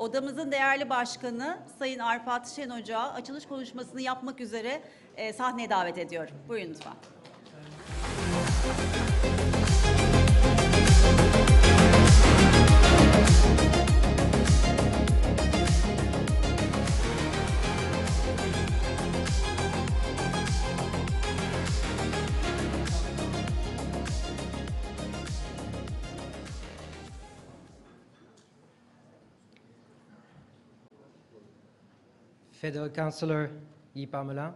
Odamızın değerli başkanı Sayın Arpad Şen Hocağı açılış konuşmasını yapmak üzere sahneye davet ediyorum. Buyurun lütfen. Federal Councillor Guy Parmelin,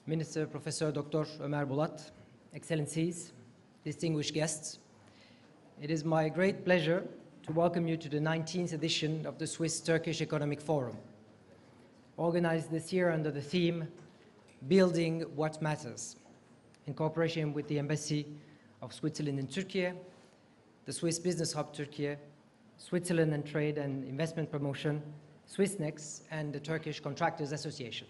Minister Professor Dr. Ömer Bolat, Excellencies, distinguished guests, it is my great pleasure to welcome you to the 19th edition of the Swiss-Turkish Economic Forum, organized this year under the theme, Building What Matters, in cooperation with the Embassy of Switzerland in Turkey, the Swiss Business Hub Turkey, Switzerland and Trade and Investment Promotion, Swissnex, and the Turkish Contractors Association.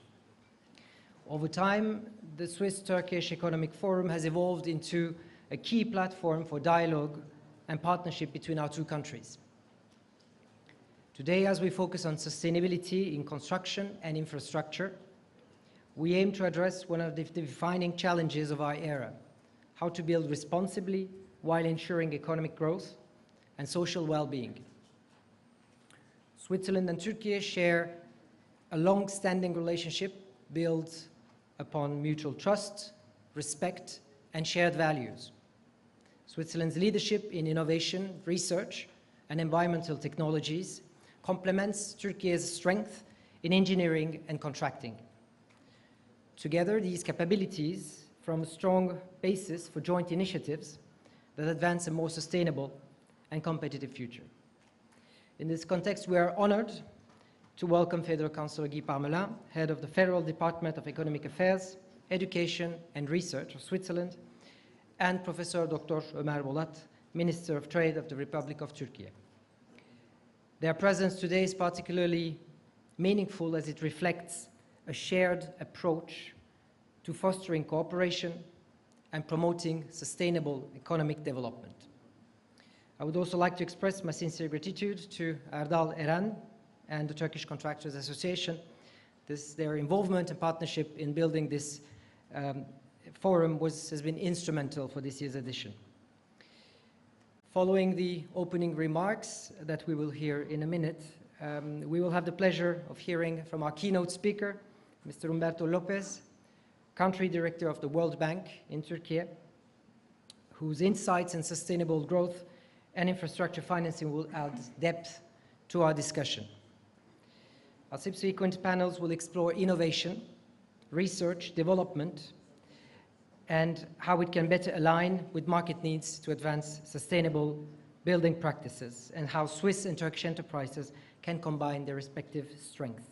Over time, the Swiss-Turkish Economic Forum has evolved into a key platform for dialogue and partnership between our two countries. Today, as we focus on sustainability in construction and infrastructure, we aim to address one of the defining challenges of our era, how to build responsibly while ensuring economic growth and social well-being. Switzerland and Turkey share a long-standing relationship built upon mutual trust, respect, and shared values. Switzerland's leadership in innovation, research, and environmental technologies complements Turkey's strength in engineering and contracting. Together, these capabilities form a strong basis for joint initiatives that advance a more sustainable and competitive future. In this context, we are honored to welcome Federal Councillor Guy Parmelin, Head of the Federal Department of Economic Affairs, Education and Research of Switzerland, and Professor Dr. Ömer Bolat, Minister of Trade of the Republic of Turkey. Their presence today is particularly meaningful as it reflects a shared approach to fostering cooperation and promoting sustainable economic development. I would also like to express my sincere gratitude to Erdal Eren and the Turkish Contractors Association. Their involvement and partnership in building this forum has been instrumental for this year's edition. Following the opening remarks that we will hear in a minute, we will have the pleasure of hearing from our keynote speaker, Mr. Umberto Lopez, Country Director of the World Bank in Turkey, whose insights in sustainable growth and infrastructure financing will add depth to our discussion. Our subsequent panels will explore innovation, research, development, and how it can better align with market needs to advance sustainable building practices, and how Swiss and Turkish enterprises can combine their respective strengths.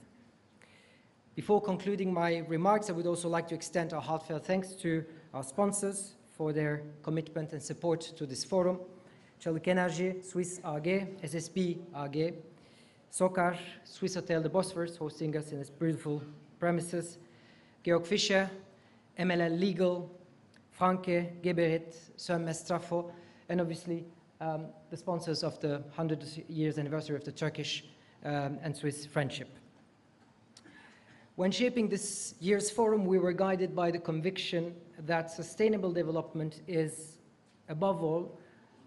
Before concluding my remarks, I would also like to extend our heartfelt thanks to our sponsors for their commitment and support to this forum. Çalık Enerji, Swiss AG, SSB AG, Sokar, Swissôtel, the Bosphorus, hosting us in its beautiful premises, Georg Fischer, MLL Legal, Franke, Geberet, Söm Estrafo, and obviously the sponsors of the 100 years anniversary of the Turkish and Swiss friendship. When shaping this year's forum, we were guided by the conviction that sustainable development is, above all,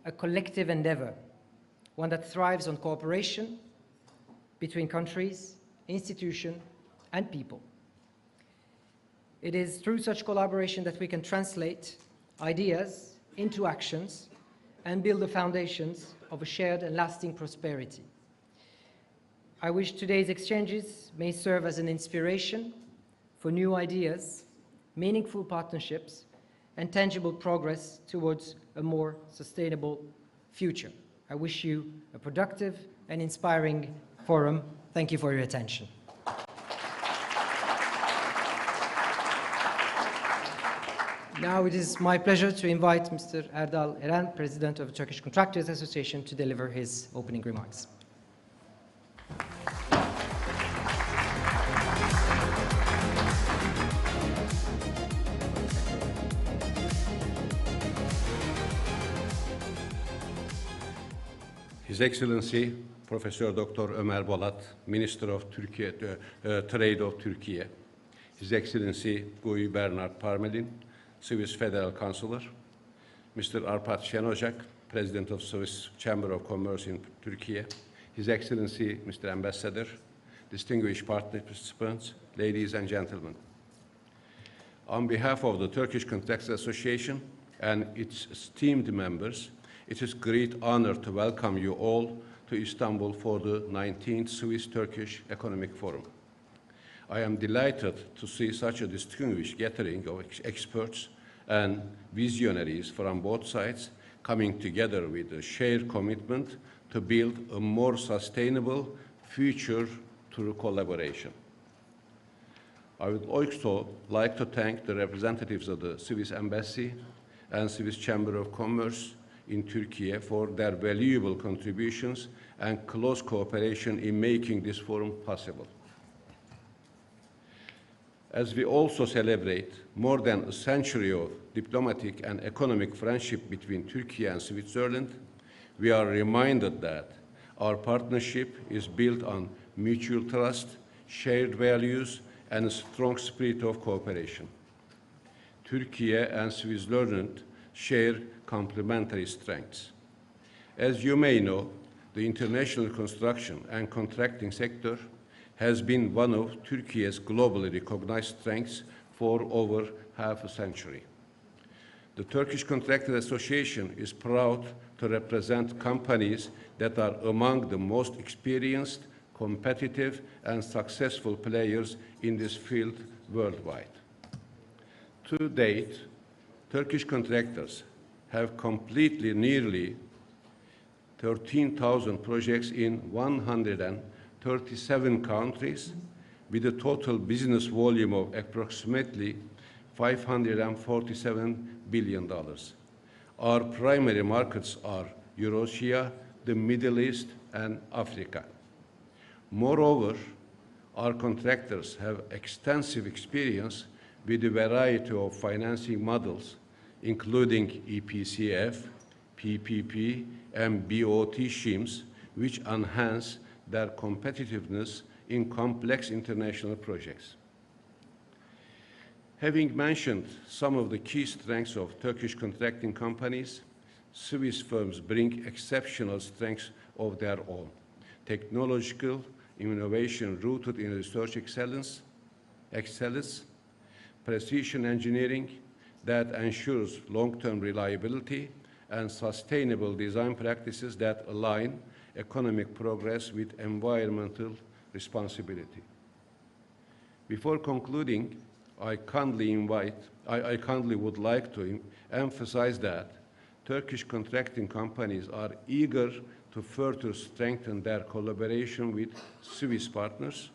a collective endeavor, one that thrives on cooperation between countries, institutions, and people. It is through such collaboration that we can translate ideas into actions and build the foundations of a shared and lasting prosperity. I wish today's exchanges may serve as an inspiration for new ideas, meaningful partnerships, and tangible progress towards a more sustainable future. I wish you a productive and inspiring forum. Thank you for your attention. Now it is my pleasure to invite Mr. Erdal Eren, President of the Turkish Contractors Association, to deliver his opening remarks. His Excellency, Professor Dr. Ömer Bolat, Minister of Trade of Turkey, His Excellency Guy Bernard Parmelin, Swiss Federal Councillor, Mr. Arpad Şenocak, President of Swiss Chamber of Commerce in Turkey, His Excellency Mr. Ambassador, distinguished participants, ladies and gentlemen. On behalf of the Turkish Contractors Association and its esteemed members, it is a great honor to welcome you all to Istanbul for the 19th Swiss-Turkish Economic Forum. I am delighted to see such a distinguished gathering of experts and visionaries from both sides coming together with a shared commitment to build a more sustainable future through collaboration. I would also like to thank the representatives of the Swiss Embassy and Swiss Chamber of Commerce in Turkey for their valuable contributions and close cooperation in making this forum possible. As we also celebrate more than a century of diplomatic and economic friendship between Turkey and Switzerland, we are reminded that our partnership is built on mutual trust, shared values, and a strong spirit of cooperation. Turkey and Switzerland share complementary strengths. As you may know, the international construction and contracting sector has been one of Turkey's globally recognized strengths for over half a century. The Turkish Contractors Association is proud to represent companies that are among the most experienced, competitive, and successful players in this field worldwide. To date, Turkish contractors have completed nearly 13,000 projects in 137 countries, with a total business volume of approximately $547 billion. Our primary markets are Eurasia, the Middle East, and Africa. Moreover, our contractors have extensive experience with a variety of financing models, including EPCF, PPP, and BOT schemes, which enhance their competitiveness in complex international projects. Having mentioned some of the key strengths of Turkish contracting companies, Swiss firms bring exceptional strengths of their own: technological innovation rooted in research excellence, precision engineering that ensures long-term reliability, and sustainable design practices that align economic progress with environmental responsibility. Before concluding, I kindly would like to emphasize that Turkish contracting companies are eager to further strengthen their collaboration with Swiss partners,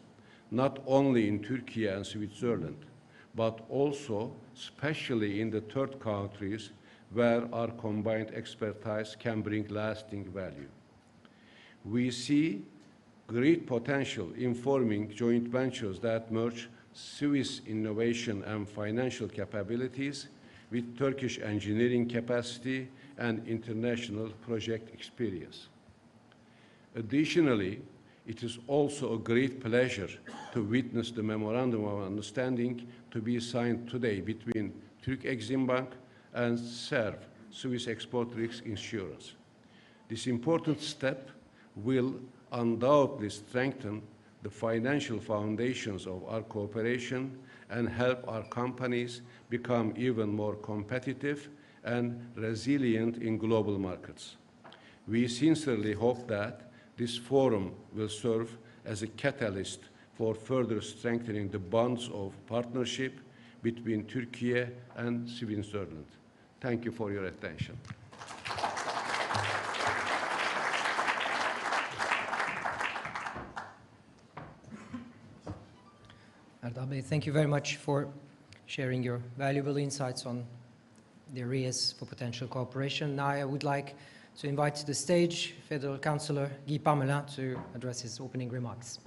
not only in Turkey and Switzerland, but also especially in the third countries where our combined expertise can bring lasting value. We see great potential in forming joint ventures that merge Swiss innovation and financial capabilities with Turkish engineering capacity and international project experience. Additionally, it is also a great pleasure to witness the Memorandum of Understanding to be signed today between Türk Exim Bank and SERV, Swiss Export Risk Insurance. This important step will undoubtedly strengthen the financial foundations of our cooperation and help our companies become even more competitive and resilient in global markets. We sincerely hope that this forum will serve as a catalyst for further strengthening the bonds of partnership between Turkey and Switzerland. Thank you for your attention. Erdal Bey, thank you very much for sharing your valuable insights on the areas for potential cooperation. Now I would like to invite to the stage Federal Councillor Guy Parmelin to address his opening remarks.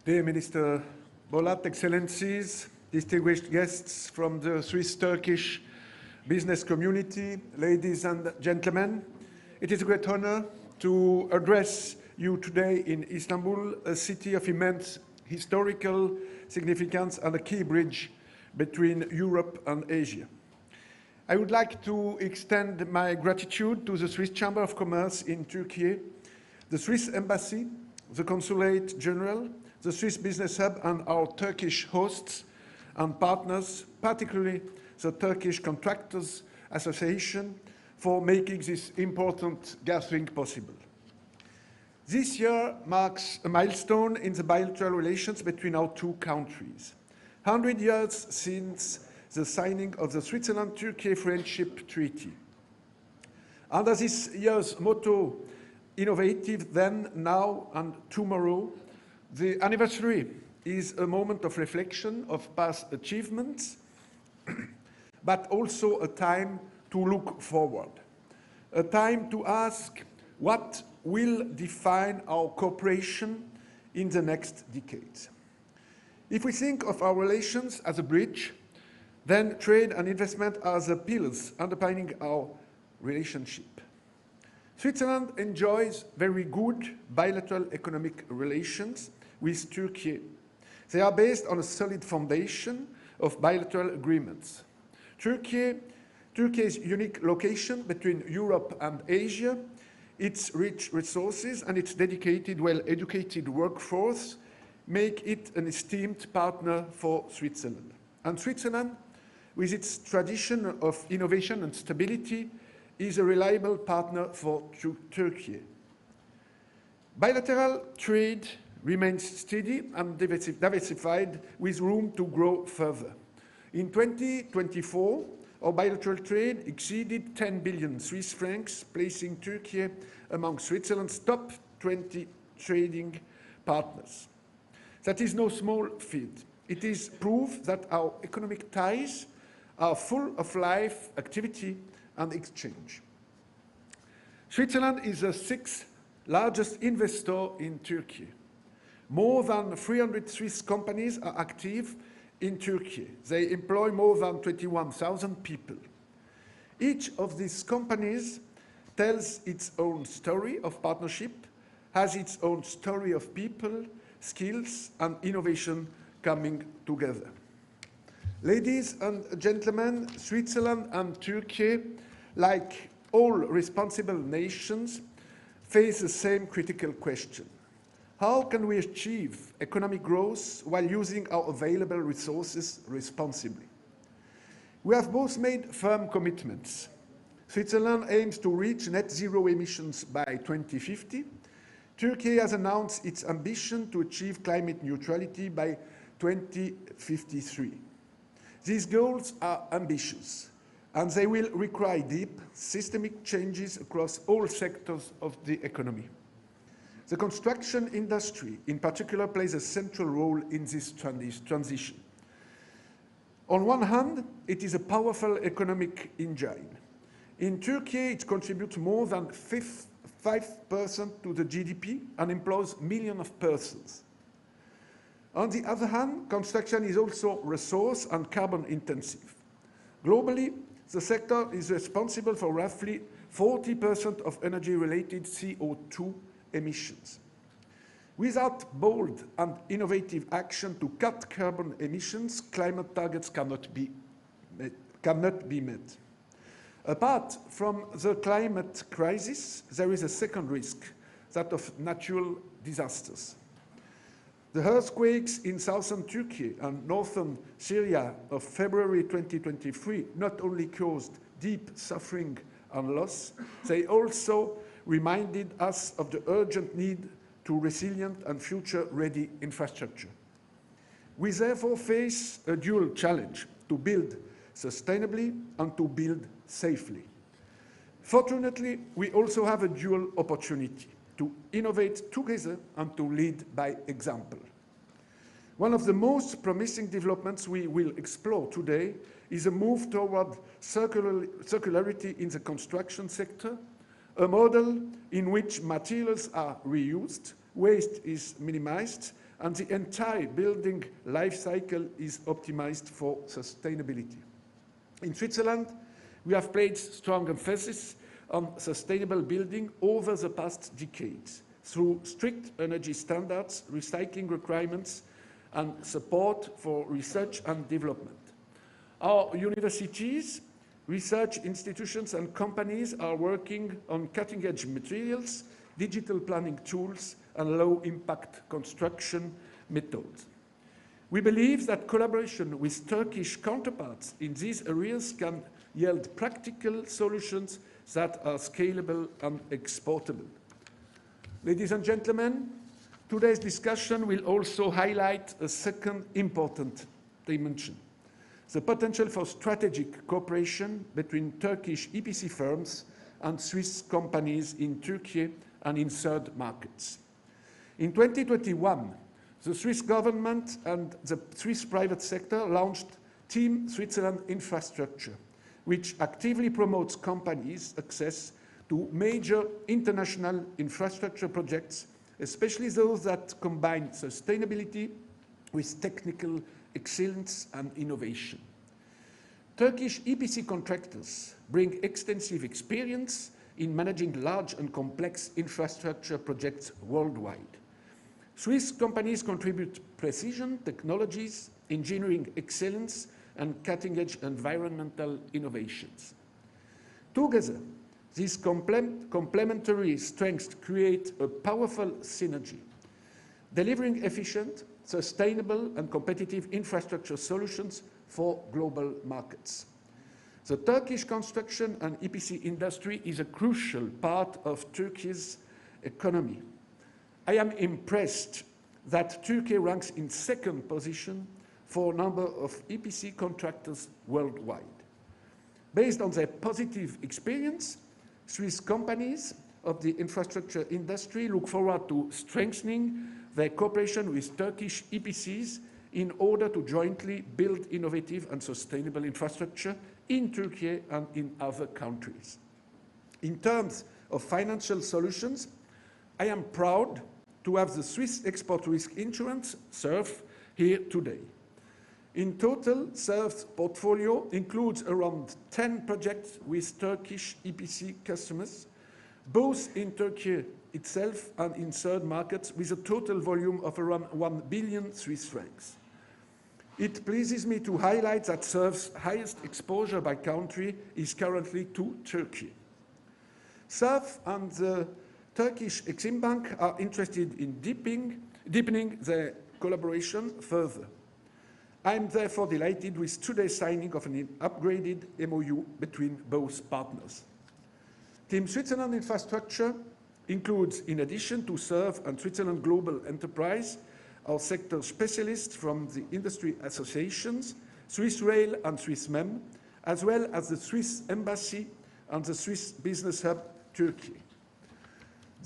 Dear Minister Bolat, Excellencies, distinguished guests from the Swiss-Turkish business community, ladies and gentlemen, it is a great honor to address you today in Istanbul, a city of immense historical significance and a key bridge between Europe and Asia. I would like to extend my gratitude to the Swiss Chamber of Commerce in Turkey, the Swiss Embassy, the Consulate General, the Swiss Business Hub, and our Turkish hosts and partners, particularly the Turkish Contractors Association, for making this important gathering possible. This year marks a milestone in the bilateral relations between our two countries. 100 years since the signing of the Switzerland-Turkey Friendship Treaty. Under this year's motto, innovative then, now and tomorrow, the anniversary is a moment of reflection of past achievements, but also a time to look forward, a time to ask what will define our cooperation in the next decades. If we think of our relations as a bridge, then trade and investment are the pillars underpinning our relationship. Switzerland enjoys very good bilateral economic relations with Turkey. They are based on a solid foundation of bilateral agreements. Turkey's unique location between Europe and Asia, its rich resources and its dedicated, well-educated workforce make it an esteemed partner for Switzerland. And Switzerland, with its tradition of innovation and stability, is a reliable partner for Turkey. Bilateral trade remains steady and diversified, with room to grow further. In 2024, our bilateral trade exceeded 10 billion Swiss francs, placing Turkey among Switzerland's top 20 trading partners. That is no small feat. It is proof that our economic ties are full of life, activity, and exchange. Switzerland is the sixth largest investor in Turkey. More than 300 Swiss companies are active in Turkey. They employ more than 21,000 people. Each of these companies tells its own story of partnership, has its own story of people, skills, and innovation coming together. Ladies and gentlemen, Switzerland and Turkey, like all responsible nations, face the same critical question. How can we achieve economic growth while using our available resources responsibly? We have both made firm commitments. Switzerland aims to reach net zero emissions by 2050. Turkey has announced its ambition to achieve climate neutrality by 2053. These goals are ambitious, and they will require deep, systemic changes across all sectors of the economy. The construction industry, in particular, plays a central role in this transition. On one hand, it is a powerful economic engine. In Turkey, it contributes more than 5% to the GDP and employs millions of persons. On the other hand, construction is also resource and carbon intensive. Globally, the sector is responsible for roughly 40% of energy-related CO2 emissions. Without bold and innovative action to cut carbon emissions, climate targets cannot be met. Apart from the climate crisis, there is a second risk, that of natural disasters. The earthquakes in southern Turkey and northern Syria of February 2023 not only caused deep suffering and loss, they also reminded us of the urgent need to resilient and future-ready infrastructure. We therefore face a dual challenge: to build sustainably and to build safely. Fortunately, we also have a dual opportunity: to innovate together and to lead by example. One of the most promising developments we will explore today is a move toward circularity in the construction sector, a model in which materials are reused, waste is minimized, and the entire building life cycle is optimized for sustainability. In Switzerland, we have placed strong emphasis on sustainable building over the past decades through strict energy standards, recycling requirements, and support for research and development. Our universities, research institutions, and companies are working on cutting-edge materials, digital planning tools, and low-impact construction methods. We believe that collaboration with Turkish counterparts in these areas can yield practical solutions that are scalable and exportable. Ladies and gentlemen, today's discussion will also highlight a second important dimension: the potential for strategic cooperation between Turkish EPC firms and Swiss companies in Turkey and in third markets. In 2021, the Swiss government and the Swiss private sector launched Team Switzerland Infrastructure, which actively promotes companies' access to major international infrastructure projects, especially those that combine sustainability with technical excellence and innovation. Turkish EPC contractors bring extensive experience in managing large and complex infrastructure projects worldwide. Swiss companies contribute precision technologies, engineering excellence, and cutting-edge environmental innovations. Together, these complementary strengths create a powerful synergy, delivering efficient, sustainable, and competitive infrastructure solutions for global markets. The Turkish construction and EPC industry is a crucial part of Turkey's economy. I am impressed that Turkey ranks in second position for a number of EPC contractors worldwide. Based on their positive experience, Swiss companies of the infrastructure industry look forward to strengthening their cooperation with Turkish EPCs in order to jointly build innovative and sustainable infrastructure in Turkey and in other countries. In terms of financial solutions, I am proud to have the Swiss Export Risk Insurance, SURF, here today. In total, SURF's portfolio includes around 10 projects with Turkish EPC customers, both in Turkey itself and in third markets, with a total volume of around 1 billion Swiss francs. It pleases me to highlight that SURF's highest exposure by country is currently to Turkey. SURF and the Turkish Exim Bank are interested in deepening their collaboration further. I am therefore delighted with today's signing of an upgraded MOU between both partners. Team Switzerland Infrastructure includes, in addition to SURF and Switzerland Global Enterprise, our sector specialists from the industry associations, Swiss Rail and Swiss MEM, as well as the Swiss Embassy and the Swiss Business Hub, Turkey.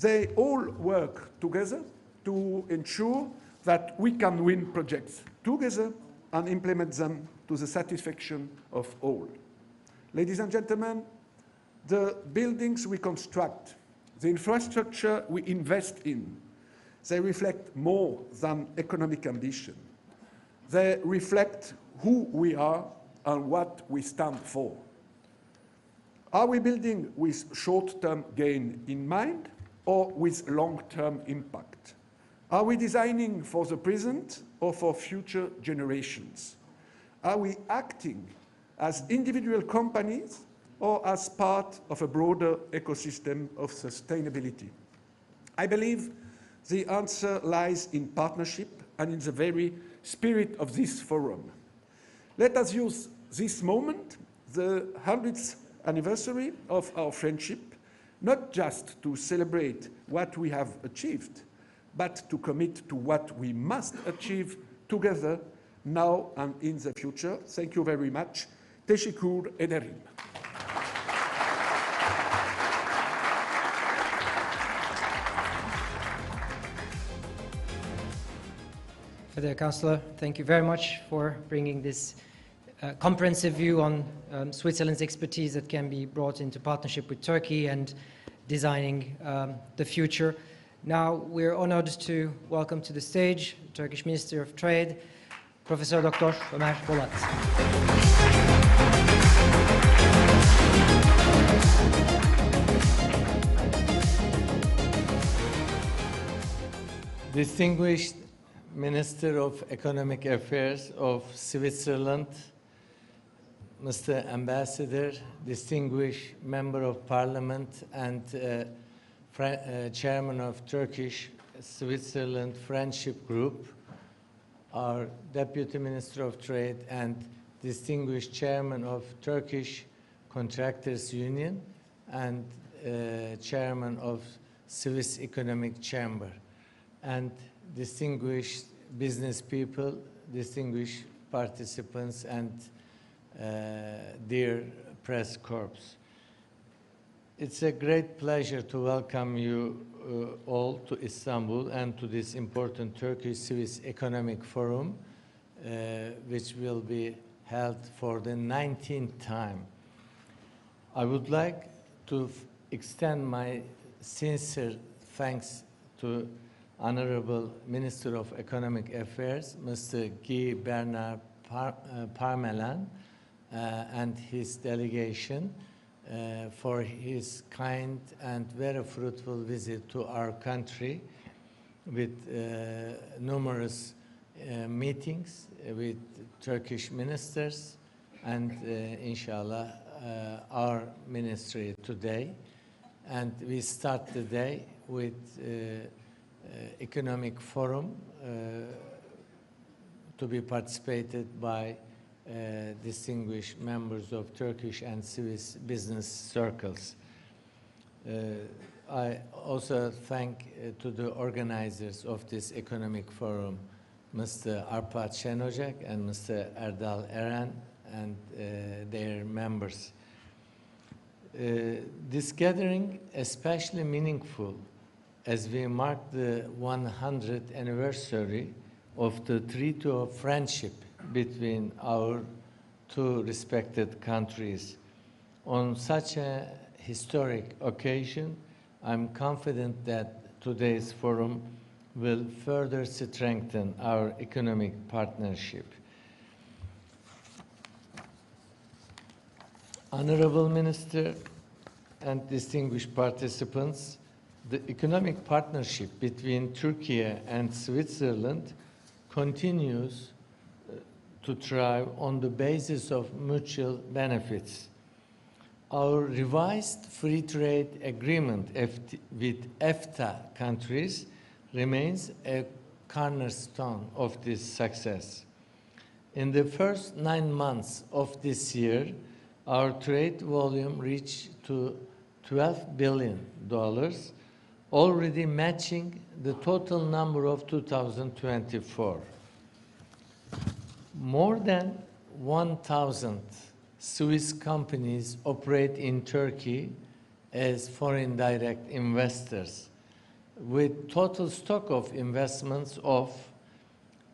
They all work together to ensure that we can win projects together and implement them to the satisfaction of all. Ladies and gentlemen, the buildings we construct, the infrastructure we invest in, they reflect more than economic ambition. They reflect who we are and what we stand for. Are we building with short-term gain in mind or with long-term impact? Are we designing for the present or for future generations? Are we acting as individual companies or as part of a broader ecosystem of sustainability? I believe the answer lies in partnership and in the very spirit of this forum. Let us use this moment, the 100th anniversary of our friendship, not just to celebrate what we have achieved, but to commit to what we must achieve together now and in the future. Thank you very much. Teşekkür ederim. Further, Councillor, thank you very much for bringing this comprehensive view on Switzerland's expertise that can be brought into partnership with Turkey and designing the future. Now we're honored to welcome to the stage Turkish Minister of Trade, Professor Dr. Ömer Bolat. Distinguished Minister of Economic Affairs of Switzerland, Mr. Ambassador, distinguished Member of Parliament and Chairman of Turkish Switzerland Friendship Group, our Deputy Minister of Trade and distinguished Chairman of Turkish Contractors Union and Chairman of Swiss Economic Chamber, and distinguished business people, distinguished participants, and dear press corps. It's a great pleasure to welcome you all to Istanbul and to this important Turkish-Swiss Economic Forum, which will be held for the 19th time. I would like to extend my sincere thanks to Honorable Minister of Economic Affairs, Mr. Guy Bernard Parmelin, and his delegation for his kind and very fruitful visit to our country with numerous meetings with Turkish ministers and inshallah our ministry today. And we start the day with economic forum to be participated by distinguished members of Turkish and Swiss business circles. I also thank to the organizers of this economic forum, Mr. Arpad Şenocak and Mr. Erdal Eren and their members. This gathering especially meaningful as we mark the 100th anniversary of the Treaty of Friendship between our two respected countries. On such a historic occasion, I'm confident that today's forum will further strengthen our economic partnership. Honorable Minister and distinguished participants, the economic partnership between Turkey and Switzerland continues to thrive on the basis of mutual benefits. Our revised free trade agreement with EFTA countries remains a cornerstone of this success. In the first 9 months of this year, our trade volume reached to $12 billion, already matching the total number of 2024. More than 1,000 Swiss companies operate in Turkey as foreign direct investors, with total stock of investments of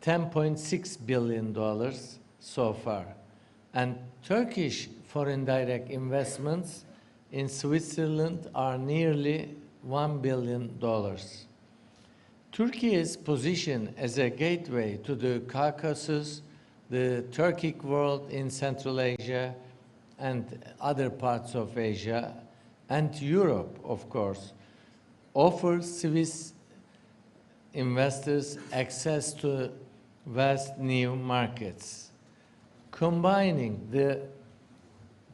$10.6 billion so far, and Turkish foreign direct investments in Switzerland are nearly $1 billion. Turkey's position as a gateway to the Caucasus, the Turkic world in Central Asia and other parts of Asia, and Europe, of course, offers Swiss investors access to vast new markets. Combining the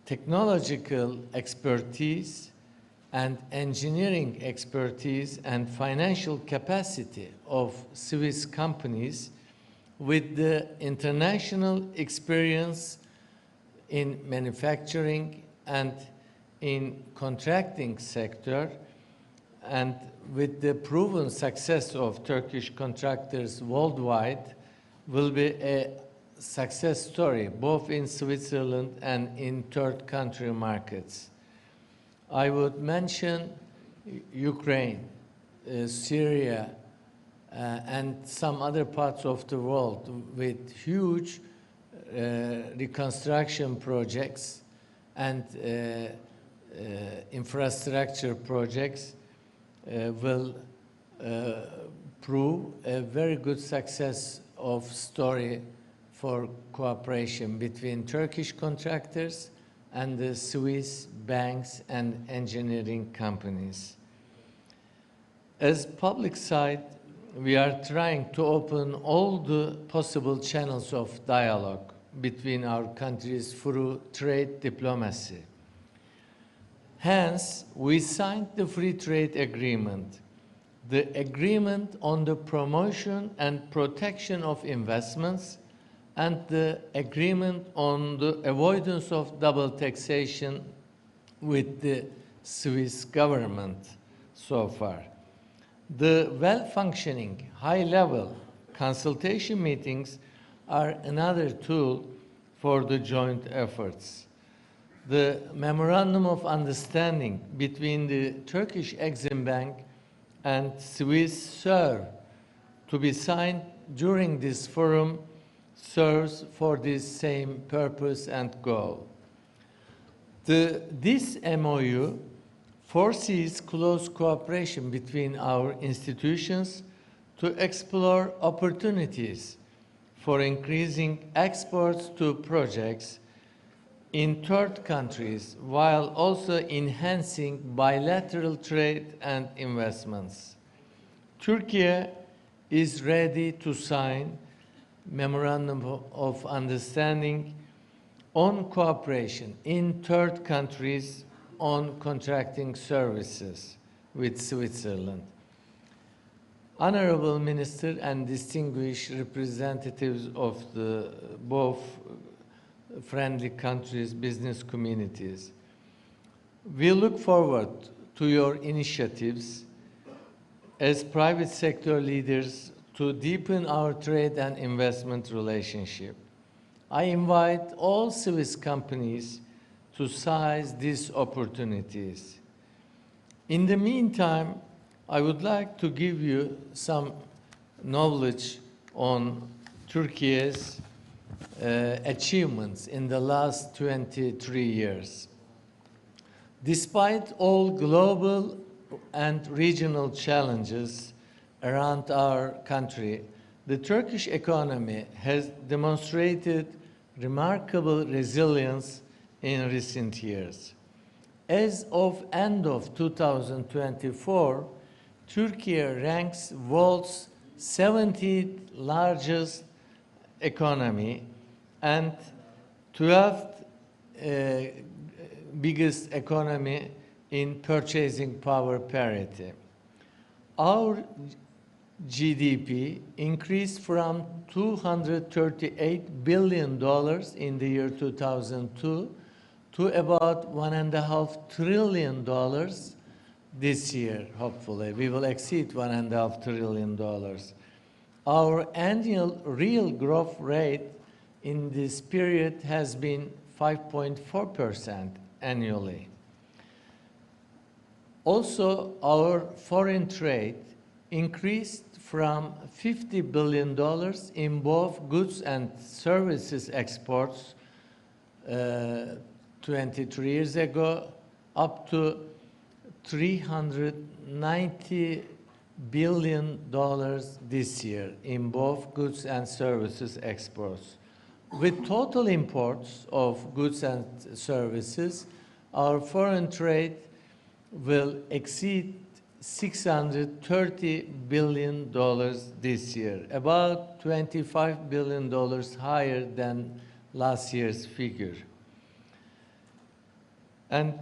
technological expertise and engineering expertise and financial capacity of Swiss companies with the international experience in manufacturing and in contracting sector, and with the proven success of Turkish contractors worldwide, will be a success story both in Switzerland and in third country markets. I would mention Ukraine, Syria, and some other parts of the world with huge reconstruction projects and infrastructure projects will prove a very good success of story for cooperation between Turkish contractors and the Swiss banks and engineering companies. As public side, we are trying to open all the possible channels of dialogue between our countries through trade diplomacy. Hence, we signed the free trade agreement, the agreement on the promotion and protection of investments, and the agreement on the avoidance of double taxation with the Swiss government so far. The well-functioning, high-level consultation meetings are another tool for the joint efforts. The Memorandum of Understanding between the Turkish Exim Bank and Swissôtel to be signed during this forum serves for this same purpose and goal. This MOU foresees close cooperation between our institutions to explore opportunities for increasing exports to projects in third countries while also enhancing bilateral trade and investments. Turkey is ready to sign Memorandum of Understanding on cooperation in third countries on contracting services with Switzerland. Honorable Minister and distinguished representatives of the both friendly countries' business communities, we look forward to your initiatives as private sector leaders to deepen our trade and investment relationship. I invite all Swiss companies to seize these opportunities. In the meantime, I would like to give you some knowledge on Turkey's achievements in the last 23 years. Despite all global and regional challenges around our country, the Turkish economy has demonstrated remarkable resilience in recent years. As of end of 2024, Turkey ranks world's 70th largest economy and 12th biggest economy in purchasing power parity. Our GDP increased from $238 billion in the year 2002 to about $1.5 trillion this year, hopefully. We will exceed $1.5 trillion. Our annual real growth rate in this period has been 5.4% annually. Also, our foreign trade increased from $50 billion in both goods and services exports 23 years ago up to $390 billion this year in both goods and services exports. With total imports of goods and services, our foreign trade will exceed $630 billion this year, about $25 billion higher than last year's figure. And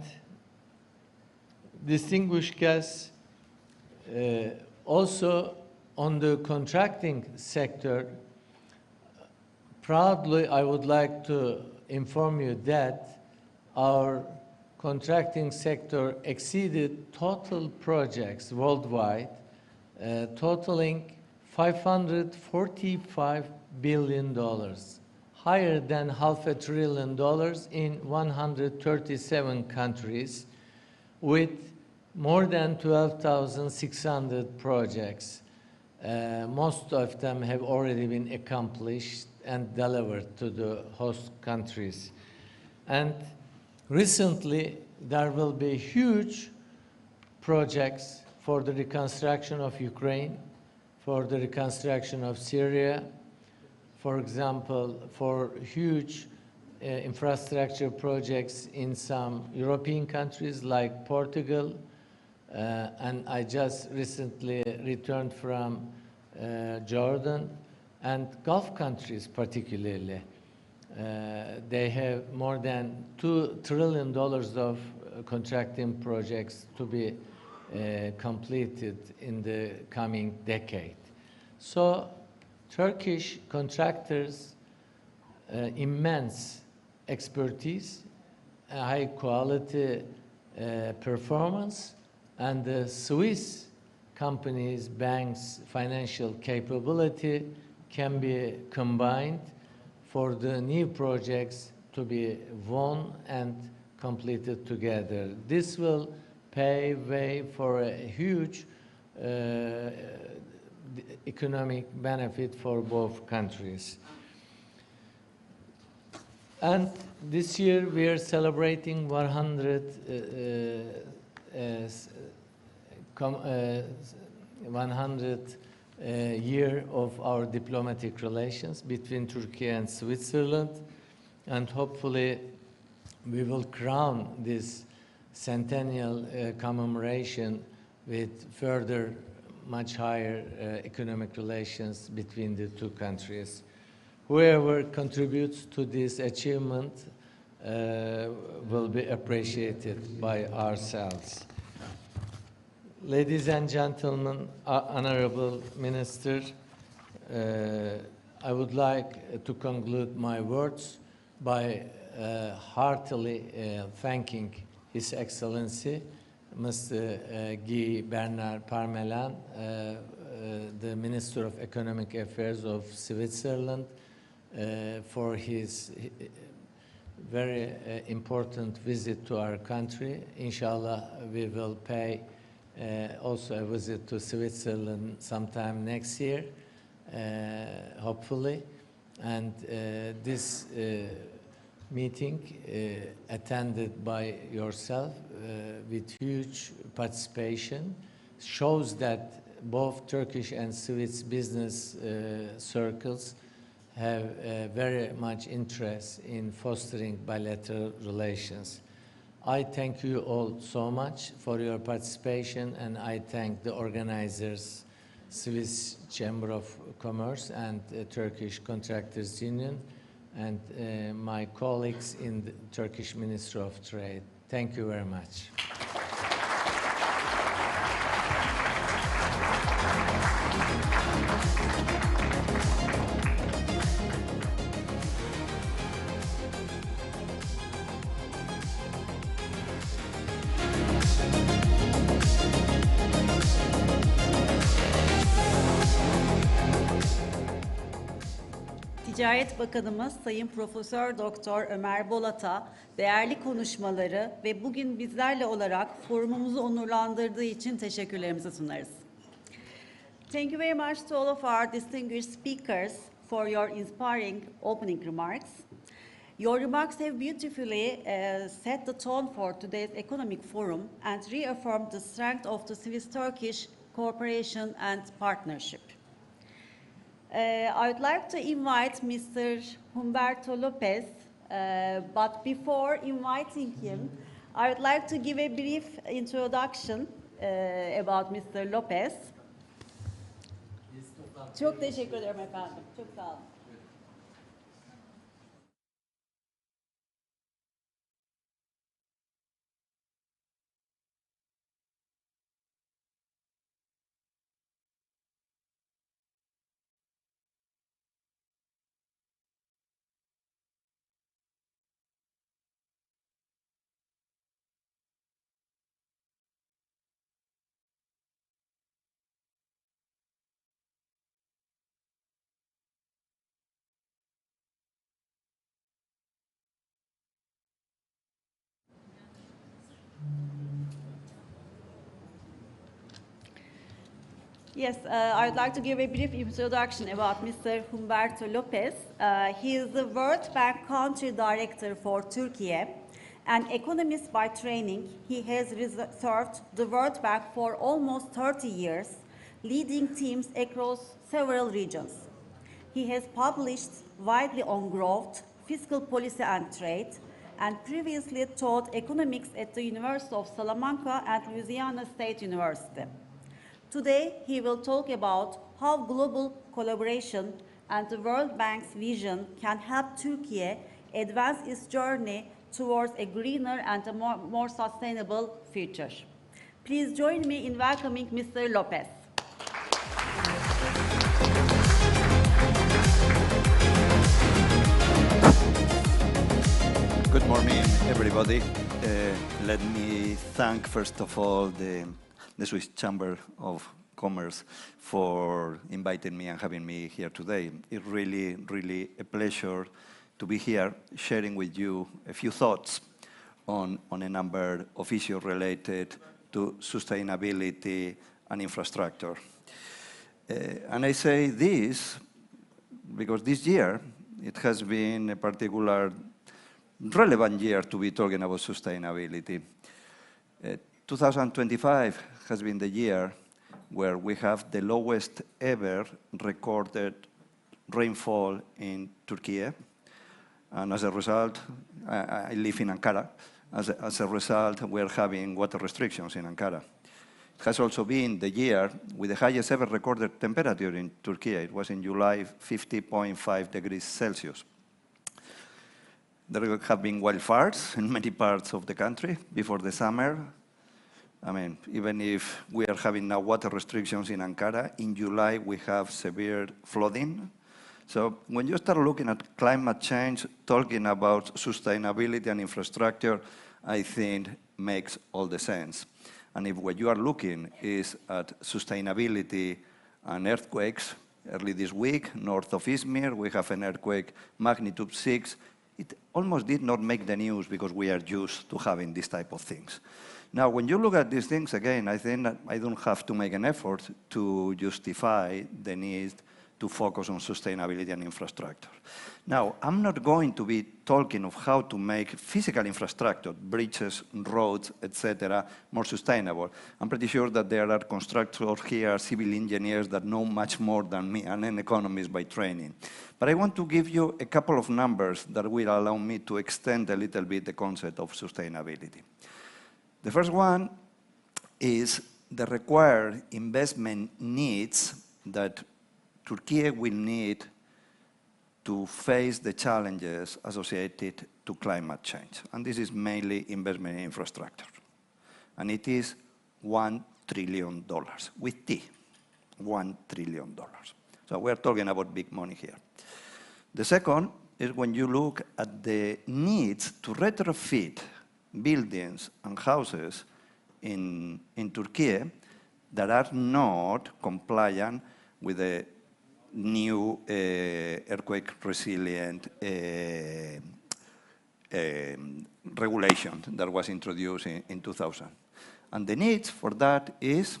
distinguished guests, also on the contracting sector, proudly I would like to inform you that our contracting sector exceeded total projects worldwide, totaling $545 billion, higher than $500 billion in 137 countries, with more than 12,600 projects. Most of them have already been accomplished and delivered to the host countries. And recently, there will be huge projects for the reconstruction of Ukraine, for the reconstruction of Syria, for example, for huge infrastructure projects in some European countries like Portugal, and I just recently returned from Jordan, and Gulf countries particularly. They have more than $2 trillion of contracting projects to be completed in the coming decade. So Turkish contractors immense expertise, high quality performance, and the Swiss companies, banks' financial capability can be combined for the new projects to be won and completed together. This will pave way for a huge economic benefit for both countries. And this year we are celebrating 100 year of our diplomatic relations between Turkey and Switzerland, and hopefully we will crown this centennial commemoration with further much higher economic relations between the two countries. Whoever contributes to this achievement will be appreciated by ourselves. Ladies and gentlemen, Honorable Minister, I would like to conclude my words by heartily thanking His Excellency, Mr. Guy Bernard Parmelin, the Minister of Economic Affairs of Switzerland, for his very important visit to our country. Inshallah, we will pay also a visit to Switzerland sometime next year, hopefully. And this meeting attended by yourself with huge participation shows that both Turkish and Swiss business circles have very much interest in fostering bilateral relations. I thank you all so much for your participation, and I thank the organizers, Swiss Chamber of Commerce and Turkish Contractors Union, and my colleagues in the Turkish Ministry of Trade. Thank you very much. Ticaret Bakanımız Sayın Profesör Doktor Ömer Bolat'a değerli konuşmaları ve bugün bizlerle olarak forumumuzu onurlandırdığı için teşekkürlerimizi sunarız. Thank you very much to all of our distinguished speakers for your inspiring opening remarks. Your remarks have beautifully set the tone for today's economic forum and reaffirmed the strength of the Swiss-Turkish cooperation and partnership. I would like to invite Mr. Humberto Lopez, but before inviting him, I would like to give a brief introduction about Mr. Lopez. Çok teşekkür ederim efendim. Çok sağ olun. Yes, I would like to give a brief introduction about Mr. Humberto Lopez. He is the World Bank Country Director for Turkey, An economist by training, he has served the World Bank for almost 30 years, leading teams across several regions. He has published widely on growth, fiscal policy and trade, and previously taught economics at the University of Salamanca and Louisiana State University. Today, he will talk about how global collaboration and the World Bank's vision can help Turkey advance its journey towards a greener and a more sustainable future. Please join me in welcoming Mr. Lopez. Good morning, everybody. Let me thank, first of all, the Swiss Chamber of Commerce for inviting me and having me here today. It's really, really a pleasure to be here sharing with you a few thoughts on a number of issues related to sustainability and infrastructure. And I say this because this year, it has been a particular relevant year to be talking about sustainability. 2025 has been the year where we have the lowest ever recorded rainfall in Turkey. And as a result, I live in Ankara. As a result, we're having water restrictions in Ankara. It has also been the year with the highest ever recorded temperature in Turkey. It was in July, 50.5 degrees Celsius. There have been wildfires in many parts of the country before the summer. I mean, even if we are having now water restrictions in Ankara, in July we have severe flooding. So when you start looking at climate change, talking about sustainability and infrastructure, I think makes all the sense. And if what you are looking is at sustainability and earthquakes, early this week, north of Izmir, we have an earthquake magnitude 6. It almost did not make the news because we are used to having this type of things. Now, when you look at these things, again, I think that I don't have to make an effort to justify the need to focus on sustainability and infrastructure. Now, I'm not going to be talking of how to make physical infrastructure, bridges, roads, etc., more sustainable. I'm pretty sure that there are constructors here, civil engineers that know much more than me, and an economist by training. But I want to give you a couple of numbers that will allow me to extend a little bit the concept of sustainability. The first one is the required investment needs that Turkey will need to face the challenges associated to climate change. And this is mainly investment in infrastructure. And it is $1 trillion, with T, $1 trillion. So we're talking about big money here. The second is when you look at the needs to retrofit buildings and houses in Turkey that are not compliant with the new earthquake resilient regulation that was introduced in 2000. And the needs for that is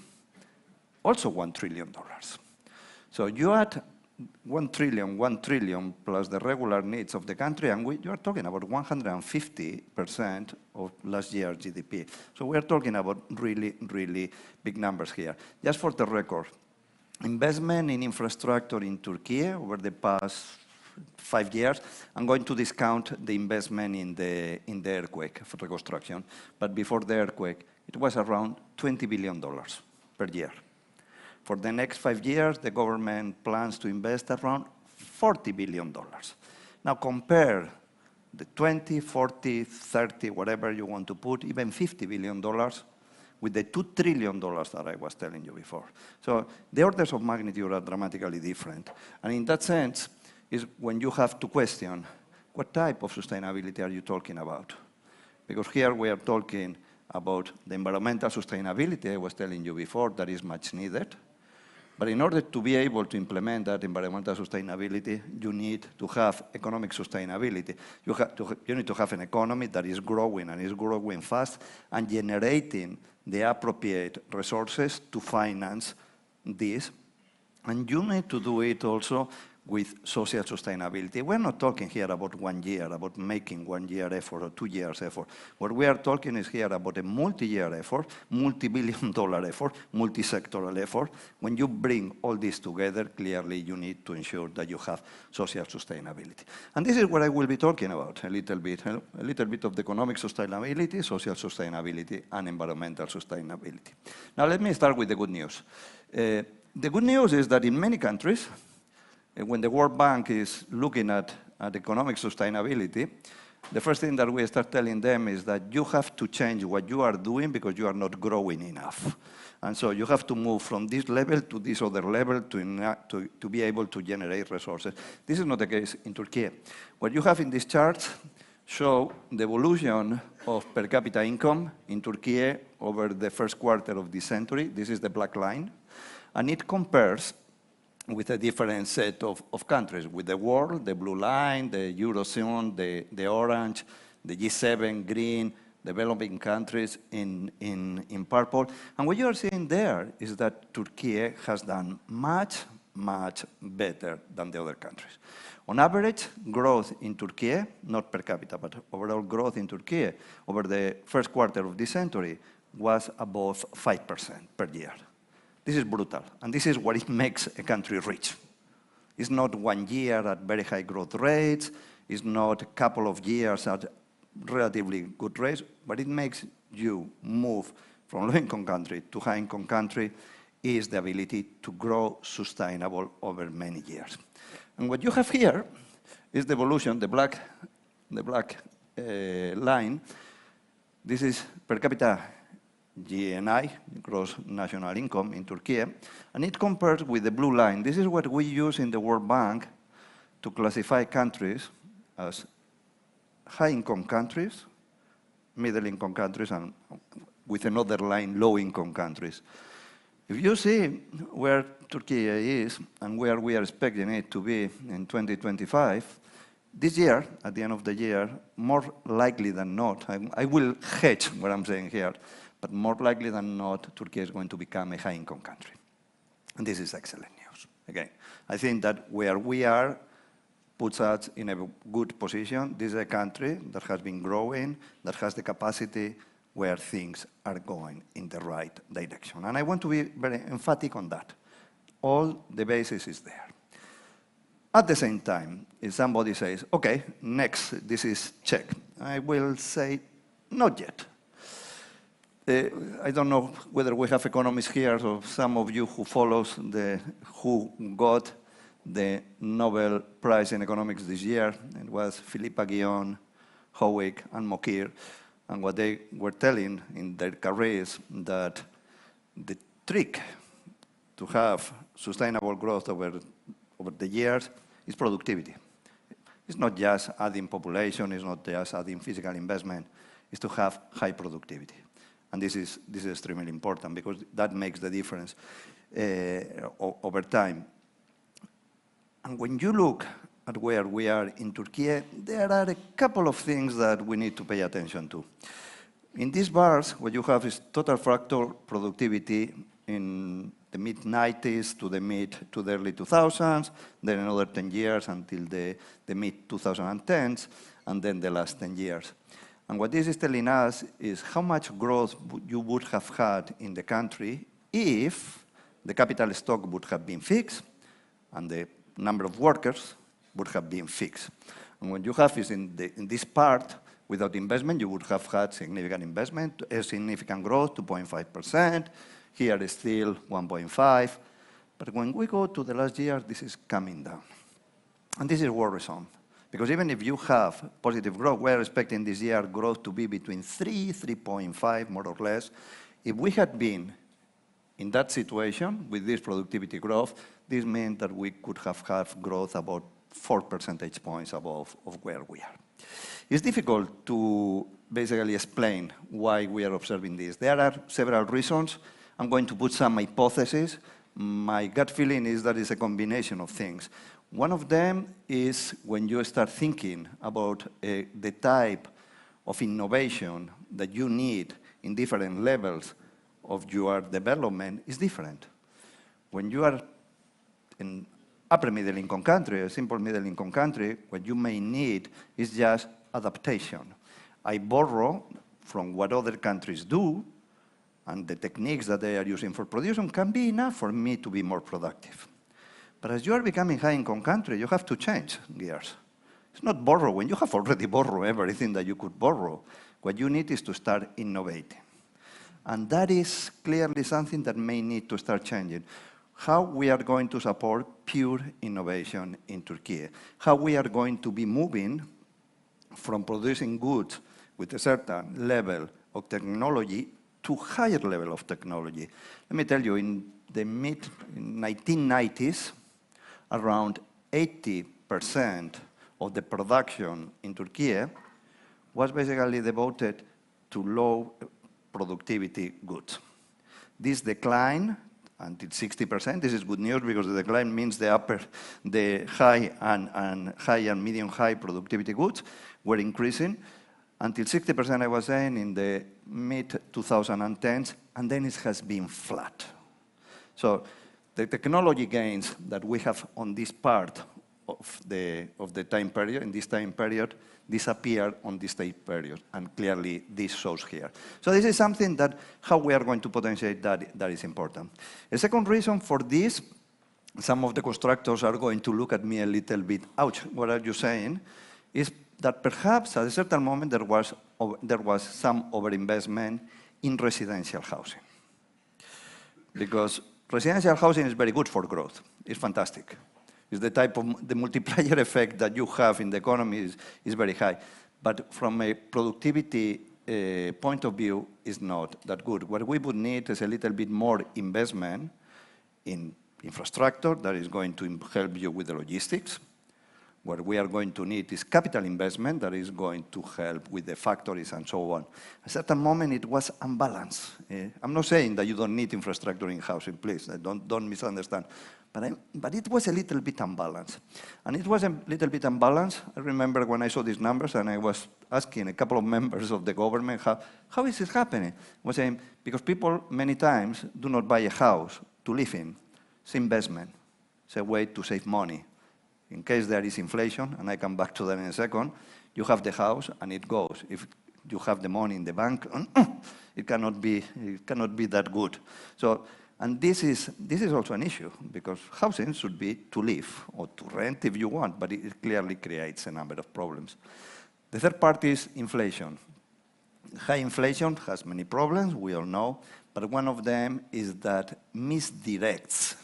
also $1 trillion. So you add 1 trillion plus the regular needs of the country, and you are talking about 150% of last year's GDP. So we are talking about really, really big numbers here. Just for the record, investment in infrastructure in Turkey over the past 5 years, I'm going to discount the investment in the earthquake for reconstruction, but before the earthquake, it was around $20 billion per year. For the next 5 years, the government plans to invest around $40 billion. Now compare the 20, 40, 30, whatever you want to put, even $50 billion with the $2 trillion that I was telling you before. So the orders of magnitude are dramatically different. And in that sense, is when you have to question, what type of sustainability are you talking about? Because here we are talking about the environmental sustainability I was telling you before that is much needed. But in order to be able to implement that environmental sustainability, you need to have economic sustainability. You need to have an economy that is growing and is growing fast and generating the appropriate resources to finance this. And you need to do it also with social sustainability. We're not talking here about 1 year, about making 1 year effort or 2 years effort. What we are talking is here about a multi-year effort, multi-billion-dollar effort, multi-sectoral effort. When you bring all this together, clearly you need to ensure that you have social sustainability. And this is what I will be talking about a little bit of the economic sustainability, social sustainability, and environmental sustainability. Now let me start with the good news. The good news is that in many countries, when the World Bank is looking at economic sustainability, the first thing that we start telling them is that you have to change what you are doing because you are not growing enough. And so you have to move from this level to this other level to be able to generate resources. This is not the case in Turkey. What you have in these charts show the evolution of per capita income in Turkey over the first quarter of this century. This is the black line. And it compares with a different set of countries, with the world, the blue line, the Eurozone, the orange, the G7, green, developing countries in purple. And what you are seeing there is that Turkey has done much, much better than the other countries. On average, growth in Turkey, not per capita, but overall growth in Turkey over the first quarter of this century was above 5% per year. This is brutal, and this is what it makes a country rich. It's not 1 year at very high growth rates, it's not a couple of years at relatively good rates, but it makes you move from low-income country to high-income country is the ability to grow sustainable over many years. And what you have here is the evolution, the black line. This is per capita GNI, gross national income in Turkey, and it compares with the blue line. This is what we use in the World Bank to classify countries as high-income countries, middle-income countries, and with another line, low-income countries. If you see where Turkey is and where we are expecting it to be in 2025, this year, at the end of the year, more likely than not, I will hedge what I'm saying here, but more likely than not, Turkey is going to become a high-income country. And this is excellent news. Again, I think that where we are puts us in a good position. This is a country that has been growing, that has the capacity where things are going in the right direction. And I want to be very emphatic on that. All the basis is there. At the same time, if somebody says, okay, next, this is check, I will say, not yet. I don't know whether we have economists here or some of you who follows who got the Nobel Prize in Economics this year. It was Philippa Guion, Howick, and Mokir. And what they were telling in their careers that the trick to have sustainable growth over the years is productivity. It's not just adding population, it's not just adding physical investment, it's to have high productivity. And this is extremely important because that makes the difference over time. And when you look at where we are in Turkey, there are a couple of things that we need to pay attention to. In these bars, what you have is total factor productivity in the mid-90s to the early 2000s, then another 10 years until the mid-2010s, and then the last 10 years. And what this is telling us is how much growth you would have had in the country if the capital stock would have been fixed and the number of workers would have been fixed. And what you have is in this part, without investment, you would have had significant investment, a significant growth, 2.5%. Here is still 1.5%. But when we go to the last year, this is coming down. And this is worrisome. Because even if you have positive growth, we're expecting this year growth to be between 3.5, more or less. If we had been in that situation with this productivity growth, this means that we could have had growth about 4 percentage points above of where we are. It's difficult to basically explain why we are observing this. There are several reasons. I'm going to put some hypotheses. My gut feeling is that it's a combination of things. One of them is when you start thinking about the type of innovation that you need in different levels of your development is different. When you are upper middle income country, a simple middle income country, what you may need is just adaptation. I borrow from what other countries do, and the techniques that they are using for production can be enough for me to be more productive. But as you are becoming high-income country, you have to change gears. It's not borrowing. You have already borrowed everything that you could borrow. What you need is to start innovating. And that is clearly something that may need to start changing. How we are going to support pure innovation in Turkey. How we are going to be moving from producing goods with a certain level of technology to higher level of technology. Let me tell you, in the mid-1990s, around 80% of the production in Turkey was basically devoted to low productivity goods. This decline until 60%. This is good news because the decline means the high and medium high productivity goods were increasing until 60%, I was saying, in the mid-2010s, and then it has been flat. So the technology gains that we have on this part of the time period, in this time period, disappear on this time period, and clearly this shows here. So this is something that how we are going to potentiate that is important. A second reason for this, some of the constructors are going to look at me a little bit, ouch, what are you saying? Is that perhaps at a certain moment there was some overinvestment in residential housing. Because residential housing is very good for growth. It's fantastic. It's the type of, the multiplier effect that you have in the economy is very high. But from a productivity point of view, is not that good. What we would need is a little bit more investment in infrastructure that is going to help you with the logistics. What we are going to need is capital investment that is going to help with the factories and so on. At a certain moment, it was unbalanced. I'm not saying that you don't need infrastructure in housing, please, don't misunderstand. But it was a little bit unbalanced. And it was a little bit unbalanced. I remember when I saw these numbers and I was asking a couple of members of the government, how is it happening? I was saying, because people many times do not buy a house to live in. It's investment. It's a way to save money. In case there is inflation, and I come back to that in a second, you have the house and it goes. If you have the money in the bank, it cannot be that good. So, and this is also an issue, because housing should be to live or to rent if you want, but it clearly creates a number of problems. The third part is inflation. High inflation has many problems, we all know, but one of them is that misdirects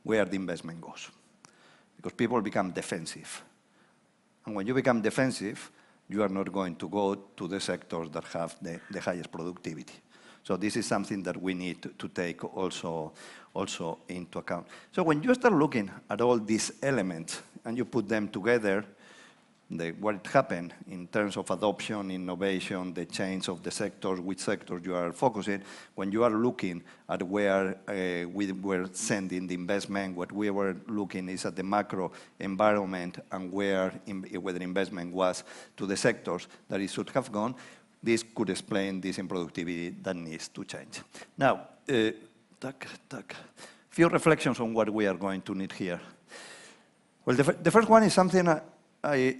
where the investment goes. Because people become defensive. And when you become defensive, you are not going to go to the sectors that have the highest productivity. So this is something that we need to take also into account. So when you start looking at all these elements and you put them together, what happened in terms of adoption, innovation, the change of the sectors, which sectors you are focusing, when you are looking at where we were sending the investment, what we were looking is at the macro environment and where the investment was to the sectors that it should have gone, this could explain this in productivity that needs to change. Now, few reflections on what we are going to need here. Well, the first one is something I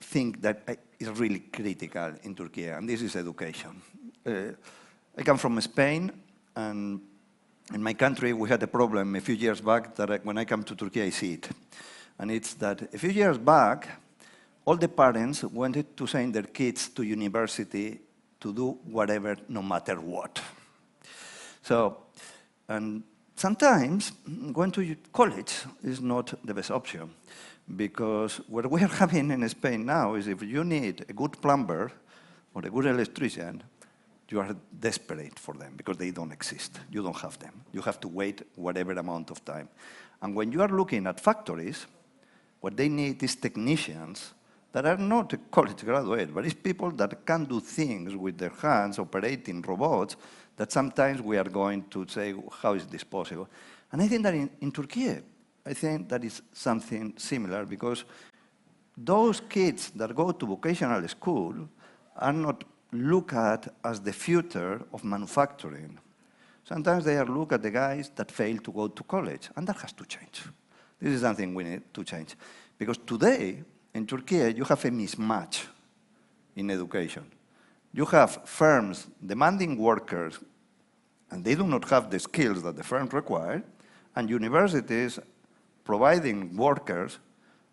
think that is really critical in Turkey, and this is education. I come from Spain, and in my country we had a problem a few years back that when I come to Turkey I see it. And it's that a few years back, all the parents wanted to send their kids to university to do whatever, no matter what. So, and sometimes going to college is not the best option. Because what we are having in Spain now is if you need a good plumber or a good electrician, you are desperate for them because they don't exist. You don't have them. You have to wait whatever amount of time. And when you are looking at factories, what they need is technicians that are not college graduates, but it's people that can do things with their hands, operating robots, that sometimes we are going to say, how is this possible? And I think that in Turkey, I think that is something similar because those kids that go to vocational school are not looked at as the future of manufacturing. Sometimes they are looked at the guys that fail to go to college, and that has to change. This is something we need to change. Because today, in Turkey, you have a mismatch in education. You have firms demanding workers, and they do not have the skills that the firms require, and universities providing workers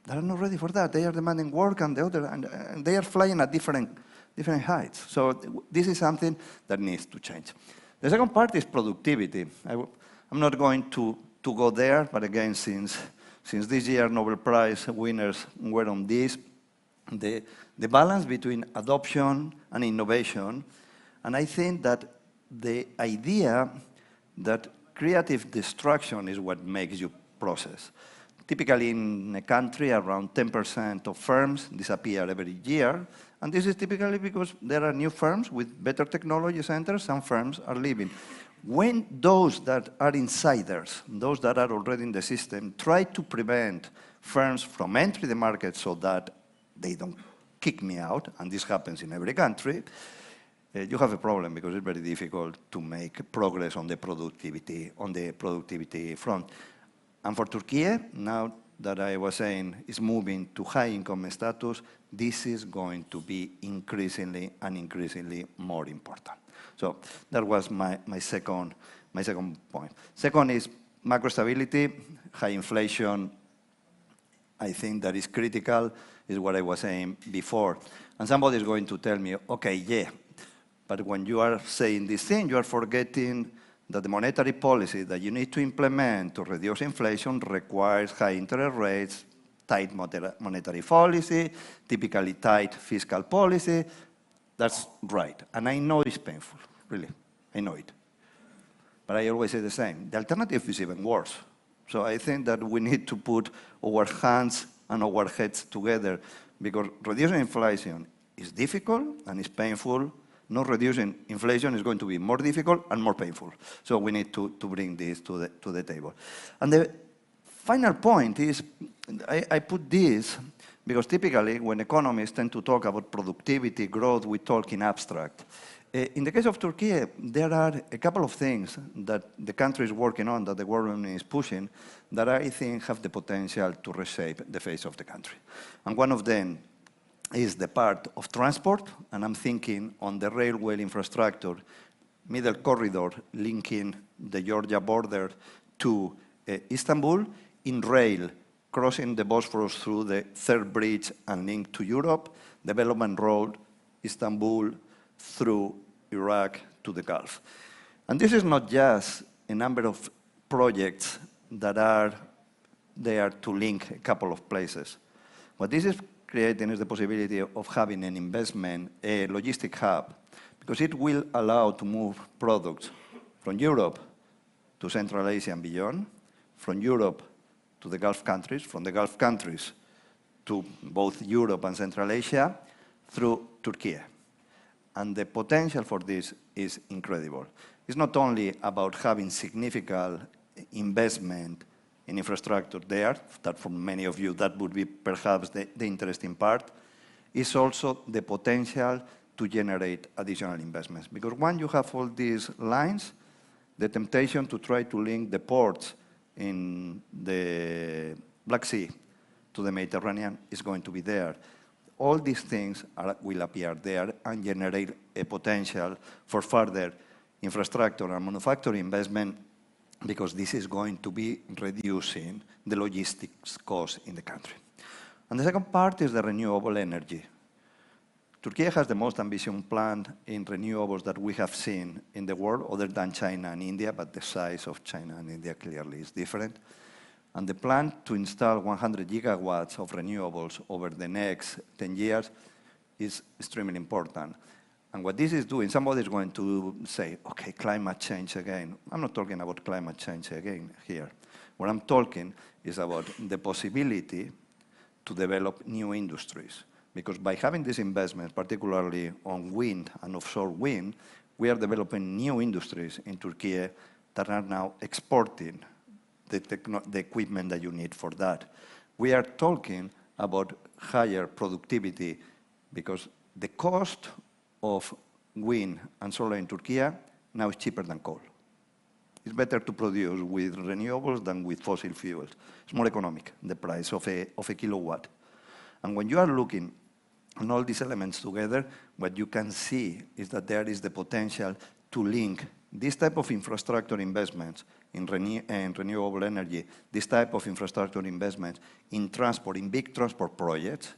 that are not ready for that. They are demanding work, and and they are flying at different heights. So this is something that needs to change. The second part is productivity. I'm not going to go there, but again, since this year Nobel Prize winners were on this, the balance between adoption and innovation, and I think that the idea that creative destruction is what makes you process. Typically in a country, around 10% of firms disappear every year, and this is typically because there are new firms with better technology centers, some firms are leaving. When those that are insiders, those that are already in the system, try to prevent firms from entering the market so that they don't kick me out, and this happens in every country, you have a problem because it's very difficult to make progress on the productivity front. And for Turkey, now that I was saying is moving to high income status, this is going to be increasingly more important. So that was my second point. Second is macro stability, high inflation. I think that is critical, is what I was saying before. And somebody is going to tell me, okay, yeah, but when you are saying this thing, you are forgetting that the monetary policy that you need to implement to reduce inflation requires high interest rates, tight monetary policy, typically tight fiscal policy. That's right. And I know it's painful, really. I know it. But I always say the same. The alternative is even worse. So I think that we need to put our hands and our heads together, because reducing inflation is difficult and it's painful. Not reducing inflation is going to be more difficult and more painful. So we need to bring this to the table. And the final point is, I put this because typically when economists tend to talk about productivity, growth, we talk in abstract. In the case of Turkey, there are a couple of things that the country is working on, that the government is pushing, that I think have the potential to reshape the face of the country. And one of them is the part of transport, and I'm thinking on the railway infrastructure, middle corridor linking the Georgia border to Istanbul, in rail, crossing the Bosphorus through the third bridge and link to Europe, development road, Istanbul, through Iraq to the Gulf. And this is not just a number of projects that are there to link a couple of places. What this is creating is the possibility of having an investment, a logistic hub, because it will allow to move products from Europe to Central Asia and beyond, from Europe to the Gulf countries, from the Gulf countries to both Europe and Central Asia, through Turkey. And the potential for this is incredible. It's not only about having significant investment in infrastructure there, that for many of you that would be perhaps the interesting part, is also the potential to generate additional investments. Because when you have all these lines, the temptation to try to link the ports in the Black Sea to the Mediterranean is going to be there. All these things will appear there and generate a potential for further infrastructure and manufacturing investment, because this is going to be reducing the logistics cost in the country. And the second part is the renewable energy. Turkey has the most ambitious plan in renewables that we have seen in the world, other than China and India, but the size of China and India clearly is different. And the plan to install 100 gigawatts of renewables over the next 10 years is extremely important. And what this is doing, somebody is going to say, okay, climate change again. I'm not talking about climate change again here. What I'm talking is about the possibility to develop new industries. Because by having these investments, particularly on wind and offshore wind, we are developing new industries in Turkey that are now exporting the equipment that you need for that. We are talking about higher productivity because the cost of wind and solar in Turkey now is cheaper than coal. It's better to produce with renewables than with fossil fuels. It's more economic, the price of a kilowatt. And when you are looking on all these elements together, what you can see is that there is the potential to link this type of infrastructure investments in renewable energy, this type of infrastructure investments in transport, in big transport projects,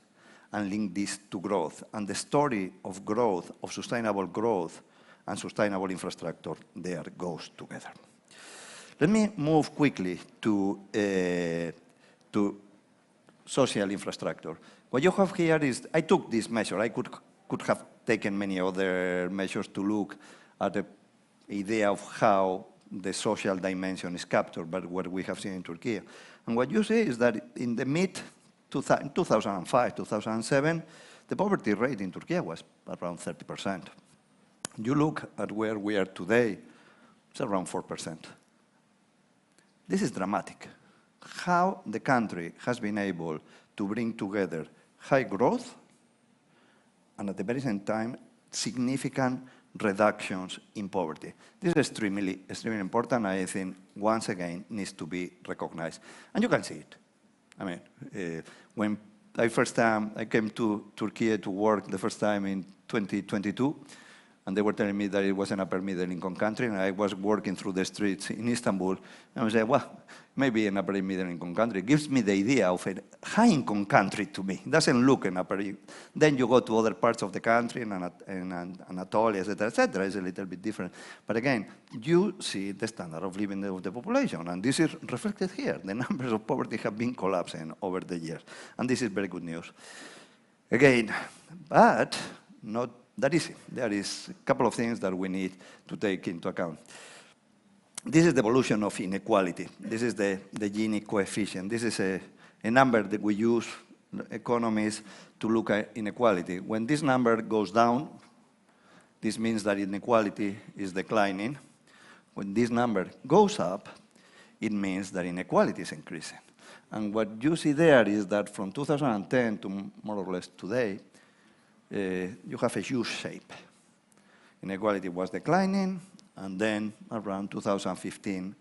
and link this to growth. And the story of growth, of sustainable growth, and sustainable infrastructure there goes together. Let me move quickly to social infrastructure. What you have here is, I took this measure. I could have taken many other measures to look at the idea of how the social dimension is captured, but what we have seen in Turkey. And what you see is that in the 2005, 2007, the poverty rate in Turkey was around 30%. You look at where we are today, it's around 4%. This is dramatic. How the country has been able to bring together high growth and at the very same time, significant reductions in poverty. This is extremely important. I think, once again, needs to be recognized. And you can see it. I mean, when I came to Turkey to work the first time in 2022, and they were telling me that it wasn't a per middle-income country, and I was working through the streets in Istanbul, and I was like, well, maybe an upper middle-income country. It gives me the idea of a high-income country to me. It doesn't look an upper. Then you go to other parts of the country, and Anatolia, et cetera, it's a little bit different. But again, you see the standard of living of the population, and this is reflected here. The numbers of poverty have been collapsing over the years, and this is very good news. Again, but not that easy. There is a couple of things that we need to take into account. This is the evolution of inequality. This is the Gini coefficient. This is a number that we use, economists, to look at inequality. When this number goes down, this means that inequality is declining. When this number goes up, it means that inequality is increasing. And what you see there is that from 2010 to more or less today, you have a U-shape. Inequality was declining, and then around 2015,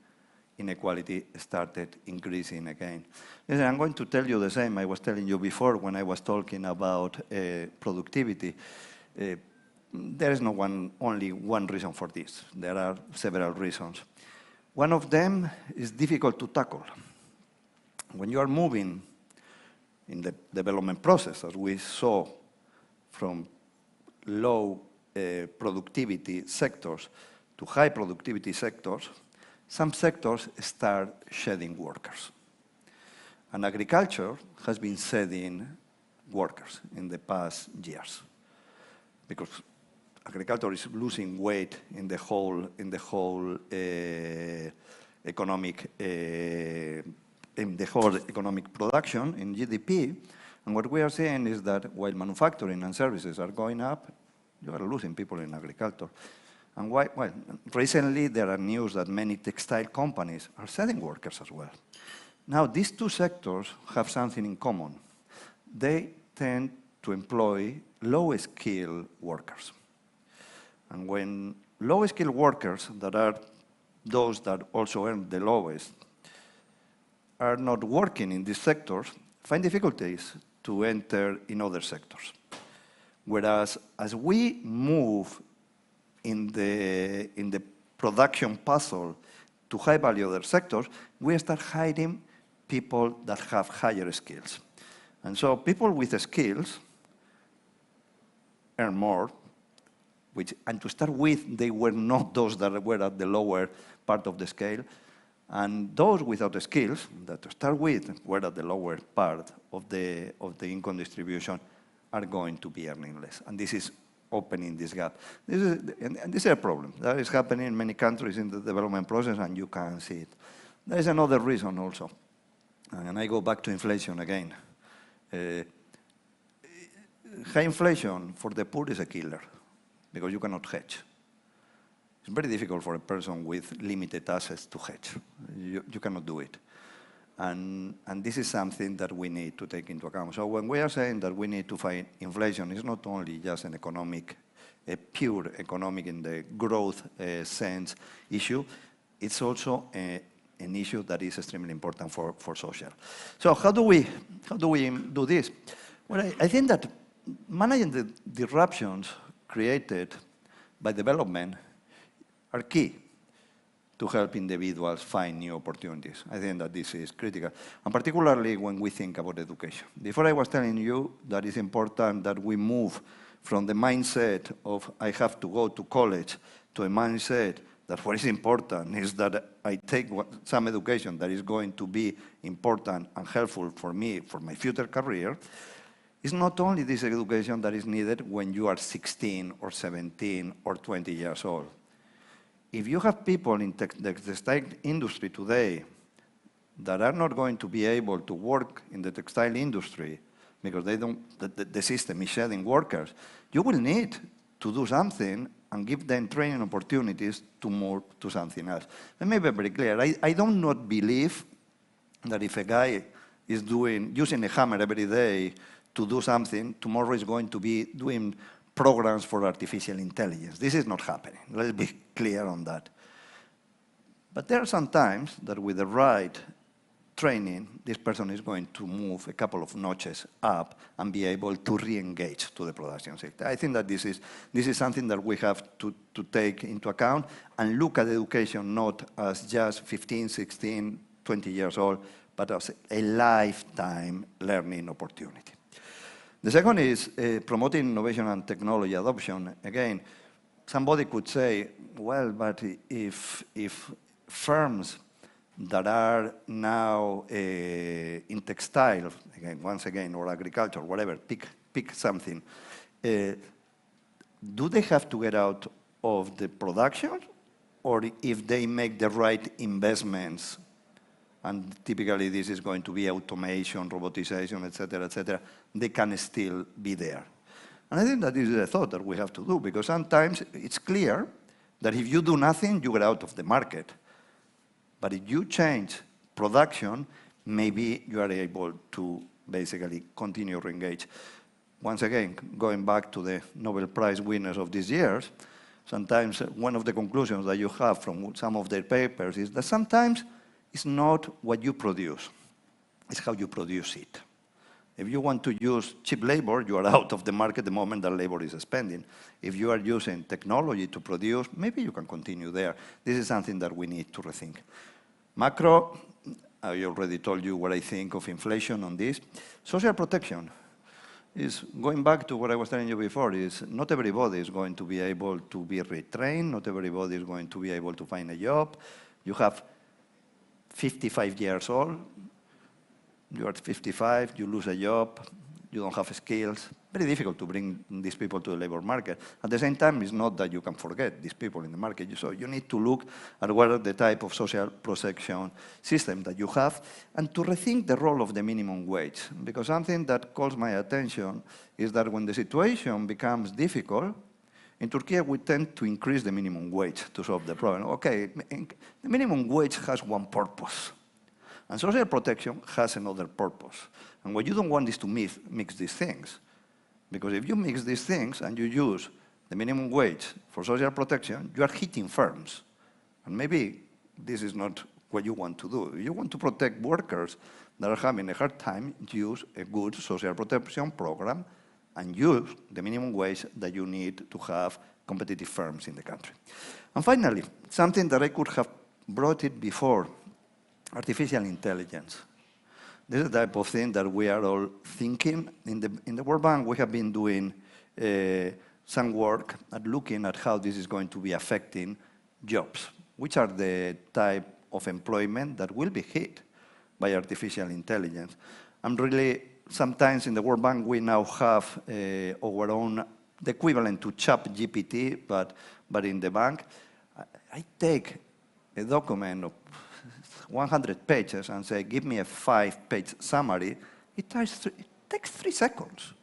inequality started increasing again. Listen, I'm going to tell you the same I was telling you before when I was talking about productivity. There is only one reason for this. There are several reasons. One of them is difficult to tackle. When you are moving in the development process, as we saw from low productivity sectors to high productivity sectors, some sectors start shedding workers. And agriculture has been shedding workers in the past years because agriculture is losing weight in the whole economic production in GDP. And what we are saying is that while manufacturing and services are going up, you are losing people in agriculture. And why? Well, recently there are news that many textile companies are selling workers as well. Now, these two sectors have something in common. They tend to employ low-skilled workers. And when low-skilled workers, that are those that also earn the lowest, are not working in these sectors, find difficulties to enter in other sectors. Whereas as we move in the production puzzle to high-value other sectors, we start hiring people that have higher skills. And so people with skills earn more, and to start with, they were not those that were at the lower part of the scale. And those without the skills, that to start with, were at the lower part of the income distribution, are going to be earning less. And this is opening this gap. And this is a problem. That is happening in many countries in the development process, and you can see it. There is another reason also. And I go back to inflation again. High inflation for the poor is a killer, because you cannot hedge. It's very difficult for a person with limited assets to hedge. You cannot do it. And this is something that we need to take into account. So when we are saying that we need to fight inflation, it's not only just an economic, a pure economic in the growth sense issue. it's also an issue that is extremely important for social. So how do we do this? Well, I think that managing the disruptions created by development are key to help individuals find new opportunities. I think that this is critical, and particularly when we think about education. Before I was telling you that it's important that we move from the mindset of I have to go to college to a mindset that what is important is that I take some education that is going to be important and helpful for me, for my future career. It's not only this education that is needed when you are 16 or 17 or 20 years old. If you have people in the textile industry today that are not going to be able to work in the textile industry because the system is shedding workers, you will need to do something and give them training opportunities to move to something else. Let me be very clear. I do not believe that if a guy is using a hammer every day to do something, tomorrow is going to be doing programs for artificial intelligence. This is not happening. Let's be clear on that. But there are some times that with the right training, this person is going to move a couple of notches up and be able to re-engage to the production sector. I think that this is something that we have to take into account and look at education not as just 15, 16, 20 years old, but as a lifetime learning opportunity. The second is promoting innovation and technology adoption. Again, somebody could say, well, but if firms that are now in textile, again, once again, or agriculture, whatever, pick something, do they have to get out of the production? Or if they make the right investments, and typically this is going to be automation, robotization, et cetera, they can still be there. And I think that this is a thought that we have to do, because sometimes it's clear that if you do nothing, you get out of the market. But if you change production, maybe you are able to basically continue to engage. Once again, going back to the Nobel Prize winners of these years, sometimes one of the conclusions that you have from some of their papers is that sometimes it's not what you produce, it's how you produce it. If you want to use cheap labor, you are out of the market the moment that labor is spending. If you are using technology to produce, maybe you can continue there. This is something that we need to rethink. Macro, I already told you what I think of inflation on this. Social protection is going back to what I was telling you before, is not everybody is going to be able to be retrained, not everybody is going to be able to find a job. You have 55 years old, you are 55, you lose a job, you don't have skills. Very difficult to bring these people to the labor market. At the same time, it's not that you can forget these people in the market. So you need to look at what are the type of social protection system that you have and to rethink the role of the minimum wage. Because something that calls my attention is that when the situation becomes difficult, in Turkey, we tend to increase the minimum wage to solve the problem. Okay, the minimum wage has one purpose, and social protection has another purpose. And what you don't want is to mix these things. Because if you mix these things and you use the minimum wage for social protection, you are hitting firms. And maybe this is not what you want to do. If you want to protect workers that are having a hard time, use a good social protection program and use the minimum wage that you need to have competitive firms in the country. And finally, something that I could have brought it before, artificial intelligence. This is the type of thing that we are all thinking. In the World Bank, we have been doing some work at looking at how this is going to be affecting jobs, which are the type of employment that will be hit by artificial intelligence. I'm really, sometimes in the World Bank, we now have our own, the equivalent to ChatGPT, but in the bank. I take a document of 100 pages and say, give me a 5-page summary, it takes 3 seconds.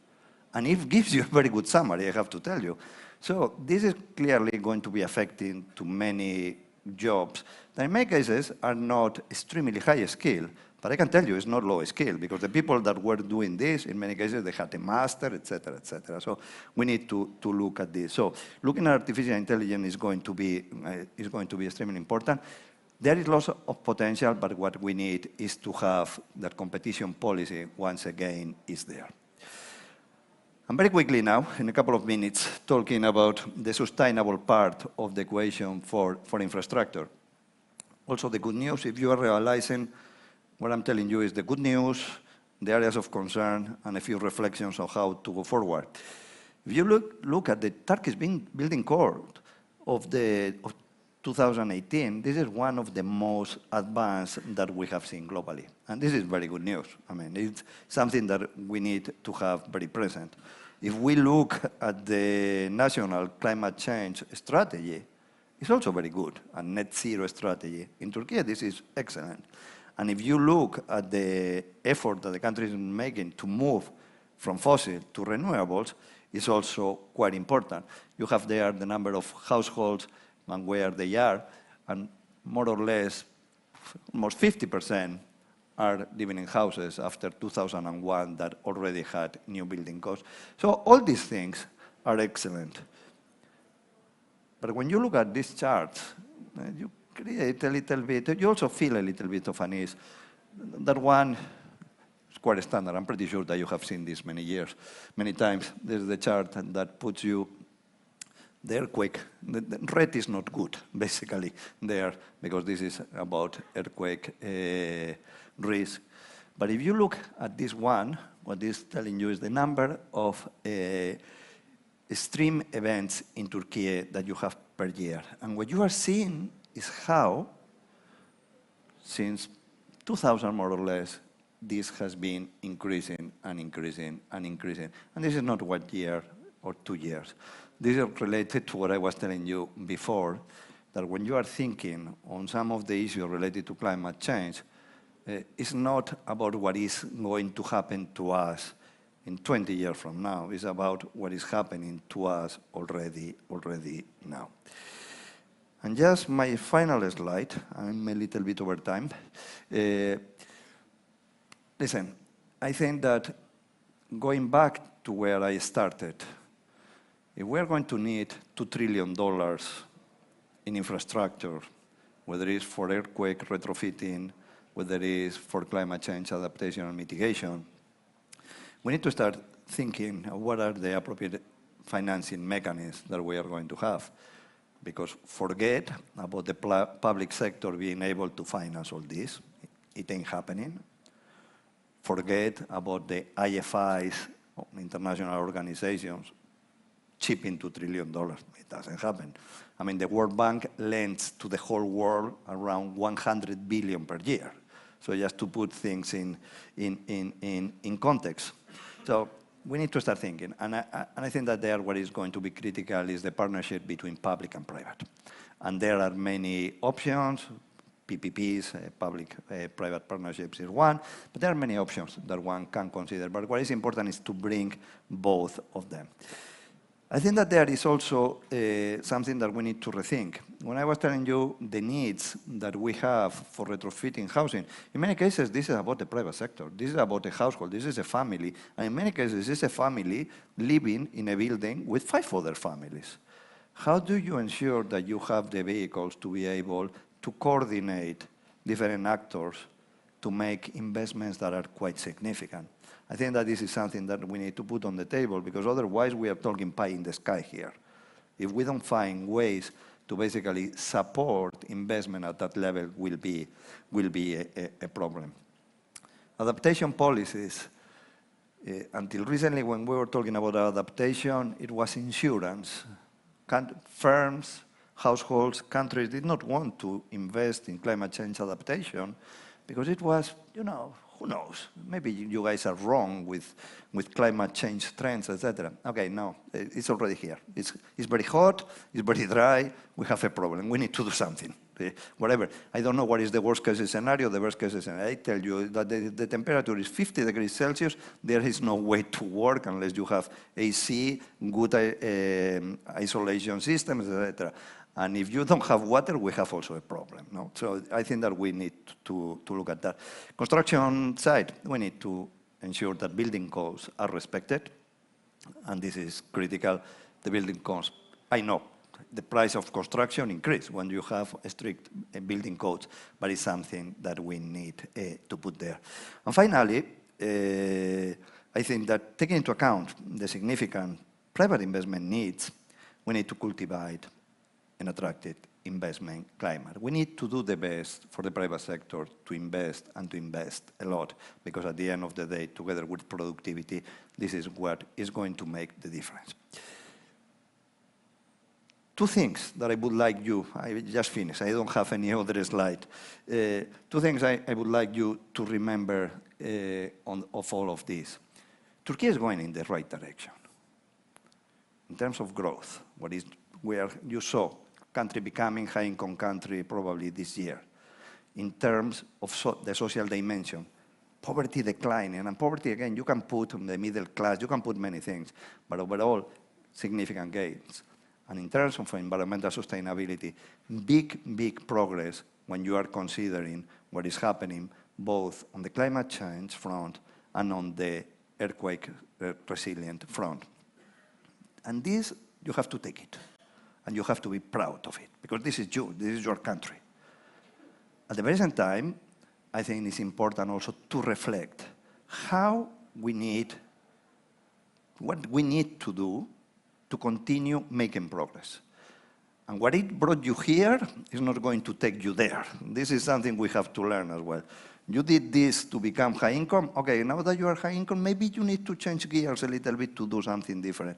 And it gives you a very good summary, I have to tell you. So this is clearly going to be affecting to many jobs that in many cases are not extremely high skill, but I can tell you it's not low skill, because the people that were doing this, in many cases, they had a master, et cetera, et cetera. So we need to look at this. So looking at artificial intelligence is going to be extremely important. There is lots of potential, but what we need is to have that competition policy once again is there. And very quickly now, in a couple of minutes, talking about the sustainable part of the equation for infrastructure. Also the good news, if you are realizing what I'm telling you is the good news, the areas of concern, and a few reflections on how to go forward. If you look at the Turkish building code of 2018, this is one of the most advanced that we have seen globally. And this is very good news. I mean, it's something that we need to have very present. If we look at the national climate change strategy, it's also very good, a net zero strategy. In Turkey, this is excellent. And if you look at the effort that the country is making to move from fossil to renewables, it's also quite important. You have there the number of households and where they are, and more or less, almost 50% are living in houses after 2001 that already had new building codes. So all these things are excellent. But when you look at these charts, you create a little bit, you also feel a little bit of unease. That one is quite standard. I'm pretty sure that you have seen this many years, many times. There's the chart that puts you the earthquake. The red is not good, basically, there, because this is about earthquake risk. But if you look at this one, what this is telling you is the number of extreme events in Turkey that you have per year. And what you are seeing is how, since 2000 more or less, this has been increasing and increasing and increasing. And this is not 1 year or 2 years. This is related to what I was telling you before, that when you are thinking on some of the issues related to climate change, it's not about what is going to happen to us in 20 years from now. It's about what is happening to us already now. And just my final slide, I'm a little bit over time. Listen, I think that going back to where I started, if we're going to need $2 trillion in infrastructure, whether it's for earthquake retrofitting, whether it is for climate change adaptation and mitigation, we need to start thinking of what are the appropriate financing mechanisms that we are going to have. Because forget about the public sector being able to finance all this. It ain't happening. Forget about the IFIs, international organizations, chipping $2 trillion. It doesn't happen. I mean, the World Bank lends to the whole world around 100 billion per year. So just to put things in context. So we need to start thinking. And I think that there what is going to be critical is the partnership between public and private. And there are many options. PPPs, public-private partnerships is one, but there are many options that one can consider. But what is important is to bring both of them. I think that there is also something that we need to rethink. When I was telling you the needs that we have for retrofitting housing, in many cases, this is about the private sector. This is about a household. This is a family. And in many cases, this is a family living in a building with 5 other families. How do you ensure that you have the vehicles to be able to coordinate different actors to make investments that are quite significant? I think that this is something that we need to put on the table, because otherwise we are talking pie in the sky here. If we don't find ways to basically support investment at that level, will be a problem. Adaptation policies. Until recently, when we were talking about adaptation, it was insurance. Firms, households, countries did not want to invest in climate change adaptation because it was, you know, who knows? Maybe you guys are wrong with climate change trends, etc. Okay, no, it's already here. It's very hot, it's very dry, we have a problem, we need to do something. Whatever. I don't know what is the worst case scenario. The worst case scenario, I tell you that the temperature is 50 degrees Celsius. There is no way to work unless you have AC, good isolation systems, etc. And if you don't have water, we have also a problem. No? So I think that we need to look at that. Construction side, we need to ensure that building codes are respected. And this is critical. The building codes, I know, the price of construction increase when you have a strict building codes, but it's something that we need to put there. And finally, I think that taking into account the significant private investment needs, we need to cultivate an attractive investment climate. We need to do the best for the private sector to invest and to invest a lot, because at the end of the day, together with productivity, this is what is going to make the difference. Two things that I would like you, I just finished, I don't have any other slide. Two things I would like you to remember of all of this. Turkey is going in the right direction. In terms of growth, where you saw country becoming high-income country probably this year. In terms of the social dimension, poverty declining, and poverty, again, you can put the middle class, you can put many things, but overall, significant gains. And in terms of environmental sustainability, big progress when you are considering what is happening both on the climate change front and on the earthquake resilient front. And this, you have to take it. And you have to be proud of it, because this is you, this is your country. At the very same time, I think it's important also to reflect what we need to do to continue making progress. And what it brought you here is not going to take you there. This is something we have to learn as well. You did this to become high income. Okay, now that you are high income, maybe you need to change gears a little bit to do something different.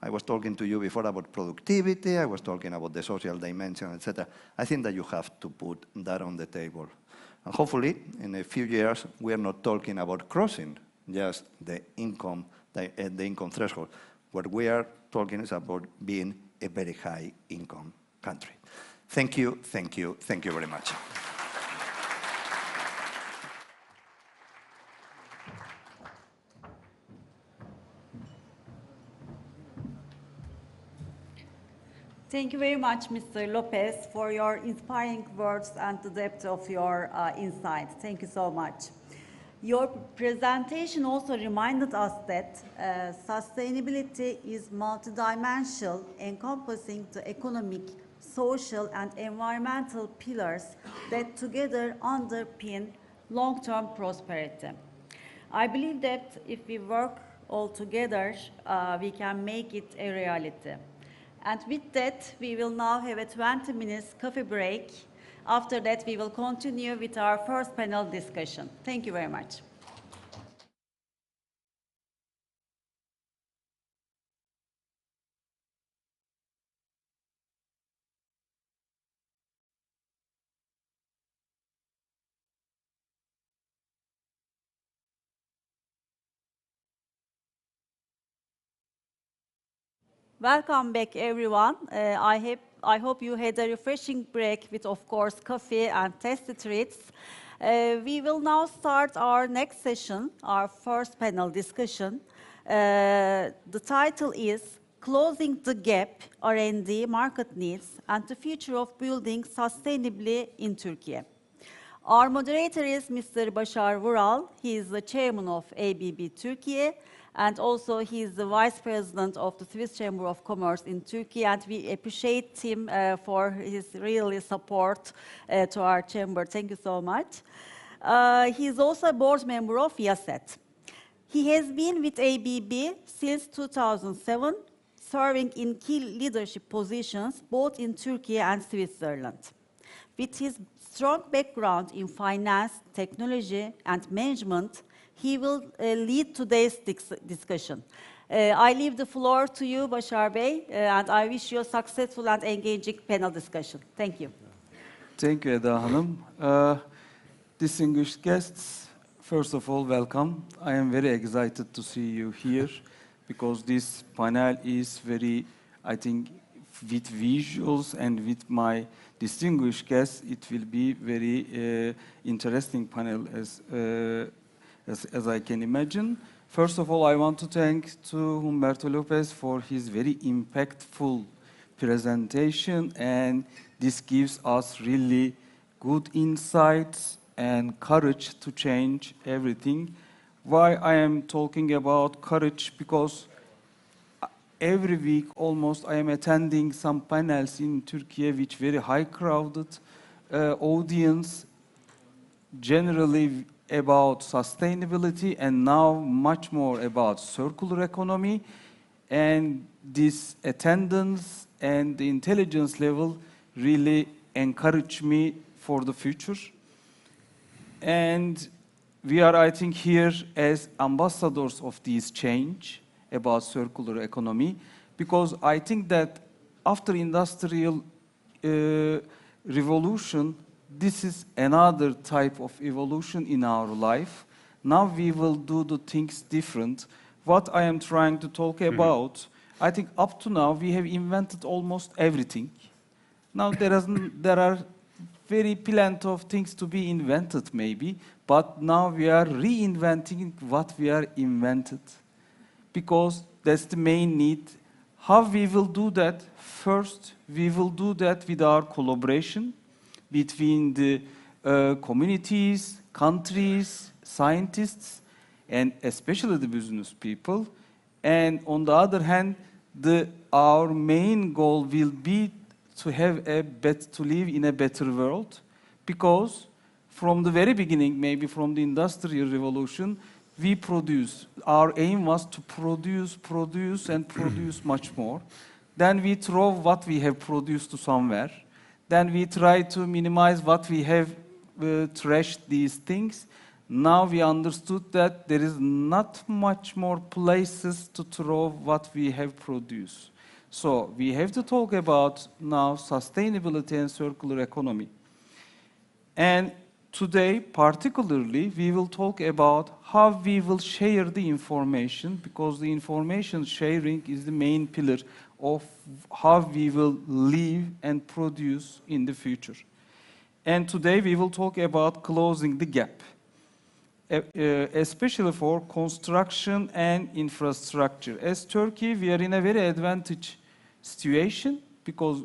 I was talking to you before about productivity, I was talking about the social dimension, etc. I think that you have to put that on the table. And hopefully, in a few years, we are not talking about crossing just the income threshold. What we are talking is about being a very high income country. Thank you very much. Thank you very much, Mr. Lopez, for your inspiring words and the depth of your insight. Thank you so much. Your presentation also reminded us that sustainability is multidimensional, encompassing the economic, social, and environmental pillars that together underpin long-term prosperity. I believe that if we work all together, we can make it a reality. And with that, we will now have a 20 minutes coffee break. After that, we will continue with our first panel discussion. Thank you very much. Welcome back, everyone. I hope you had a refreshing break with, of course, coffee and tasty treats. We will now start our next session, our first panel discussion. The title is Closing the Gap, R&D, Market Needs, and the Future of Building Sustainably in Turkey. Our moderator is Mr. Bashar Vural. He is the chairman of ABB Turkey, and also he is the vice president of the Swiss Chamber of Commerce in Turkey, and we appreciate him for his really support to our chamber. Thank you so much. He is also a board member of YASET. He has been with ABB since 2007, serving in key leadership positions both in Turkey and Switzerland. With his strong background in finance, technology, and management, he will lead today's discussion. I leave the floor to you, Bashar Bey, and I wish you a successful and engaging panel discussion. Thank you. Thank you, Eda Hanım. Distinguished guests, first of all, welcome. I am very excited to see you here because this panel is very, I think, with visuals and with my distinguished guests, it will be very interesting panel as I can imagine. First of all, I want to thank Humberto Lopez for his very impactful presentation, and this gives us really good insights and courage to change everything. Why I am talking about courage? Because every week almost I am attending some panels in Turkey which very high crowded audience, generally about sustainability and now much more about circular economy. And this attendance and the intelligence level really encourage me for the future. And we are, I think, here as ambassadors of this change about circular economy, because I think that after industrial revolution, this is another type of evolution in our life. Now we will do the things different. What I am trying to talk about, I think up to now we have invented almost everything. Now there are very plenty of things to be invented maybe, but now we are reinventing what we are invented. Because that's the main need. How we will do that? First, we will do that with our collaboration between the communities, countries, scientists, and especially the business people. And on the other hand, our main goal will be to have to live in a better world, because from the very beginning, maybe from the Industrial Revolution, we produce. Our aim was to produce and produce much more. Then we throw what we have produced to somewhere. Then we try to minimize what we have trashed these things. Now we understood that there is not much more places to throw what we have produced. So we have to talk about now sustainability and circular economy. And today, particularly, we will talk about how we will share the information, because the information sharing is the main pillar of how we will live and produce in the future. And today we will talk about closing the gap, especially for construction and infrastructure. As Turkey, we are in a very advantageous situation because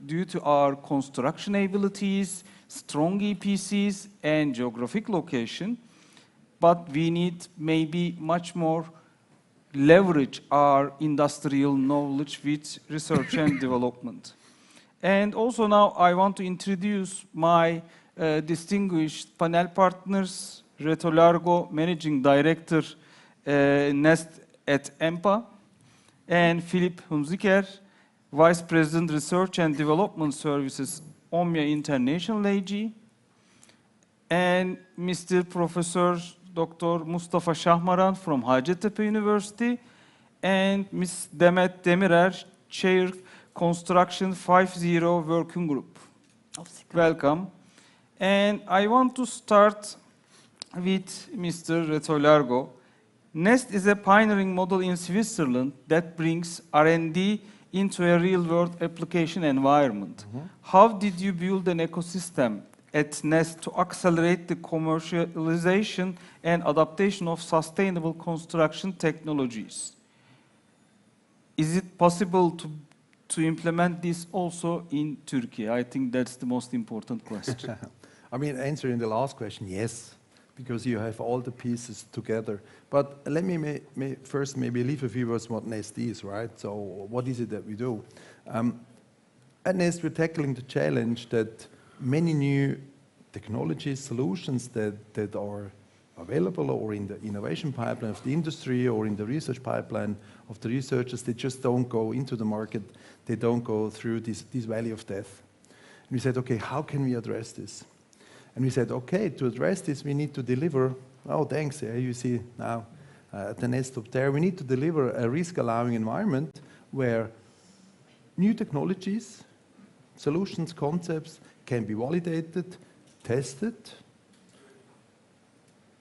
due to our construction abilities, strong EPCs, and geographic location, but we need maybe much more leverage our industrial knowledge with research and development. And also now I want to introduce my distinguished panel partners, Reto Largo, Managing Director, Nest at EMPA, and Philip Hunziker, Vice President, Research and Development Services, Omnia International AG, and Mr. Professor Dr. Mustafa Şahmaran from Hacettepe University, and Ms. Demet Demirer, Chair Construction 50 Working Group. Welcome. And I want to start with Mr. Reto Largo. Nest is a pioneering model in Switzerland that brings R&D into a real-world application environment. How did you build an ecosystem at Nest to accelerate the commercialization and adaptation of sustainable construction technologies? Is it possible to implement this also in Turkey? I think that's the most important question. I mean, answering the last question, yes, because you have all the pieces together. But let me first maybe leave a few words what Nest is, right? So what is it that we do? At Nest, we're tackling the challenge that many new technologies, solutions that are available or in the innovation pipeline of the industry or in the research pipeline of the researchers, they just don't go into the market. They don't go through this valley of death. And we said, okay, how can we address this? And we said, okay, to address this, we need to deliver, oh, thanks, yeah, you see now the Nest up there, we need to deliver a risk-allowing environment where new technologies, solutions, concepts can be validated, tested,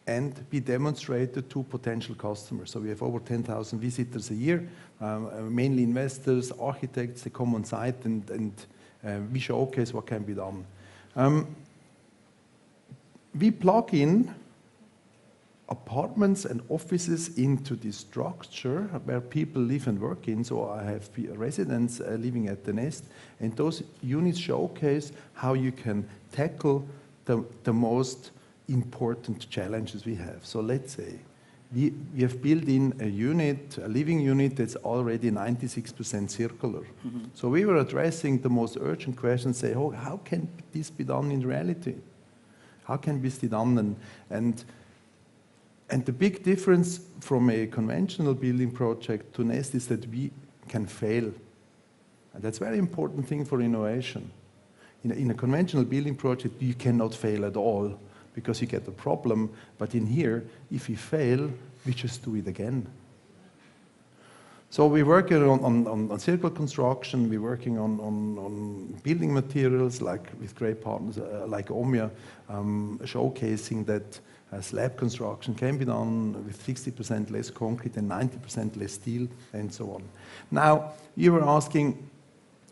and be demonstrated to potential customers. So we have over 10,000 visitors a year, mainly investors, architects, they come on site and we showcase what can be done. We plug in apartments and offices into this structure where people live and work in. So I have residents living at the Nest, and those units showcase how you can tackle the most important challenges we have. So let's say we have built in a unit, a living unit that's already 96% circular. So we were addressing the most urgent questions, say, oh, how can this be done in reality? How can this be done? And the big difference from a conventional building project to Nest is that we can fail. And that's a very important thing for innovation. In a conventional building project, you cannot fail at all because you get a problem. But in here, if we fail, we just do it again. So we're working on circular construction, we're working on building materials, like with great partners like Omia, showcasing that slab construction can be done with 60% less concrete and 90% less steel, and so on. Now, you were asking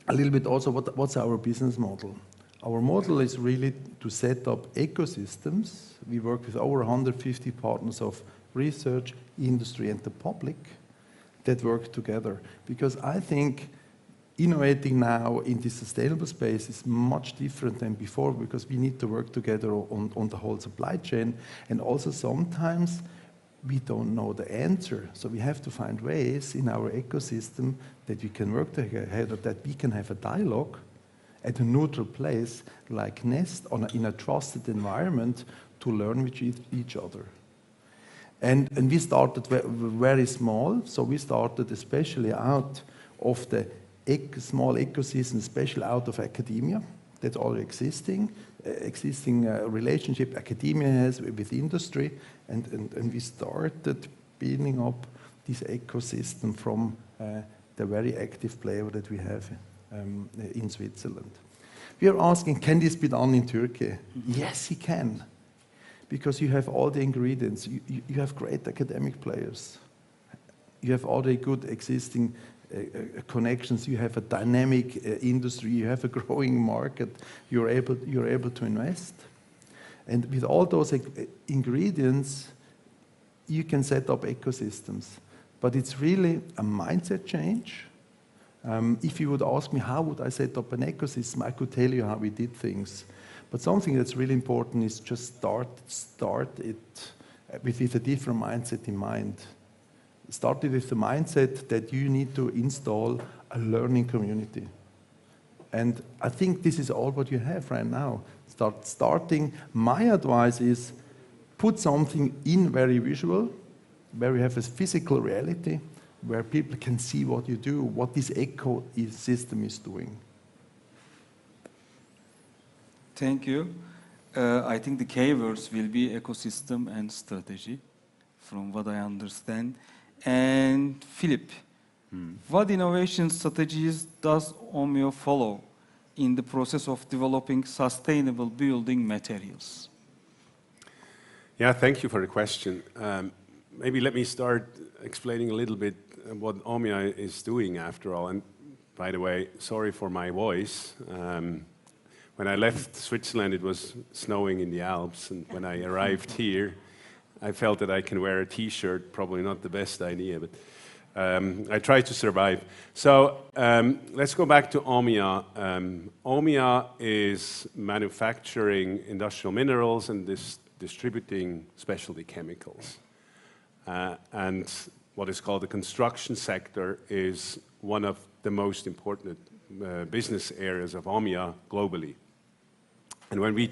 a little bit also what's our business model. Our model is really to set up ecosystems. We work with over 150 partners of research, industry, and the public that work together. Because I think innovating now in the sustainable space is much different than before, because we need to work together on the whole supply chain. And also sometimes we don't know the answer. So we have to find ways in our ecosystem that we can work together, that we can have a dialogue at a neutral place like Nest in a trusted environment to learn with each other. And we started very small, so we started especially out of the small ecosystem, especially out of academia. That's already existing relationship academia has with industry, and we started building up this ecosystem from the very active player that we have in Switzerland. We are asking, can this be done in Turkey? Yes, it can. Because you have all the ingredients. You have great academic players. You have already good existing connections. You have a dynamic industry. You have a growing market. You're able to invest. And with all those ingredients, you can set up ecosystems. But it's really a mindset change. If you would ask me, how would I set up an ecosystem, I could tell you how we did things. But something that's really important is just start it with a different mindset in mind. Start it with the mindset that you need to install a learning community. And I think this is all what you have right now. Starting. My advice is put something in very visual, where you have a physical reality, where people can see what you do, what this ecosystem is doing. Thank you. I think the keywords will be ecosystem and strategy, from what I understand. And Philip, what innovation strategies does Omio follow in the process of developing sustainable building materials? Yeah, thank you for the question. Maybe let me start explaining a little bit what Omia is doing after all. And by the way, sorry for my voice. When I left Switzerland, it was snowing in the Alps, and when I arrived here, I felt that I can wear a T-shirt, probably not the best idea, but I tried to survive. So let's go back to Omia. Omia is manufacturing industrial minerals and distributing specialty chemicals. And what is called the construction sector is one of the most important business areas of Omia globally. And when we,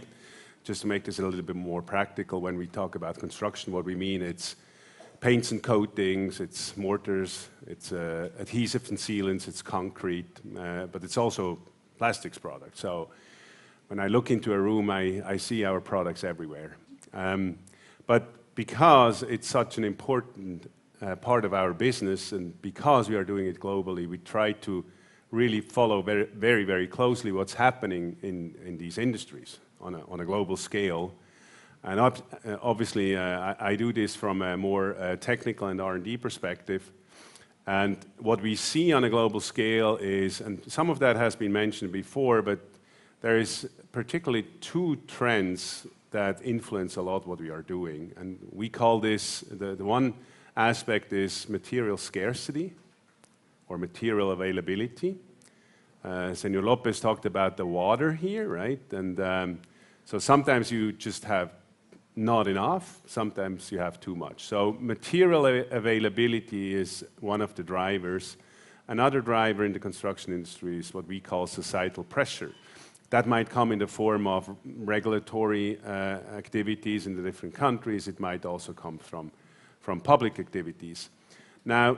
just to make this a little bit more practical, when we talk about construction, what we mean, it's paints and coatings, it's mortars, it's adhesive and sealants, it's concrete, but it's also plastics products. So when I look into a room, I see our products everywhere. But because it's such an important part of our business, and because we are doing it globally, we try to really follow very, very, very closely what's happening in these industries on a global scale. And obviously, I do this from a more technical and R&D perspective. And what we see on a global scale is, and some of that has been mentioned before, but there is particularly two trends that influence a lot what we are doing. And we call this, the one aspect is material scarcity or material availability. Senor Lopez talked about the water here, right? And so sometimes you just have not enough, sometimes you have too much. So material availability is one of the drivers. Another driver in the construction industry is what we call societal pressure. That might come in the form of regulatory activities in the different countries. It might also come from public activities. Now,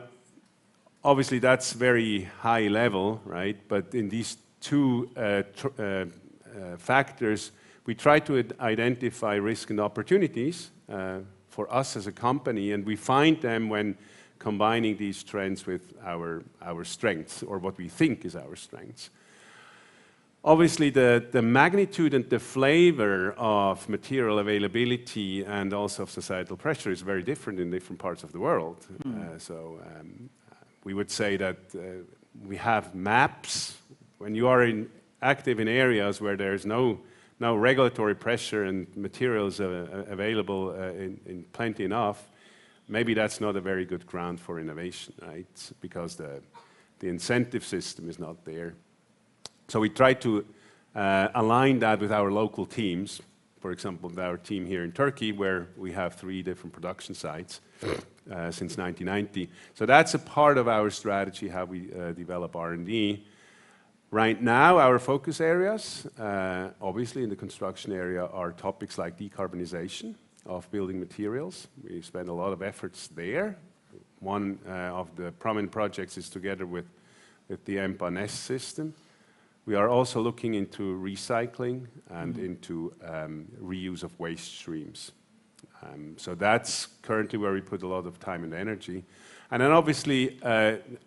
obviously that's very high level, right? But in these two factors, we try to identify risk and opportunities for us as a company, and we find them when combining these trends with our strengths, or what we think is our strengths. Obviously, the magnitude and the flavor of material availability and also of societal pressure is very different in different parts of the world. We would say that we have maps. When you are active in areas where there's no regulatory pressure and materials available in plenty enough, maybe that's not a very good ground for innovation, right? Because the incentive system is not there. So we try to align that with our local teams. For example, with our team here in Turkey, where we have 3 different production sites since 1990. So that's a part of our strategy, how we develop R&D. Right now, our focus areas, obviously in the construction area, are topics like decarbonization of building materials. We spend a lot of efforts there. One of the prominent projects is together with the EMPA Nest system. We are also looking into recycling and into reuse of waste streams. So that's currently where we put a lot of time and energy. And then obviously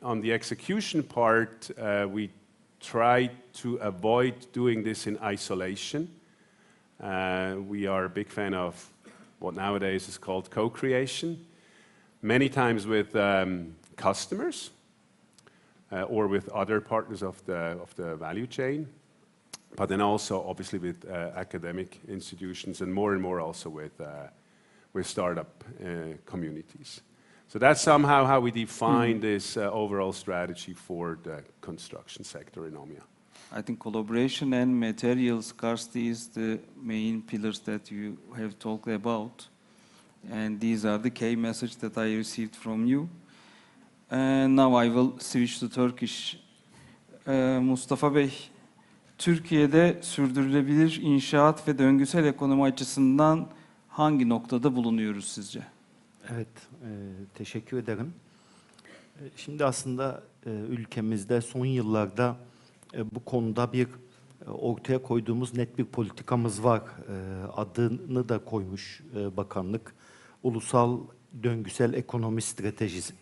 on the execution part, we try to avoid doing this in isolation. We are a big fan of what nowadays is called co-creation, many times with customers or with other partners of the value chain, but then also obviously with academic institutions and more also with startup communities. So that's somehow how we define this overall strategy for the construction sector in OMIA. I think collaboration and material scarcity is the main pillars that you have talked about. And these are the key message that I received from you. And now I will switch to Turkish. Mustafa Bey, Türkiye'de sürdürülebilir inşaat ve döngüsel ekonomi açısından hangi noktada bulunuyoruz sizce? Evet, teşekkür ederim. Şimdi aslında ülkemizde son yıllarda bu konuda bir ortaya koyduğumuz net bir politikamız var. Adını da koymuş bakanlık. Ulusal Döngüsel Ekonomi Stratejisi.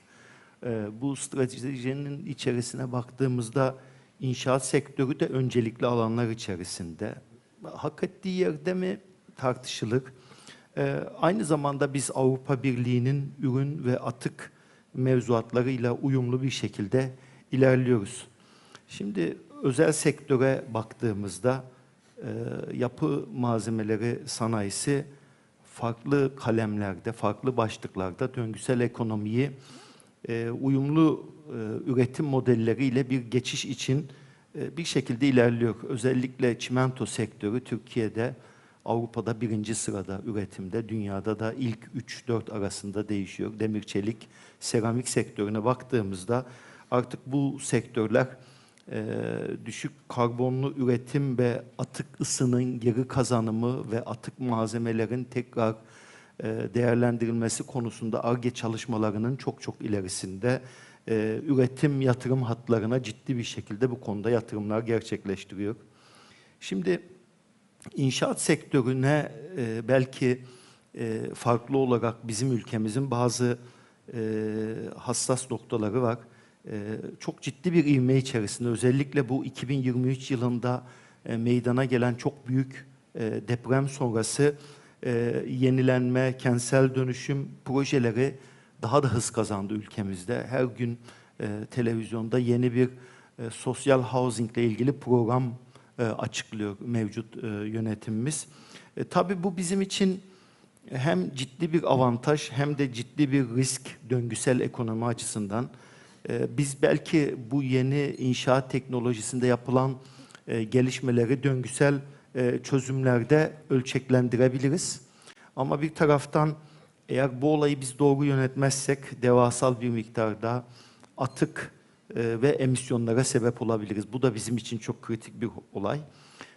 Bu stratejinin içerisine baktığımızda inşaat sektörü de öncelikli alanlar içerisinde. Hak ettiği yerde mi tartışılır? Aynı zamanda biz Avrupa Birliği'nin ürün ve atık mevzuatlarıyla uyumlu bir şekilde ilerliyoruz. Şimdi özel sektöre baktığımızda yapı malzemeleri sanayisi farklı kalemlerde, farklı başlıklarda döngüsel ekonomiyi uyumlu üretim modelleriyle bir geçiş için bir şekilde ilerliyor. Özellikle çimento sektörü Türkiye'de, Avrupa'da 1. sırada üretimde, dünyada da ilk 3-4 arasında değişiyor. Demir, çelik, seramik sektörüne baktığımızda artık bu sektörler düşük karbonlu üretim ve atık ısının geri kazanımı ve atık malzemelerin tekrar değerlendirilmesi konusunda Ar-Ge çalışmalarının çok ilerisinde, üretim yatırım hatlarına ciddi bir şekilde bu konuda yatırımlar gerçekleştiriyor. Şimdi inşaat sektörüne belki farklı olarak bizim ülkemizin bazı hassas noktaları var. Çok ciddi bir ivme içerisinde, özellikle bu 2023 yılında meydana gelen çok büyük deprem sonrası yenilenme, kentsel dönüşüm projeleri daha da hız kazandı ülkemizde. Her gün televizyonda yeni bir sosyal housing ile ilgili program açıklıyor mevcut yönetimimiz. Tabii bu bizim için hem ciddi bir avantaj hem de ciddi bir risk döngüsel ekonomi açısından. Biz belki bu yeni inşaat teknolojisinde yapılan gelişmeleri döngüsel çözümlerde ölçeklendirebiliriz. Ama bir taraftan eğer bu olayı biz doğru yönetmezsek devasal bir miktarda atık ve emisyonlara sebep olabiliriz. Bu da bizim için çok kritik bir olay.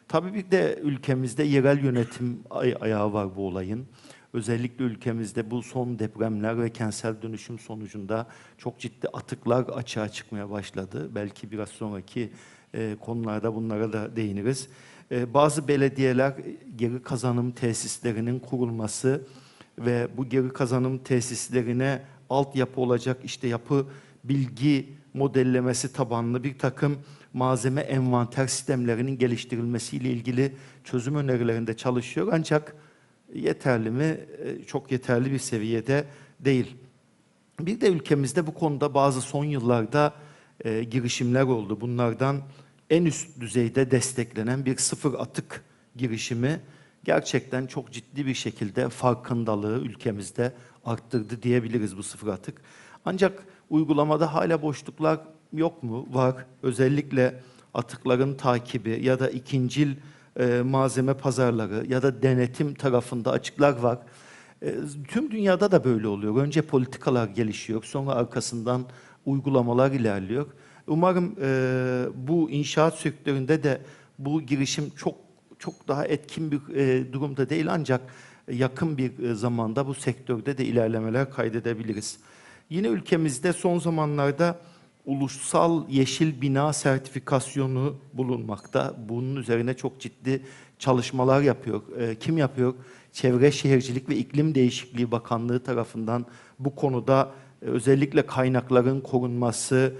Tabii bir de ülkemizde yerel yönetim ayağı var bu olayın. Özellikle ülkemizde bu son depremler ve kentsel dönüşüm sonucunda çok ciddi atıklar açığa çıkmaya başladı. Belki biraz sonraki konularda bunlara da değiniriz. Bazı belediyeler geri kazanım tesislerinin kurulması ve bu geri kazanım tesislerine altyapı olacak işte yapı bilgi modellemesi tabanlı bir takım malzeme envanter sistemlerinin geliştirilmesiyle ilgili çözüm önerilerinde çalışıyor. Ancak yeterli mi? Çok yeterli bir seviyede değil. Bir de ülkemizde bu konuda bazı son yıllarda girişimler oldu. Bunlardan en üst düzeyde desteklenen bir sıfır atık girişimi gerçekten çok ciddi bir şekilde farkındalığı ülkemizde arttırdı diyebiliriz bu sıfır atık. Ancak uygulamada hala boşluklar yok mu? Var. Özellikle atıkların takibi ya da ikincil malzeme pazarları ya da denetim tarafında açıklar var. Tüm dünyada da böyle oluyor. Önce politikalar gelişiyor, sonra arkasından uygulamalar ilerliyor. Umarım bu inşaat sektöründe de bu girişim çok daha etkin bir durumda değil ancak yakın bir zamanda bu sektörde de ilerlemeler kaydedebiliriz. Yine ülkemizde son zamanlarda ulusal yeşil bina sertifikasyonu bulunmakta. Bunun üzerine çok ciddi çalışmalar yapıyor. Kim yapıyor? Çevre Şehircilik ve İklim Değişikliği Bakanlığı tarafından bu konuda özellikle kaynakların korunması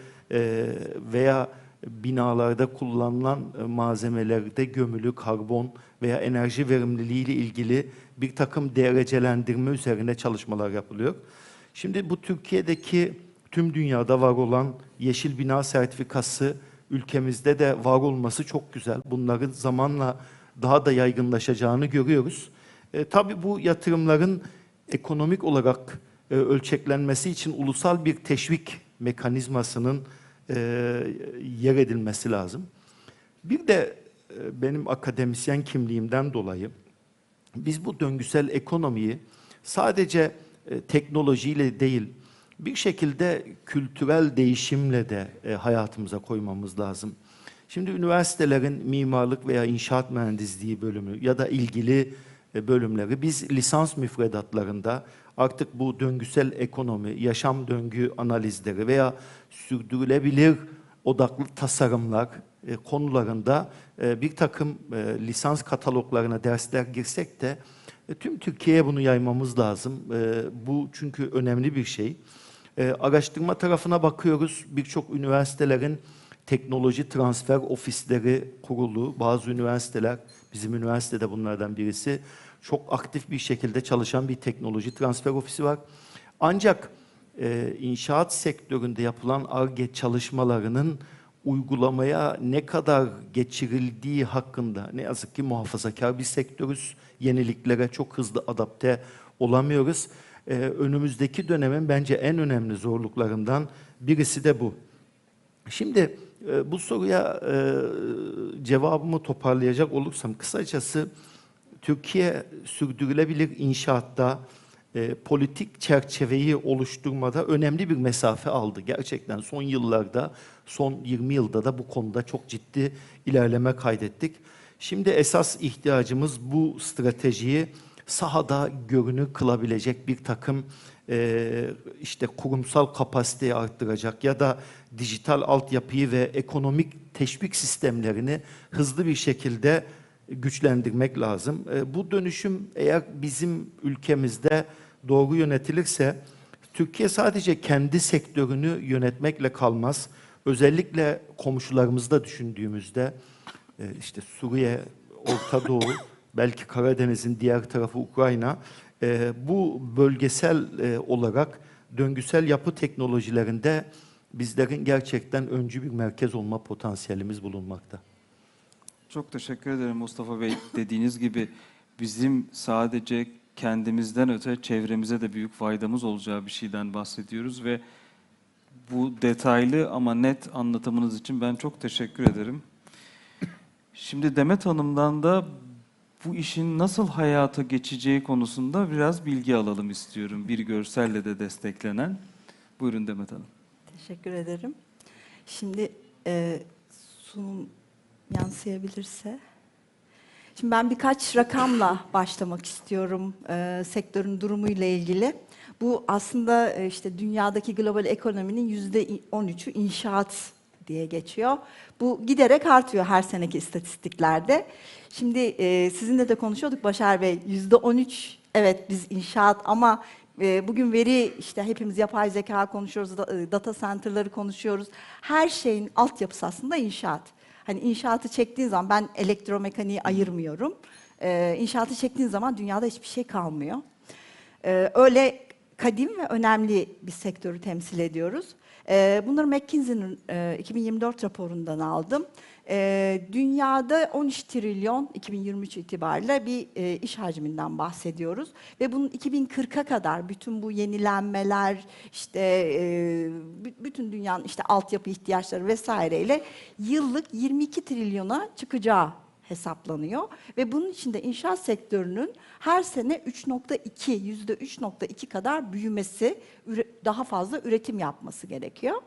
veya binalarda kullanılan malzemelerde gömülü karbon veya enerji verimliliği ile ilgili bir takım derecelendirme üzerine çalışmalar yapılıyor. Şimdi bu Türkiye'deki tüm dünyada var olan yeşil bina sertifikası ülkemizde de var olması çok güzel. Bunların zamanla daha da yaygınlaşacağını görüyoruz. Tabii bu yatırımların ekonomik olarak ölçeklenmesi için ulusal bir teşvik mekanizmasının yer edilmesi lazım. Bir de benim akademisyen kimliğimden dolayı biz bu döngüsel ekonomiyi sadece teknolojiyle değil, bir şekilde kültürel değişimle de hayatımıza koymamız lazım. Şimdi üniversitelerin mimarlık veya inşaat mühendisliği bölümü ya da ilgili bölümleri biz lisans müfredatlarında artık bu döngüsel ekonomi, yaşam döngü analizleri veya sürdürülebilir odaklı tasarımlar konularında bir takım lisans kataloglarına dersler girsek de tüm Türkiye'ye bunu yaymamız lazım. Bu çünkü önemli bir şey. Araştırma tarafına bakıyoruz. Birçok üniversitelerin teknoloji transfer ofisleri kurulu. Bazı üniversiteler, bizim üniversitede bunlardan birisi, çok aktif bir şekilde çalışan bir teknoloji transfer ofisi var. Ancak inşaat sektöründe yapılan Ar-Ge çalışmalarının uygulamaya ne kadar geçirildiği hakkında ne yazık ki muhafazakar bir sektörüz. Yeniliklere çok hızlı adapte olamıyoruz. Önümüzdeki dönemin bence en önemli zorluklarından birisi de bu. Şimdi bu soruya cevabımı toparlayacak olursam kısacası Türkiye sürdürülebilir inşaatta politik çerçeveyi oluşturmada önemli bir mesafe aldı. Gerçekten son yıllarda, son 20 yılda da bu konuda çok ciddi ilerleme kaydettik. Şimdi esas ihtiyacımız bu stratejiyi sahada görünür kılabilecek bir takım işte kurumsal kapasiteyi arttıracak ya da dijital altyapıyı ve ekonomik teşvik sistemlerini hızlı bir şekilde güçlendirmek lazım. Bu dönüşüm eğer bizim ülkemizde doğru yönetilirse Türkiye sadece kendi sektörünü yönetmekle kalmaz. Özellikle komşularımızda düşündüğümüzde işte Suriye, Orta Doğu, belki Karadeniz'in diğer tarafı Ukrayna, bu bölgesel olarak döngüsel yapı teknolojilerinde bizlerin gerçekten öncü bir merkez olma potansiyelimiz bulunmakta. Çok teşekkür ederim Mustafa Bey. Dediğiniz gibi bizim sadece kendimizden öte çevremize de büyük faydamız olacağı bir şeyden bahsediyoruz ve bu detaylı ama net anlatımınız için ben çok teşekkür ederim. Şimdi Demet Hanım'dan da bu işin nasıl hayata geçeceği konusunda biraz bilgi alalım istiyorum. Bir görselle de desteklenen. Buyurun Demet Hanım. Teşekkür ederim. Şimdi sunum yansıyabilirse. Şimdi ben birkaç rakamla başlamak istiyorum sektörün durumuyla ilgili. Bu aslında işte dünyadaki global ekonominin %13'ü inşaat diye geçiyor. Bu giderek artıyor her seneki istatistiklerde. Şimdi sizinle de konuşuyorduk Başar Bey. %13 evet biz inşaat ama bugün veri işte hepimiz yapay zeka konuşuyoruz, data center'ları konuşuyoruz. Her şeyin altyapısı aslında inşaat. Hani inşaatı çektiğin zaman ben elektromekaniği ayırmıyorum. İnşaatı çektiğin zaman dünyada hiçbir şey kalmıyor. Öyle kadim ve önemli bir sektörü temsil ediyoruz. Bunları McKinsey'nin 2024 raporundan aldım. Dünyada 13 trilyon 2023 itibariyle bir iş hacminden bahsediyoruz. Ve bunun 2040'a kadar bütün bu yenilenmeler, işte bütün dünyanın işte altyapı ihtiyaçları vesaireyle yıllık 22 trilyona çıkacağı hesaplanıyor. Ve bunun içinde inşaat sektörünün her sene %3.2 kadar büyümesi, daha fazla üretim yapması gerekiyor.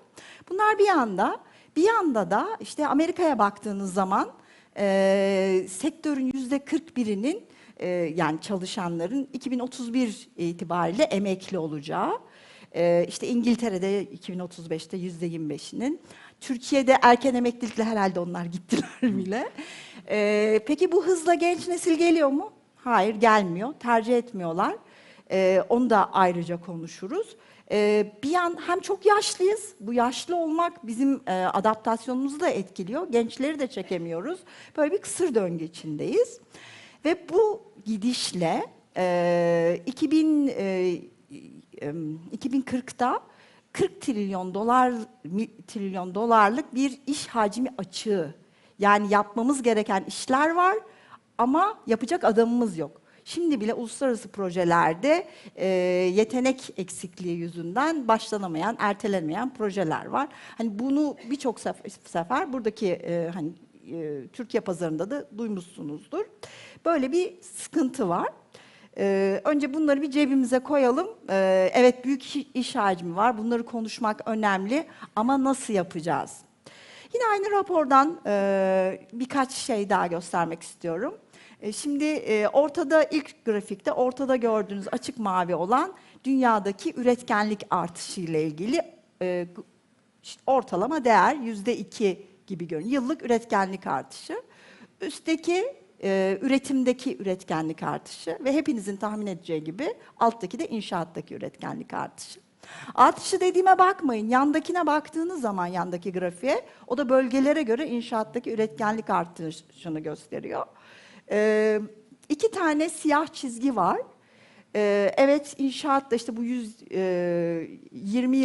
Bunlar bir yanda. Bir yanda da işte Amerika'ya baktığınız zaman sektörün %41'inin yani çalışanların 2031 itibariyle emekli olacağı, işte İngiltere'de 2035'te %25'inin, Türkiye'de erken emeklilikle herhalde onlar gittiler bile. Peki bu hızla genç nesil geliyor mu? Hayır, gelmiyor. Tercih etmiyorlar. Onu da ayrıca konuşuruz. Bir yan hem çok yaşlıyız. Bu yaşlı olmak bizim adaptasyonumuzu da etkiliyor. Gençleri de çekemiyoruz. Böyle bir kısır döngü içindeyiz. Ve bu gidişle 2040'da 40 trilyon dolarlık bir iş hacmi açığı. Yani yapmamız gereken işler var ama yapacak adamımız yok. Şimdi bile uluslararası projelerde yetenek eksikliği yüzünden başlanamayan, ertelenemeyen projeler var. Hani bunu birçok sefer buradaki Türkiye pazarında da duymuşsunuzdur. Böyle bir sıkıntı var. Önce bunları bir cebimize koyalım. Evet, büyük iş hacmi var. Bunları konuşmak önemli ama nasıl yapacağız? Yine aynı rapordan birkaç şey daha göstermek istiyorum. Şimdi ortada ilk grafikte ortada gördüğünüz açık mavi olan dünyadaki üretkenlik artışı ile ilgili ortalama değer %2 gibi görünüyor. Yıllık üretkenlik artışı. Üstteki üretimdeki üretkenlik artışı ve hepinizin tahmin edeceği gibi alttaki de inşaattaki üretkenlik artışı. Artışı dediğime bakmayın. Yandakine baktığınız zaman yandaki grafiğe o da bölgelere göre inşaattaki üretkenlik artışını gösteriyor. İki tane siyah çizgi var. Evet, inşaatta işte bu 20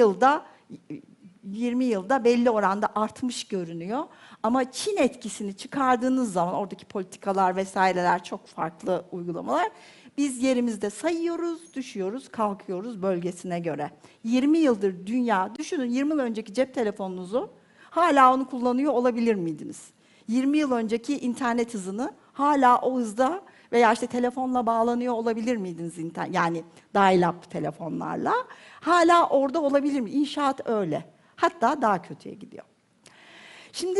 yılda belli oranda artmış görünüyor. Ama Çin etkisini çıkardığınız zaman oradaki politikalar vesaireler çok farklı uygulamalar. Biz yerimizde sayıyoruz, düşüyoruz, kalkıyoruz bölgesine göre. 20 yıldır dünya, düşünün 20 yıl önceki cep telefonunuzu hala onu kullanıyor olabilir miydiniz? 20 yıl önceki internet hızını hala o hızda veya işte telefonla bağlanıyor olabilir miydiniz? Yani dial-up telefonlarla. Hala orada olabilir mi? İnşaat öyle. Hatta daha kötüye gidiyor. Şimdi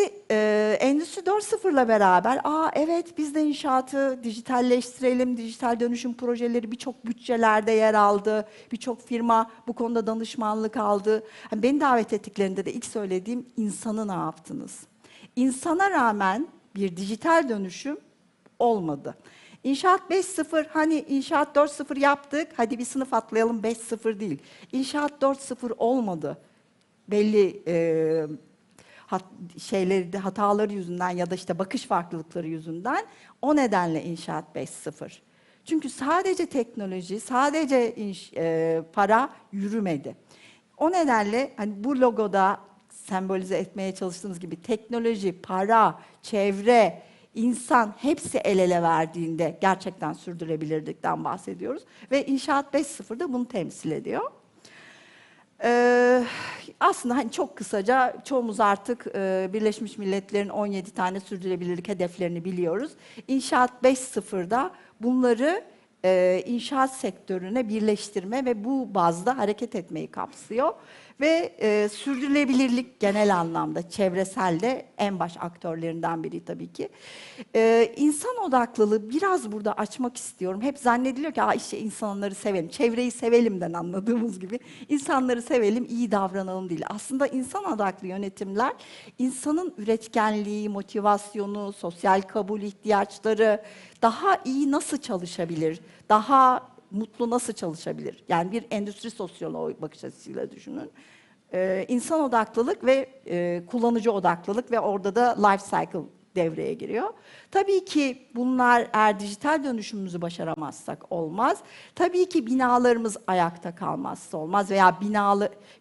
Endüstri 4.0'la beraber, evet biz de inşaatı dijitalleştirelim, dijital dönüşüm projeleri birçok bütçelerde yer aldı. Birçok firma bu konuda danışmanlık aldı. Yani beni davet ettiklerinde de ilk söylediğim insanı ne yaptınız? İnsana rağmen bir dijital dönüşüm olmadı. İnşaat 5.0, hani inşaat 4.0 yaptık, hadi bir sınıf atlayalım 5.0 değil. İnşaat 4.0 olmadı. Belli hataları yüzünden ya da işte bakış farklılıkları yüzünden o nedenle inşaat 5.0. Çünkü sadece teknoloji, sadece para yürümedi. O nedenle hani bu logoda sembolize etmeye çalıştığımız gibi teknoloji, para, çevre, insan hepsi el ele verdiğinde gerçekten sürdürülebilirlikten bahsediyoruz. Ve inşaat 5.0 da bunu temsil ediyor. Aslında hani çok kısaca çoğumuz artık Birleşmiş Milletler'in 17 tane sürdürülebilirlik hedeflerini biliyoruz. İnşaat 5.0'da bunları inşaat sektörüne birleştirme ve bu bazda hareket etmeyi kapsıyor. Ve sürdürülebilirlik genel anlamda, çevresel de en baş aktörlerinden biri tabii ki. İnsan odaklılığı biraz burada açmak istiyorum. Hep zannediliyor ki işte insanları sevelim, çevreyi sevelimden anladığımız gibi. İnsanları sevelim, iyi davranalım değil. Aslında insan odaklı yönetimler, insanın üretkenliği, motivasyonu, sosyal kabul ihtiyaçları, daha iyi nasıl çalışabilir, daha mutlu nasıl çalışabilir? Yani bir endüstri sosyoloğu bakış açısıyla düşünün. İnsan odaklılık ve kullanıcı odaklılık ve orada da life cycle devreye giriyor. Tabii ki bunlar eğer dijital dönüşümümüzü başaramazsak olmaz. Tabii ki binalarımız ayakta kalmazsa olmaz veya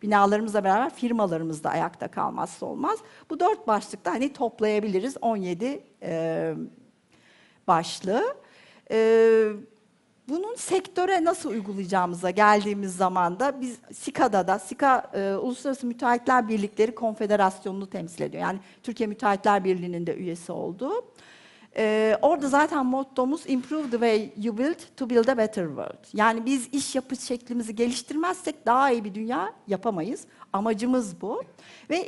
binalarımızla beraber firmalarımız da ayakta kalmazsa olmaz. Bu 4 başlıkta hani toplayabiliriz 17 başlığı. Bunun sektöre nasıl uygulayacağımıza geldiğimiz zaman da biz SİKA Uluslararası Müteahhitler Birlikleri Konfederasyonu'nu temsil ediyor. Yani Türkiye Müteahhitler Birliği'nin de üyesi olduğu. Orada zaten mottomuz improve the way you build to build a better world. Yani biz iş yapış şeklimizi geliştirmezsek daha iyi bir dünya yapamayız. Amacımız bu. Ve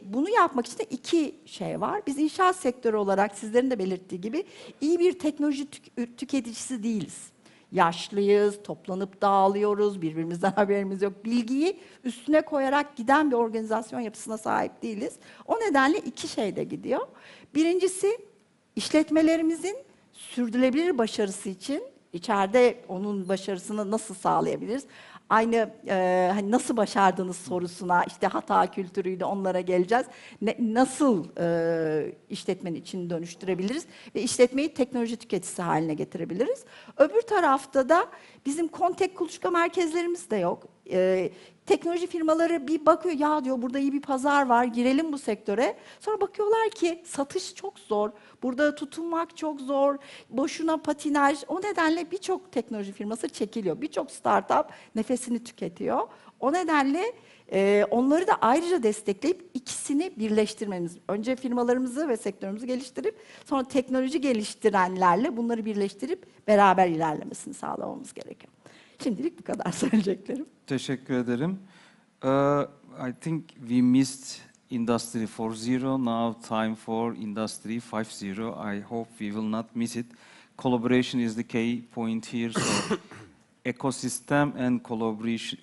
bunu yapmak için de 2 şey var. Biz inşaat sektörü olarak sizlerin de belirttiği gibi iyi bir teknoloji tüketicisi değiliz. Yaşlıyız, toplanıp dağılıyoruz, birbirimizden haberimiz yok. Bilgiyi üstüne koyarak giden bir organizasyon yapısına sahip değiliz. O nedenle 2 şey de gidiyor. Birincisi, işletmelerimizin sürdürülebilir başarısı için içeride onun başarısını nasıl sağlayabiliriz? Aynı hani nasıl başardınız sorusuna, işte hata kültürüydü, onlara geleceğiz. Nasıl işletmenin içini dönüştürebiliriz ve işletmeyi teknoloji tüketicisi haline getirebiliriz? Öbür tarafta da bizim kontek kuluçka merkezlerimiz de yok. Teknoloji firmaları bir bakıyor, ya diyor burada iyi bir pazar var, girelim bu sektöre. Sonra bakıyorlar ki satış çok zor, burada tutunmak çok zor, boşuna patinaj. O nedenle birçok teknoloji firması çekiliyor. Birçok startup nefesini tüketiyor. O nedenle onları da ayrıca destekleyip ikisini birleştirmemiz. Önce firmalarımızı ve sektörümüzü geliştirip sonra teknoloji geliştirenlerle bunları birleştirip beraber ilerlemesini sağlamamız gerekiyor. Şimdilik bu kadar söyleyeceklerim. Teşekkür ederim. I think we missed Industry 4.0. Now time for Industry 5.0. I hope we will not miss it. Collaboration is the key point here. So ecosystem and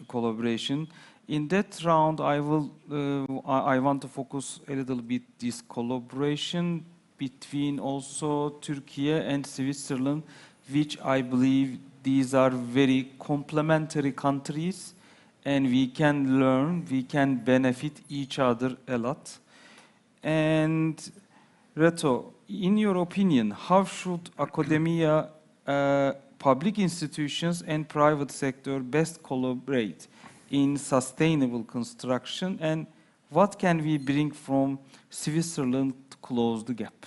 collaboration. In that round, I want to focus a little bit this collaboration between also Turkey and Switzerland, which I believe these are very complementary countries, and we can learn, we can benefit each other a lot. And Reto, in your opinion, how should academia, public institutions and private sector best collaborate in sustainable construction, and what can we bring from Switzerland to close the gap?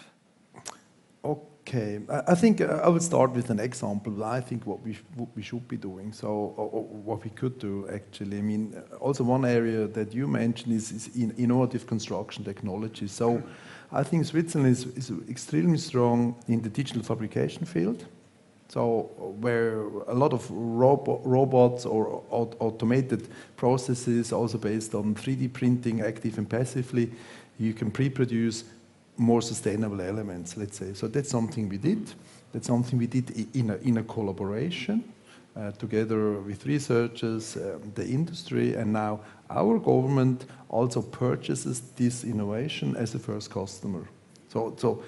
Okay, I think I would start with an example. I think what we should be doing. So what we could do actually. I mean, also one area that you mentioned is innovative construction technology. So I think Switzerland is extremely strong in the digital fabrication field. So where a lot of robots or automated processes, also based on 3D printing, active and passively, you can pre-produce more sustainable elements, let's say. So that's something we did. That's something we did in a collaboration together with researchers, the industry, and now our government also purchases this innovation as a first customer. So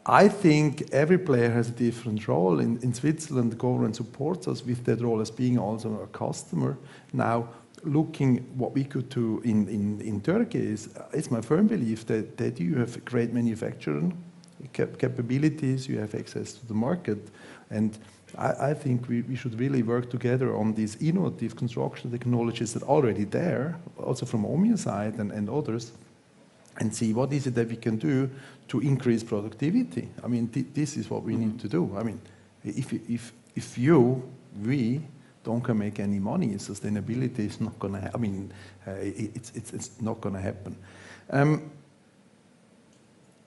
I think every player has a different role. In Switzerland, the government supports us with that role as being also a customer. Now, looking what we could do in Turkey it's my firm belief that you have great manufacturing capabilities, you have access to the market, and I think we should really work together on these innovative construction technologies that are already there, also from OMIA side and others, and see what is it that we can do to increase productivity. I mean, this is what we need to do. I mean, if we don't make any money. Sustainability is not going to. I mean, it's not going to happen.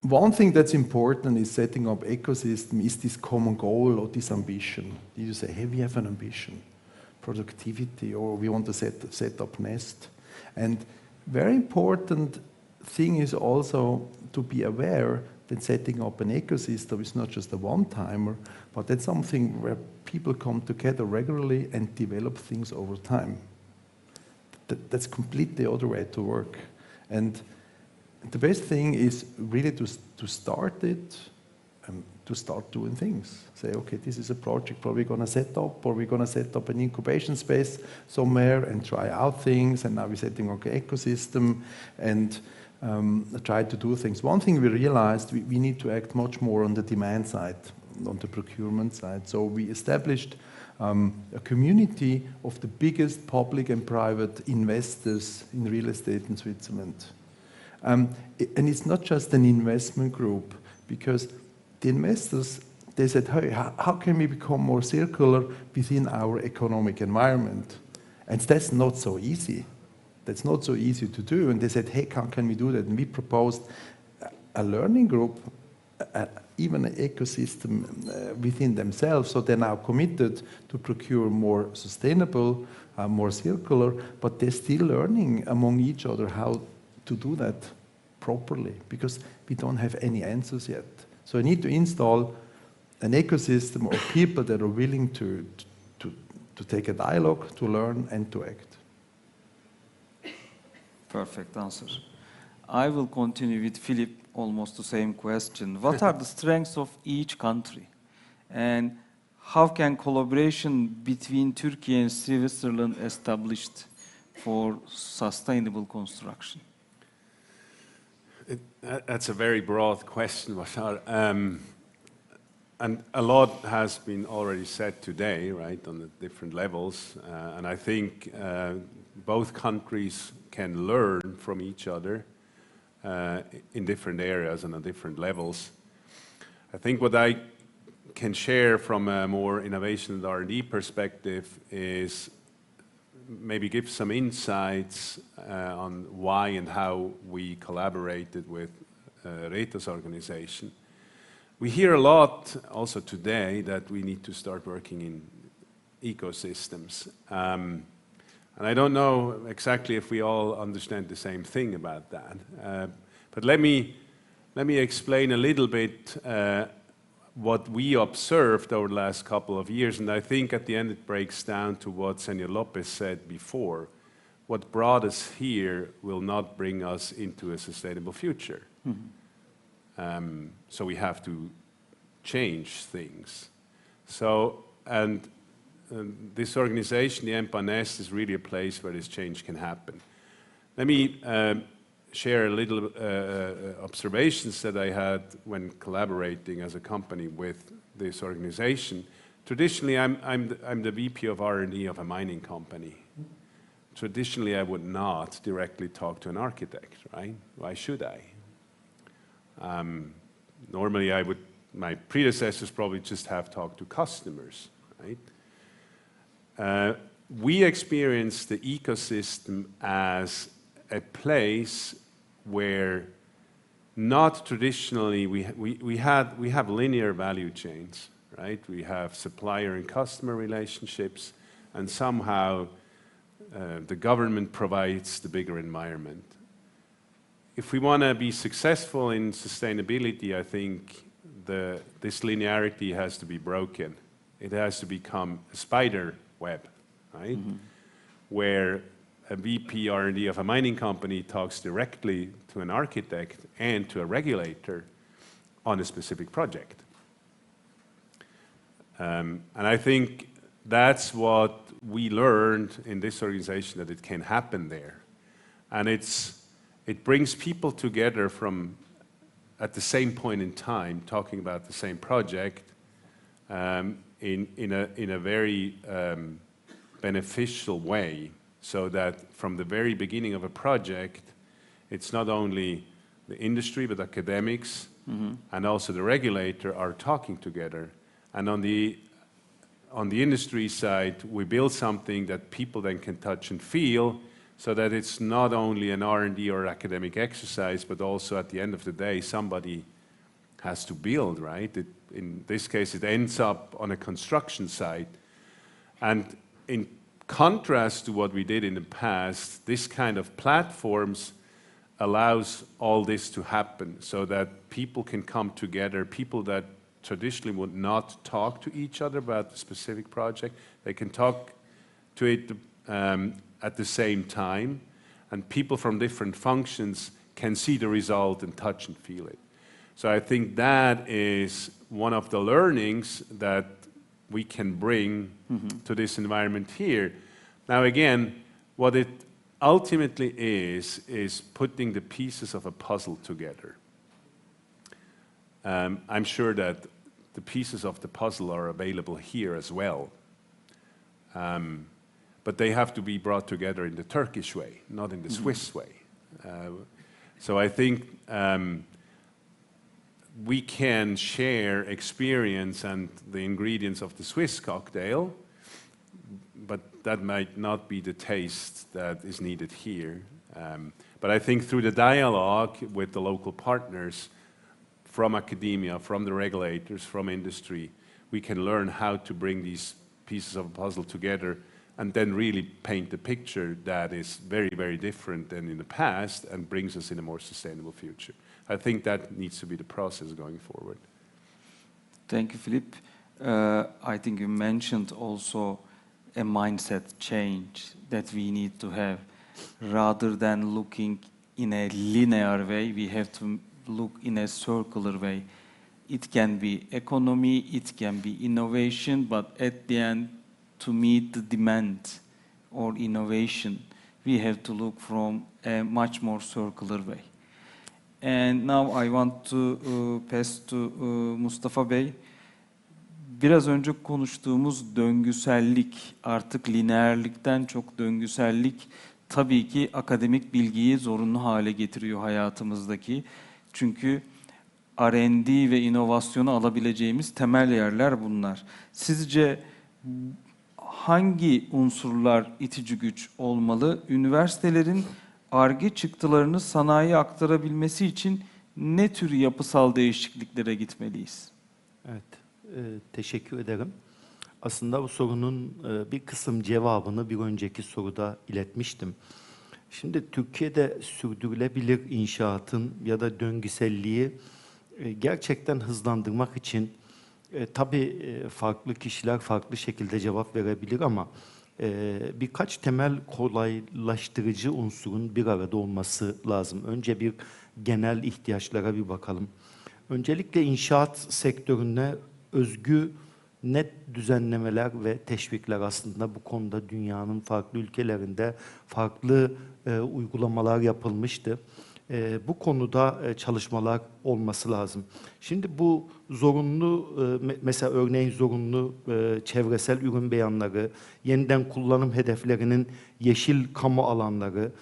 One thing that's important is setting up ecosystem. Is this common goal or this ambition? You say, hey, we have an ambition, productivity, or we want to set up nest. And very important thing is also to be aware that setting up an ecosystem is not just a one-timer, but that's something where people come together regularly and develop things over time. That's completely the other way to work. And the best thing is really to start it and to start doing things. Say, okay, this is a project probably going to set up, or we're going to set up an incubation space somewhere and try out things, and now we're setting up an ecosystem and try to do things. One thing we realized, we need to act much more on the demand side, on the procurement side. So we established a community of the biggest public and private investors in real estate in Switzerland. And it's not just an investment group, because the investors, they said, hey, how can we become more circular within our economic environment? And that's not so easy. That's not so easy to do. And they said, hey, how can we do that? And we proposed a learning group, even an ecosystem within themselves. So they're now committed to procure more sustainable, more circular, but they're still learning among each other how to do that properly, because we don't have any answers yet. So I need to install an ecosystem of people that are willing to take a dialogue, to learn, and to act. Perfect answer. I will continue with Philip, almost the same question. What are the strengths of each country? And how can collaboration between Turkey and Switzerland established for sustainable construction? That's a very broad question, Bashar. And a lot has been already said today, right, on the different levels. And I think both countries can learn from each other in different areas and on different levels. I think what I can share from a more innovation and R&D perspective is maybe give some insights on why and how we collaborated with Rita's organization. We hear a lot also today that we need to start working in ecosystems. And I don't know exactly if we all understand the same thing about that. But let me explain a little bit what we observed over the last couple of years, and I think at the end it breaks down to what Senor Lopez said before. What brought us here will not bring us into a sustainable future. Mm-hmm. So we have to change things. So, and this organization, the EMPA-NEST, is really a place where this change can happen. Let me share a little observations that I had when collaborating as a company with this organization. Traditionally, I'm the VP of R&D of a mining company. Traditionally, I would not directly talk to an architect, right? Why should I? Normally, my predecessors probably just have talked to customers, right? We experienced the ecosystem as a place where not traditionally we have linear value chains, right? We have supplier and customer relationships, and somehow the government provides the bigger environment. If we want to be successful in sustainability, I think this linearity has to be broken. It has to become a spider web, right? Mm-hmm. Where a VP R&D of a mining company talks directly to an architect and to a regulator on a specific project. And I think that's what we learned in this organization, that it can happen there. And it brings people together from at the same point in time, talking about the same project in a very beneficial way, so that from the very beginning of a project, it's not only the industry, but academics, mm-hmm. and also the regulator are talking together. And on on the industry side, we build something that people then can touch and feel, so that it's not only an R&D or academic exercise, but also at the end of the day, somebody has to build, right? In this case, it ends up on a construction site. And in contrast to what we did in the past, this kind of platforms allows all this to happen, so that people can come together, people that traditionally would not talk to each other about the specific project, they can talk to it at the same time, and people from different functions can see the result and touch and feel it. So I think that is one of the learnings that we can bring to this environment here. Now again, what it ultimately is putting the pieces of a puzzle together. I'm sure that the pieces of the puzzle are available here as well. But they have to be brought together in the Turkish way, not in the Swiss way. So I think we can share experience and the ingredients of the Swiss cocktail, but that might not be the taste that is needed here. But I think through the dialogue with the local partners, from academia, from the regulators, from industry, we can learn how to bring these pieces of a puzzle together and then really paint a picture that is very, very different than in the past and brings us in a more sustainable future. I think that needs to be the process going forward. Thank you, Philip. I think you mentioned also a mindset change that we need to have. Rather than looking in a linear way, we have to look in a circular way. It can be economy, it can be innovation, but at the end, to meet the demand or innovation, we have to look from a much more circular way. And now I want to pass to Mustafa Bey. Biraz önce konuştuğumuz döngüsellik, artık lineerlikten çok döngüsellik tabii ki akademik bilgiyi zorunlu hale getiriyor hayatımızdaki. Çünkü R&D ve inovasyonu alabileceğimiz temel yerler bunlar. Sizce hangi unsurlar itici güç olmalı? Üniversitelerin Ar-Ge çıktılarını sanayiye aktarabilmesi için ne tür yapısal değişikliklere gitmeliyiz? Evet, teşekkür ederim. Aslında bu sorunun bir kısım cevabını bir önceki soruda iletmiştim. Şimdi Türkiye'de sürdürülebilir inşaatın ya da döngüselliği gerçekten hızlandırmak için tabii farklı kişiler farklı şekilde cevap verebilir ama birkaç temel kolaylaştırıcı unsurun bir arada olması lazım. Önce bir genel ihtiyaçlara bir bakalım. Öncelikle inşaat sektörüne özgü net düzenlemeler ve teşvikler aslında bu konuda dünyanın farklı ülkelerinde farklı uygulamalar yapılmıştı. Bu konuda çalışmalar olması lazım. Şimdi bu zorunlu, mesela örneğin zorunlu çevresel ürün beyanları, yeniden kullanım hedeflerinin yeşil kamu alanları,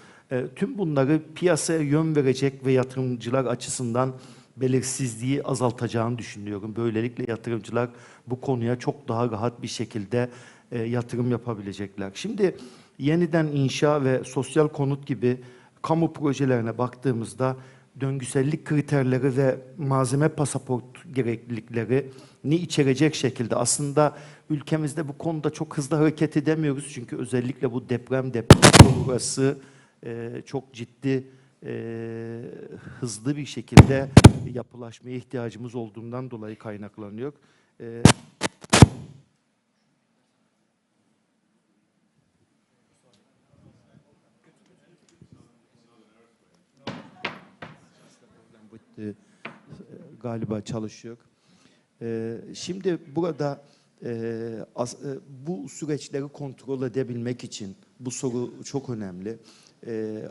tüm bunları piyasaya yön verecek ve yatırımcılar açısından belirsizliği azaltacağını düşünüyorum. Böylelikle yatırımcılar bu konuya çok daha rahat bir şekilde yatırım yapabilecekler. Şimdi yeniden inşa ve sosyal konut gibi kamu projelerine baktığımızda döngüsellik kriterleri ve malzeme pasaport gerekliliklerini içerecek şekilde aslında ülkemizde bu konuda çok hızlı hareket edemiyoruz. Çünkü özellikle bu deprem sonrası çok ciddi hızlı bir şekilde yapılaşmaya ihtiyacımız olduğundan dolayı kaynaklanıyor. Galiba çalışıyor. Şimdi burada bu süreçleri kontrol edebilmek için bu soru çok önemli.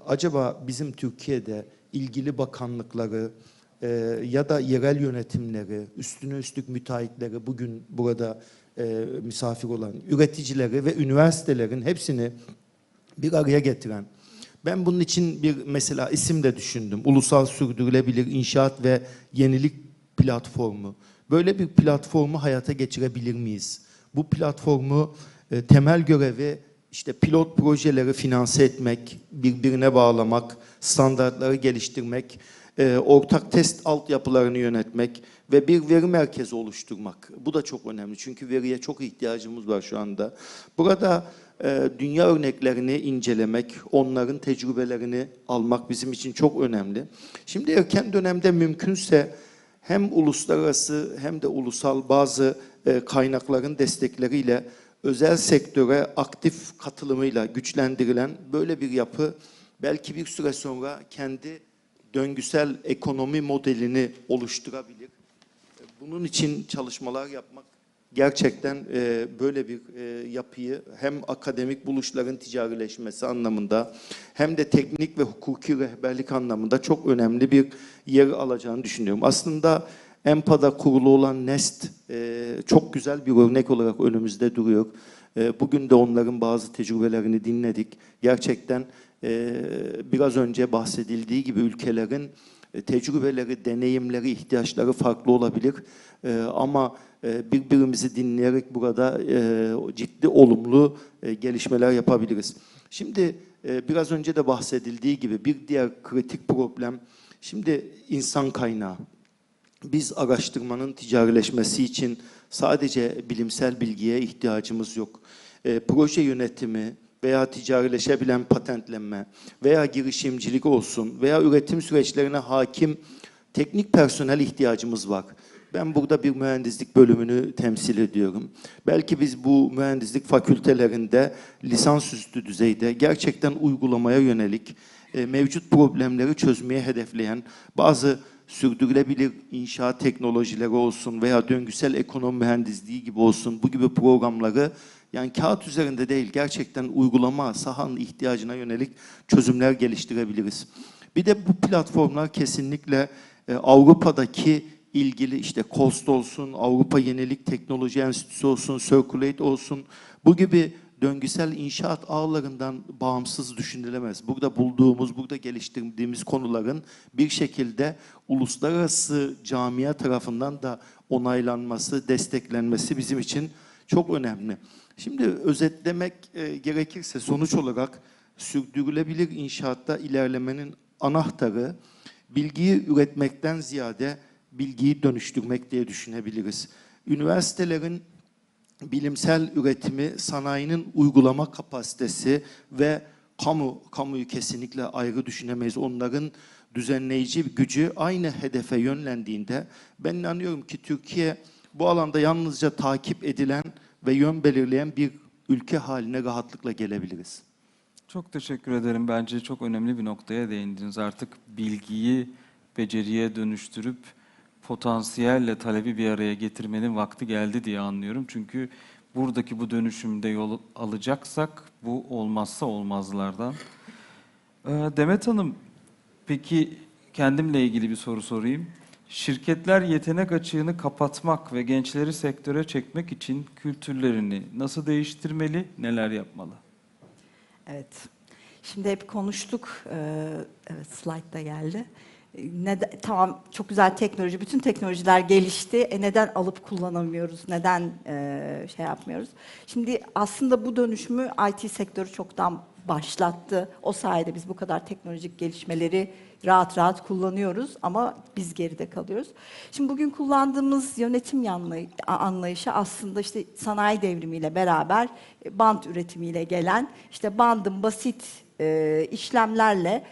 Acaba bizim Türkiye'de ilgili bakanlıkları ya da yerel yönetimleri, üstüne üstlük müteahhitleri, bugün burada misafir olan üreticileri ve üniversitelerin hepsini bir araya getiren, ben bunun için bir mesela isim de düşündüm. Ulusal Sürdürülebilir İnşaat ve Yenilik Platformu. Böyle bir platformu hayata geçirebilir miyiz? Bu platformu temel görevi işte pilot projeleri finanse etmek, birbirine bağlamak, standartları geliştirmek, ortak test altyapılarını yönetmek ve bir veri merkezi oluşturmak. Bu da çok önemli çünkü veriye çok ihtiyacımız var şu anda. Burada dünya örneklerini incelemek, onların tecrübelerini almak bizim için çok önemli. Şimdi erken dönemde mümkünse hem uluslararası hem de ulusal bazı kaynakların destekleriyle özel sektöre aktif katılımıyla güçlendirilen böyle bir yapı belki bir süre sonra kendi döngüsel ekonomi modelini oluşturabilir. Bunun için çalışmalar yapmak gerçekten böyle bir yapıyı hem akademik buluşların ticarileşmesi anlamında hem de teknik ve hukuki rehberlik anlamında çok önemli bir yer alacağını düşünüyorum. Aslında EMPA'da kurulu olan NEST çok güzel bir örnek olarak önümüzde duruyor. Bugün de onların bazı tecrübelerini dinledik. Gerçekten biraz önce bahsedildiği gibi ülkelerin tecrübeleri, deneyimleri, ihtiyaçları farklı olabilir. Ama birbirimizi dinleyerek burada ciddi olumlu gelişmeler yapabiliriz. Şimdi biraz önce de bahsedildiği gibi bir diğer kritik problem, şimdi insan kaynağı. Biz araştırmanın ticarileşmesi için sadece bilimsel bilgiye ihtiyacımız yok. Proje yönetimi veya ticarileşebilen patentlenme veya girişimcilik olsun veya üretim süreçlerine hakim teknik personel ihtiyacımız var. Ben burada bir mühendislik bölümünü temsil ediyorum. Belki biz bu mühendislik fakültelerinde lisansüstü düzeyde gerçekten uygulamaya yönelik mevcut problemleri çözmeye hedefleyen bazı sürdürülebilir inşaat teknolojileri olsun veya döngüsel ekonomi mühendisliği gibi olsun bu gibi programları yani kağıt üzerinde değil gerçekten uygulama sahanın ihtiyacına yönelik çözümler geliştirebiliriz. Bir de bu platformlar kesinlikle Avrupa'daki ilgili işte COST olsun, Avrupa Yenilik Teknoloji Enstitüsü olsun, Circulate olsun bu gibi döngüsel inşaat ağlarından bağımsız düşünülemez. Burada bulduğumuz, burada geliştirdiğimiz konuların bir şekilde uluslararası camia tarafından da onaylanması, desteklenmesi bizim için çok önemli. Şimdi özetlemek gerekirse sonuç olarak sürdürülebilir inşaatta ilerlemenin anahtarı bilgiyi üretmekten ziyade bilgiyi dönüştürmek diye düşünebiliriz. Üniversitelerin bilimsel üretimi, sanayinin uygulama kapasitesi ve kamuyu kesinlikle ayrı düşünemeyiz. Onların düzenleyici gücü aynı hedefe yönlendiğinde ben inanıyorum ki Türkiye bu alanda yalnızca takip edilen ve yön belirleyen bir ülke haline rahatlıkla gelebiliriz. Çok teşekkür ederim. Bence çok önemli bir noktaya değindiniz. Artık bilgiyi beceriye dönüştürüp potansiyelle talebi bir araya getirmenin vakti geldi diye anlıyorum. Çünkü buradaki bu dönüşümde yol alacaksak bu olmazsa olmazlardan. Demet Hanım, peki kendimle ilgili bir soru sorayım. Şirketler yetenek açığını kapatmak ve gençleri sektöre çekmek için kültürlerini nasıl değiştirmeli, neler yapmalı? Evet. Şimdi hep konuştuk. Evet, slide da geldi. Tamam, çok güzel teknoloji, bütün teknolojiler gelişti. Neden alıp kullanamıyoruz? Neden şey yapmıyoruz? Şimdi aslında bu dönüşümü IT sektörü çoktan başlattı. O sayede biz bu kadar teknolojik gelişmeleri rahat rahat kullanıyoruz ama biz geride kalıyoruz. Şimdi bugün kullandığımız yönetim anlayışı aslında işte sanayi devrimiyle beraber bant üretimiyle gelen işte bandın basit işlemlerle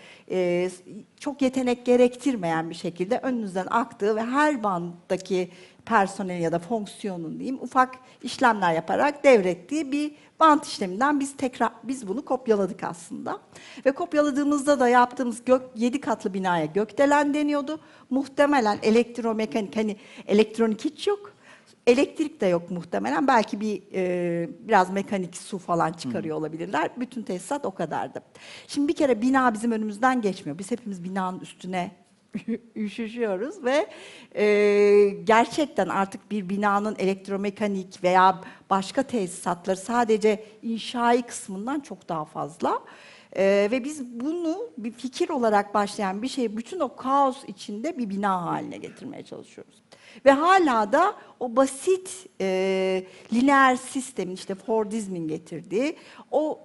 çok yetenek gerektirmeyen bir şekilde önünüzden aktığı ve her banttaki personel ya da fonksiyonun diyeyim ufak işlemler yaparak devrettiği bir bant işleminden biz bunu kopyaladık aslında. Ve kopyaladığımızda da yaptığımız 7 katlı binaya gökdelen deniyordu. Muhtemelen elektromekanik, hani elektronik hiç yok. Elektrik de yok muhtemelen. Belki biraz mekanik su falan çıkarıyor olabilirler. Bütün tesisat o kadardı. Şimdi bir kere bina bizim önümüzden geçmiyor. Biz hepimiz binanın üstüne üşüşüyoruz ve gerçekten artık bir binanın elektromekanik veya başka tesisatları sadece inşai kısmından çok daha fazla. Ve biz bunu bir fikir olarak başlayan bir şeyi bütün o kaos içinde bir bina haline getirmeye çalışıyoruz. Ve hala da o basit lineer sistemin, işte Fordizmin getirdiği o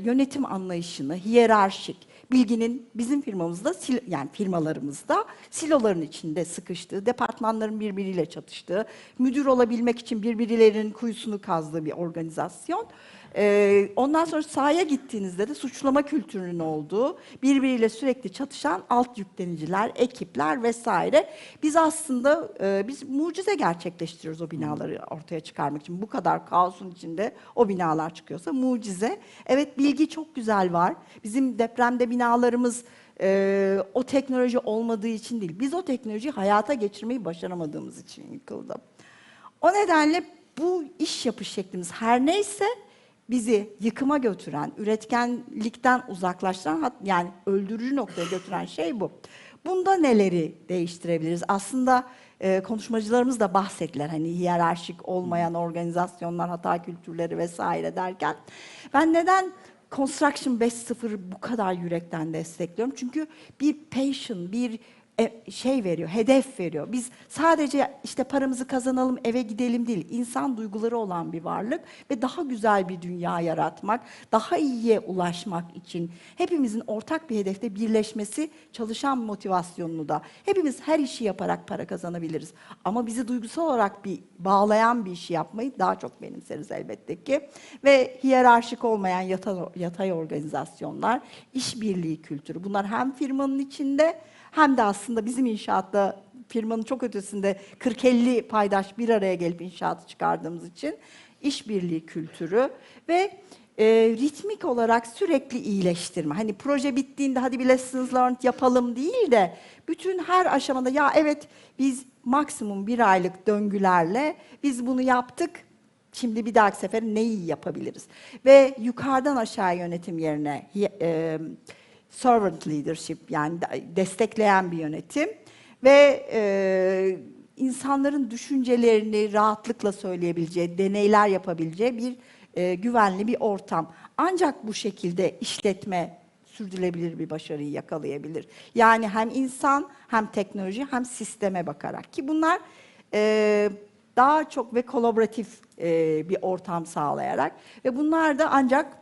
yönetim anlayışını, hiyerarşik, bilginin bizim firmamızda, yani firmalarımızda siloların içinde sıkıştığı, departmanların birbiriyle çatıştığı, müdür olabilmek için birbirlerinin kuyusunu kazdığı bir organizasyon. Ondan sonra sahaya gittiğinizde de suçlama kültürünün olduğu, birbiriyle sürekli çatışan alt yükleniciler, ekipler vesaire. Biz aslında biz mucize gerçekleştiriyoruz o binaları ortaya çıkarmak için. Bu kadar kaosun içinde o binalar çıkıyorsa mucize. Evet, bilgi çok güzel var. Bizim depremde binalarımız o teknoloji olmadığı için değil. Biz o teknolojiyi hayata geçirmeyi başaramadığımız için yıkıldı. O nedenle bu iş yapış şeklimiz her neyse bizi yıkıma götüren, üretkenlikten uzaklaştıran, yani öldürücü noktaya götüren şey bu. Bunda neleri değiştirebiliriz? Aslında konuşmacılarımız da bahsettiler. Hani hiyerarşik olmayan organizasyonlar, hata kültürleri vesaire derken. Ben neden Construction 5.0 bu kadar yürekten destekliyorum? Çünkü bir passion, bir şey veriyor, hedef veriyor. Biz sadece işte paramızı kazanalım, eve gidelim değil. İnsan duyguları olan bir varlık ve daha güzel bir dünya yaratmak, daha iyiye ulaşmak için hepimizin ortak bir hedefte birleşmesi, çalışan motivasyonunu da. Hepimiz her işi yaparak para kazanabiliriz. Ama bizi duygusal olarak bağlayan bir işi yapmayı daha çok benimseriz elbette ki. Ve hiyerarşik olmayan yatay organizasyonlar, işbirliği kültürü. Bunlar hem firmanın içinde hem de aslında bizim inşaatta firmanın çok ötesinde 40-50 paydaş bir araya gelip inşaatı çıkardığımız için işbirliği kültürü ve ritmik olarak sürekli iyileştirme. Hani proje bittiğinde hadi bir lessons learned yapalım değil de bütün her aşamada ya evet biz maksimum bir aylık döngülerle biz bunu yaptık. Şimdi bir dahaki sefer neyi yapabiliriz? Ve yukarıdan aşağı yönetim yerine servant leadership, yani destekleyen bir yönetim ve insanların düşüncelerini rahatlıkla söyleyebileceği, deneyler yapabileceği bir güvenli bir ortam. Ancak bu şekilde işletme sürdürülebilir bir başarıyı yakalayabilir. Yani hem insan, hem teknoloji, hem sisteme bakarak ki bunlar daha çok ve kolaboratif bir ortam sağlayarak ve bunlar da ancak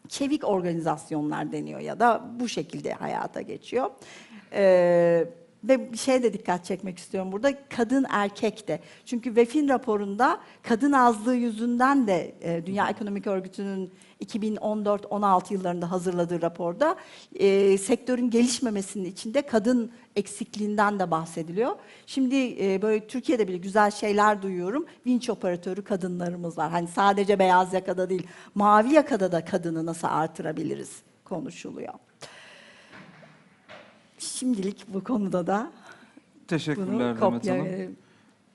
çevik organizasyonlar deniyor ya da bu şekilde hayata geçiyor. Ve bir şeye de dikkat çekmek istiyorum burada. Kadın erkek de. Çünkü WEF'in raporunda kadın azlığı yüzünden de Dünya Ekonomik Örgütü'nün 2014-16 yıllarında hazırladığı raporda sektörün gelişmemesinin içinde kadın eksikliğinden de bahsediliyor. Şimdi böyle Türkiye'de bile güzel şeyler duyuyorum. Vinç operatörü kadınlarımız var. Hani sadece beyaz yakada değil, mavi yakada da kadını nasıl artırabiliriz konuşuluyor. Şimdilik bu konuda da Teşekkürler bunu Demet Hanım.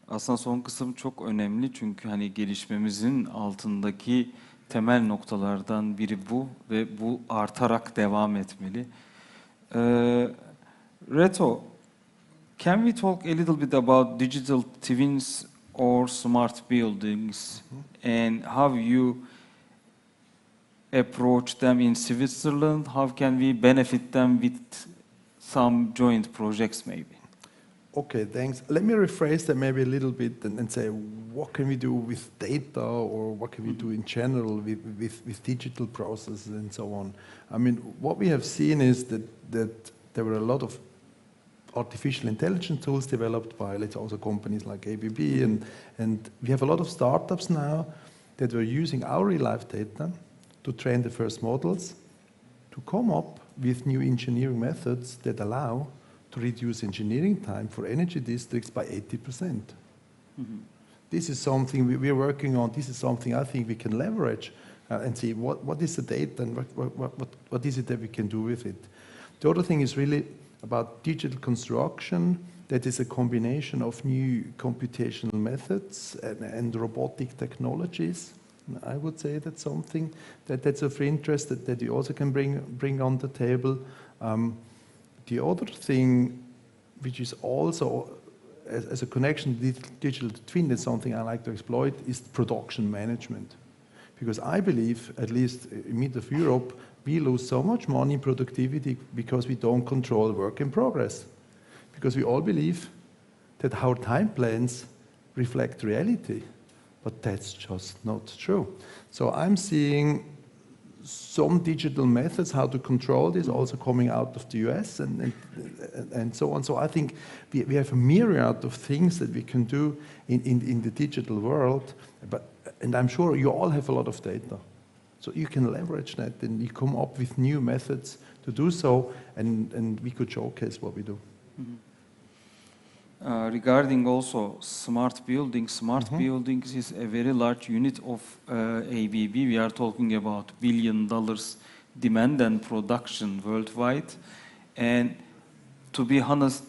Aslında son kısım çok önemli çünkü hani gelişmemizin altındaki temel noktalardan biri bu ve bu artarak devam etmeli. Reto, can we talk a little bit about digital twins or smart buildings and how you approach them in Switzerland? How can we benefit them with some joint projects maybe? Okay, thanks. Let me rephrase that maybe a little bit and say, what can we do with data or what can we do in general with digital processes and so on? I mean, what we have seen is that there were a lot of artificial intelligence tools developed by, let's say, also companies like ABB, and we have a lot of startups now that were using our real-life data to train the first models, to come up with new engineering methods that allow to reduce engineering time for energy districts by 80%. This is something we are working on. This is something I think we can leverage and see what is the data and what is it that we can do with it. The other thing is really about digital construction. That is a combination of new computational methods and robotic technologies. I would say that's something that's of interest that you also can bring on the table. The other thing, which is also as a connection to digital twin, that's something I like to exploit, is production management. Because I believe, at least in mid of Europe, we lose so much money in productivity because we don't control work in progress. Because we all believe that our time plans reflect reality, but that's just not true. So I'm seeing some digital methods how to control this also coming out of the US and so on. So I think we have a myriad of things that we can do in the digital world, and I'm sure you all have a lot of data. So you can leverage that and you come up with new methods to do so, and we could showcase what we do. Mm-hmm. Regarding also smart buildings is a very large unit of ABB. We are talking about $1 billion demand and production worldwide. And to be honest,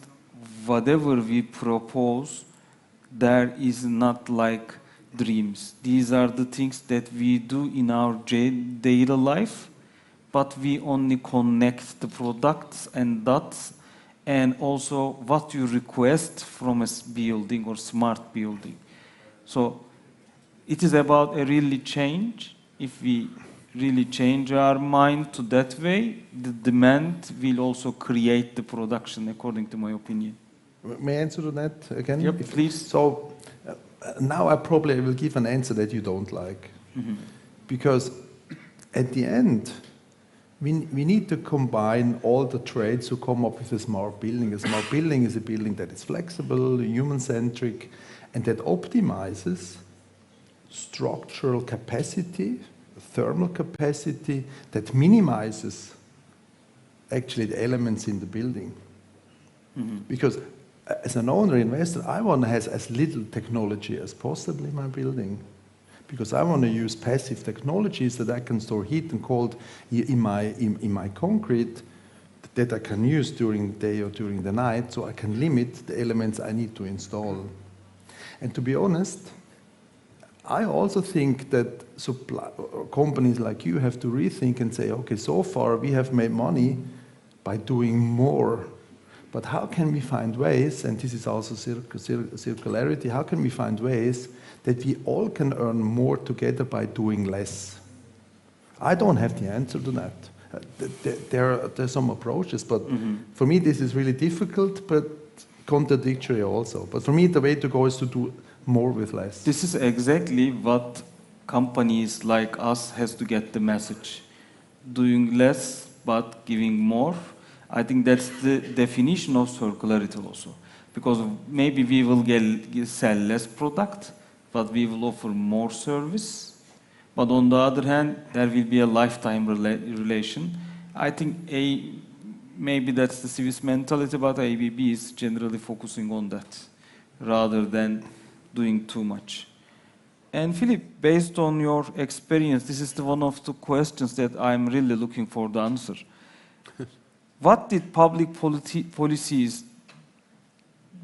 whatever we propose, there is not like dreams. These are the things that we do in our daily life, but we only connect the products and dots, and also what you request from a building or smart building. So it is about a really change. If we really change our mind to that way, the demand will also create the production, according to my opinion. May I answer to that again? Yep, please. So now I probably will give an answer that you don't like. Mm-hmm. Because at the end, we need to combine all the trades who come up with a smart building. A smart building is a building that is flexible, human-centric, and that optimizes structural capacity, thermal capacity, that minimizes actually the elements in the building. Mm-hmm. Because as an owner, investor, I want to have as little technology as possible in my building. Because I want to use passive technologies that I can store heat and cold in my concrete that I can use during the day or during the night, so I can limit the elements I need to install. And to be honest, I also think that companies like you have to rethink and say, okay, so far we have made money by doing more. But how can we find ways, and this is also circularity, how can we find ways that we all can earn more together by doing less? I don't have the answer to that. There are some approaches, but for me this is really difficult, but contradictory also. But for me the way to go is to do more with less. This is exactly what companies like us has to get the message. Doing less but giving more. I think that's the definition of circularity also. Because maybe we will sell less product, but we will offer more service. But on the other hand, there will be a lifetime relation. I think maybe that's the Swiss mentality, but ABB is generally focusing on that rather than doing too much. And Philip, based on your experience, this is one of the questions that I'm really looking for the answer. What did public policies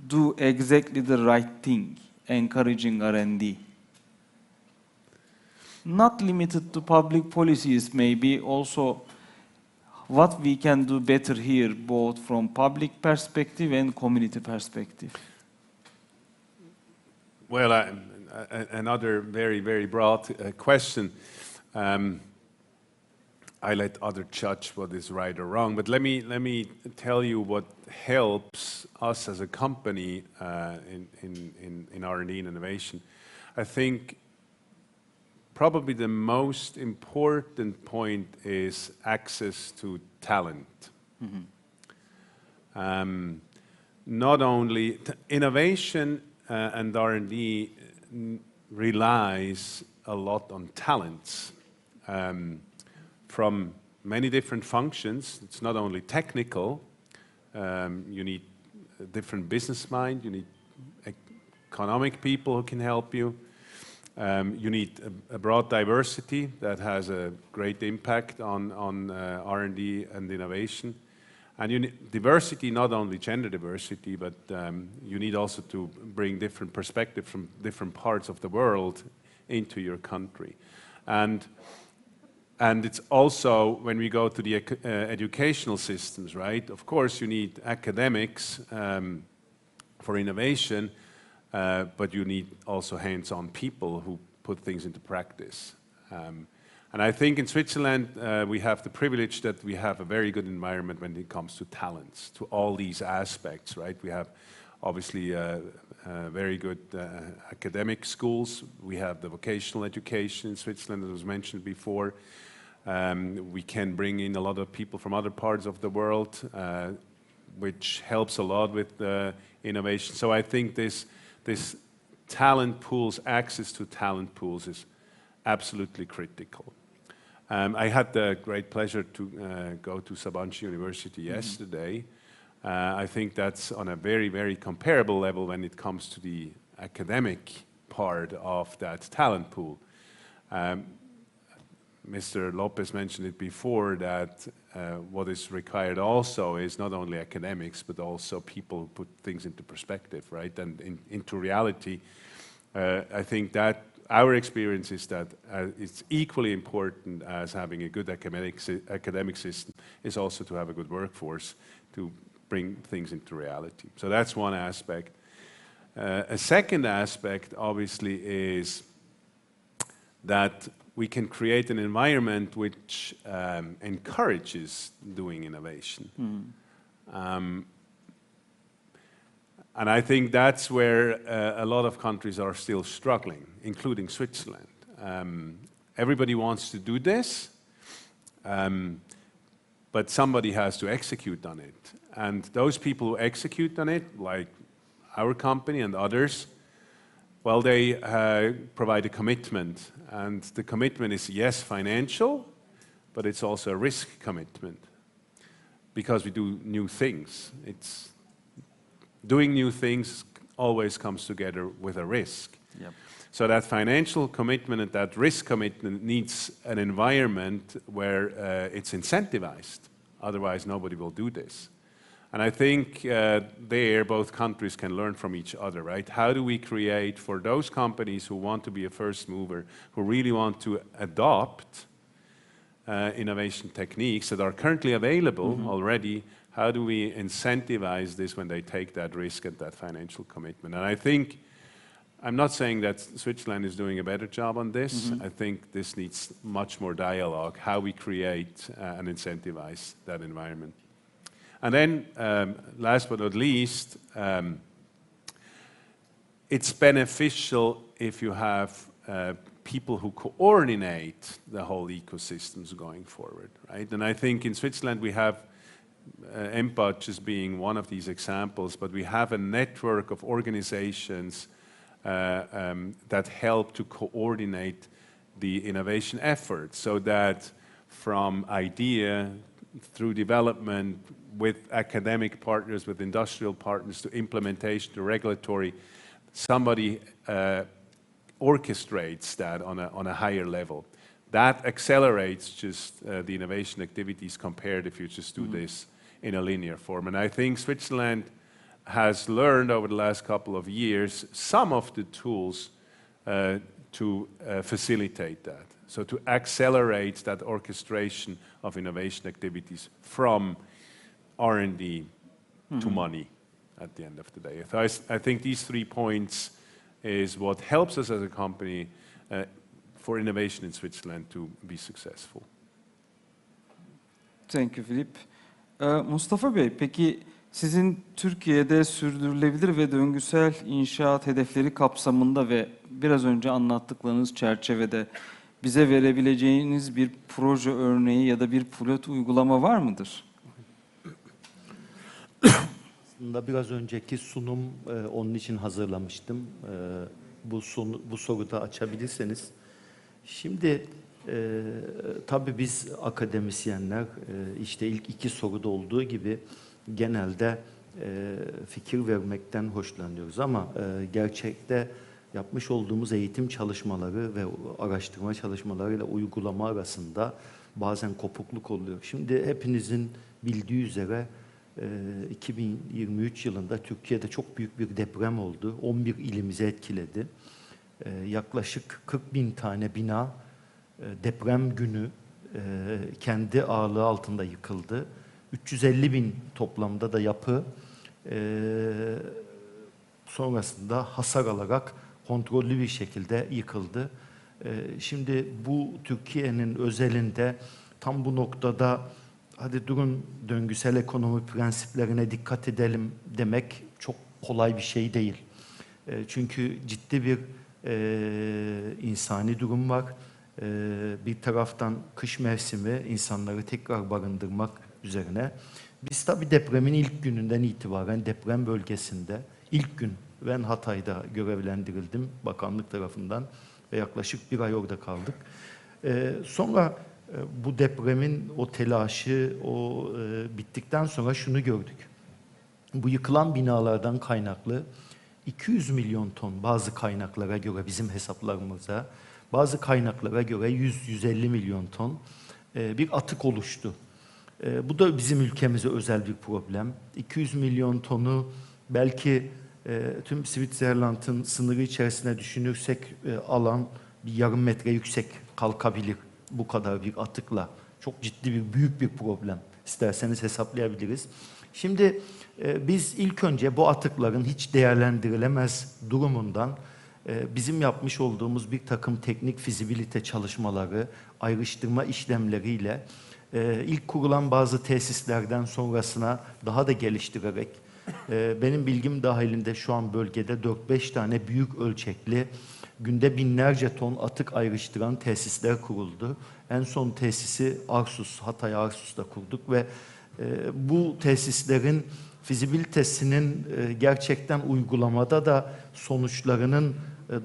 do exactly the right thing, encouraging R&D? Not limited to public policies, maybe also what we can do better here, both from public perspective and community perspective. Well, another very, very broad question. I let others judge what is right or wrong, but let me tell you what helps us as a company in R&D and innovation. I think probably the most important point is access to talent. Mm-hmm. Not only innovation and R&D relies a lot on talents. From many different functions. It's not only technical, you need a different business mind, you need economic people who can help you, you need a broad diversity that has a great impact on R&D and innovation. And you need diversity, not only gender diversity, but you need also to bring different perspectives from different parts of the world into your country. And it's also, when we go to the educational systems, right? Of course, you need academics for innovation, but you need also hands-on people who put things into practice. And I think in Switzerland, we have the privilege that we have a very good environment when it comes to talents, to all these aspects, right? We have obviously very good academic schools. We have the vocational education in Switzerland, as was mentioned before. We can bring in a lot of people from other parts of the world, which helps a lot with innovation. So I think this talent pools, access to talent pools is absolutely critical. I had the great pleasure to go to Sabancı University yesterday. I think that's on a very, very comparable level when it comes to the academic part of that talent pool. Mr. Lopez mentioned it before that what is required also is not only academics, but also people who put things into perspective, right, and into reality. I think that our experience is that it's equally important as having a good academic system is also to have a good workforce to bring things into reality. So that's one aspect. A second aspect, obviously, is that we can create an environment which encourages doing innovation. And I think that's where a lot of countries are still struggling, including Switzerland. Everybody wants to do this, but somebody has to execute on it. And those people who execute on it, like our company and others, well, they provide a commitment. And the commitment is, yes, financial, but it's also a risk commitment because we do new things. Doing new things always comes together with a risk. Yep. So that financial commitment and that risk commitment needs an environment where it's incentivized. Otherwise, nobody will do this. And I think there, both countries can learn from each other, right? How do we create for those companies who want to be a first mover, who really want to adopt innovation techniques that are currently available already, how do we incentivize this when they take that risk and that financial commitment? And I think, I'm not saying that Switzerland is doing a better job on this. I think this needs much more dialogue, how we create and incentivize that environment. And then, last but not least, it's beneficial if you have people who coordinate the whole ecosystems going forward, right? And I think in Switzerland we have EMPA just being one of these examples, but we have a network of organizations that help to coordinate the innovation effort so that from idea through development with academic partners, with industrial partners, to implementation, to regulatory, somebody orchestrates that on a higher level. That accelerates just the innovation activities compared if you just do this in a linear form. And I think Switzerland has learned over the last couple of years some of the tools to facilitate that. So to accelerate that orchestration of innovation activities from R&D to money at the end of the day. So I think these 3 points is what helps us as a company for innovation in Switzerland to be successful. Thank you, Philip. Mustafa Bey, peki sizin Türkiye'de sürdürülebilir ve döngüsel inşaat hedefleri kapsamında ve biraz önce anlattıklarınız çerçevede bize verebileceğiniz bir proje örneği ya da bir pilot uygulama var mıdır? Aslında biraz önceki sunum onun için hazırlamıştım. Bu soruda açabilirseniz. Şimdi tabii biz akademisyenler işte ilk 2 soruda olduğu gibi genelde fikir vermekten hoşlanıyoruz ama gerçekte yapmış olduğumuz eğitim çalışmaları ve araştırma çalışmalarıyla uygulama arasında bazen kopukluk oluyor. Şimdi hepinizin bildiği üzere 2023 yılında Türkiye'de çok büyük bir deprem oldu. 11 ilimizi etkiledi. Yaklaşık 40.000 tane bina deprem günü kendi ağırlığı altında yıkıldı. 350.000 toplamda da yapı sonrasında hasar alarak kontrollü bir şekilde yıkıldı. Şimdi bu Türkiye'nin özelinde tam bu noktada hadi durun döngüsel ekonomi prensiplerine dikkat edelim demek çok kolay bir şey değil. Çünkü ciddi bir insani durum var. Bir taraftan kış mevsimi insanları tekrar barındırmak üzerine. Biz tabii depremin ilk gününden itibaren deprem bölgesinde ilk gün ben Hatay'da görevlendirildim bakanlık tarafından ve yaklaşık bir ay orada kaldık. Sonra bu depremin o telaşı bittikten sonra şunu gördük. Bu yıkılan binalardan kaynaklı 200 milyon ton bazı kaynaklara göre bizim hesaplarımıza, bazı kaynaklara göre 100-150 milyon ton bir atık oluştu. Bu da bizim ülkemize özel bir problem. 200 milyon tonu belki tüm Switzerland'ın sınırı içerisine düşünürsek alan bir yarım metre yüksek kalkabilir bu kadar bir atıkla. Çok ciddi bir büyük bir problem. İsterseniz hesaplayabiliriz. Şimdi biz ilk önce bu atıkların hiç değerlendirilemez durumundan bizim yapmış olduğumuz bir takım teknik fizibilite çalışmaları, ayrıştırma işlemleriyle ilk kurulan bazı tesislerden sonrasına daha da geliştirerek benim bilgim dahilinde şu an bölgede 4-5 tane büyük ölçekli günde binlerce ton atık ayrıştıran tesisler kuruldu. En son tesisi Arsus, Hatay Arsus'ta kurduk ve bu tesislerin fizibilitesinin gerçekten uygulamada da sonuçlarının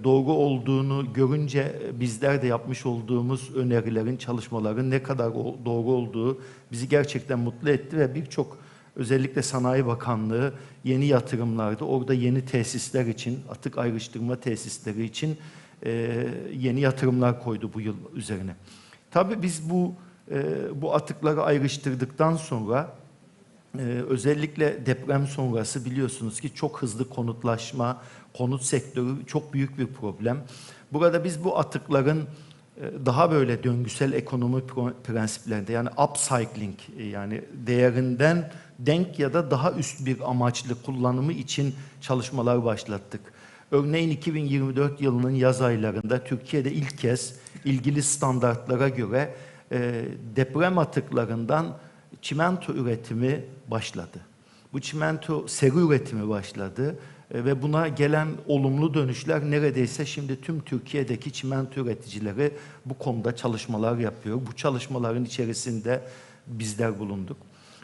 doğru olduğunu görünce bizler de yapmış olduğumuz önerilerin, çalışmaların ne kadar doğru olduğu bizi gerçekten mutlu etti ve birçok özellikle Sanayi Bakanlığı yeni yatırımlarda orada yeni tesisler için, atık ayrıştırma tesisleri için yeni yatırımlar koydu bu yıl üzerine. Tabii biz bu atıkları ayrıştırdıktan sonra özellikle deprem sonrası biliyorsunuz ki çok hızlı konutlaşma, konut sektörü çok büyük bir problem. Burada biz bu atıkların daha böyle döngüsel ekonomi prensiplerinde yani upcycling yani değerinden denk ya da daha üst bir amaçlı kullanımı için çalışmalar başlattık. Örneğin 2024 yılının yaz aylarında Türkiye'de ilk kez ilgili standartlara göre deprem atıklarından çimento üretimi başladı. Bu çimento seri üretimi başladı ve buna gelen olumlu dönüşler neredeyse şimdi tüm Türkiye'deki çimento üreticileri bu konuda çalışmalar yapıyor. Bu çalışmaların içerisinde bizler bulunduk.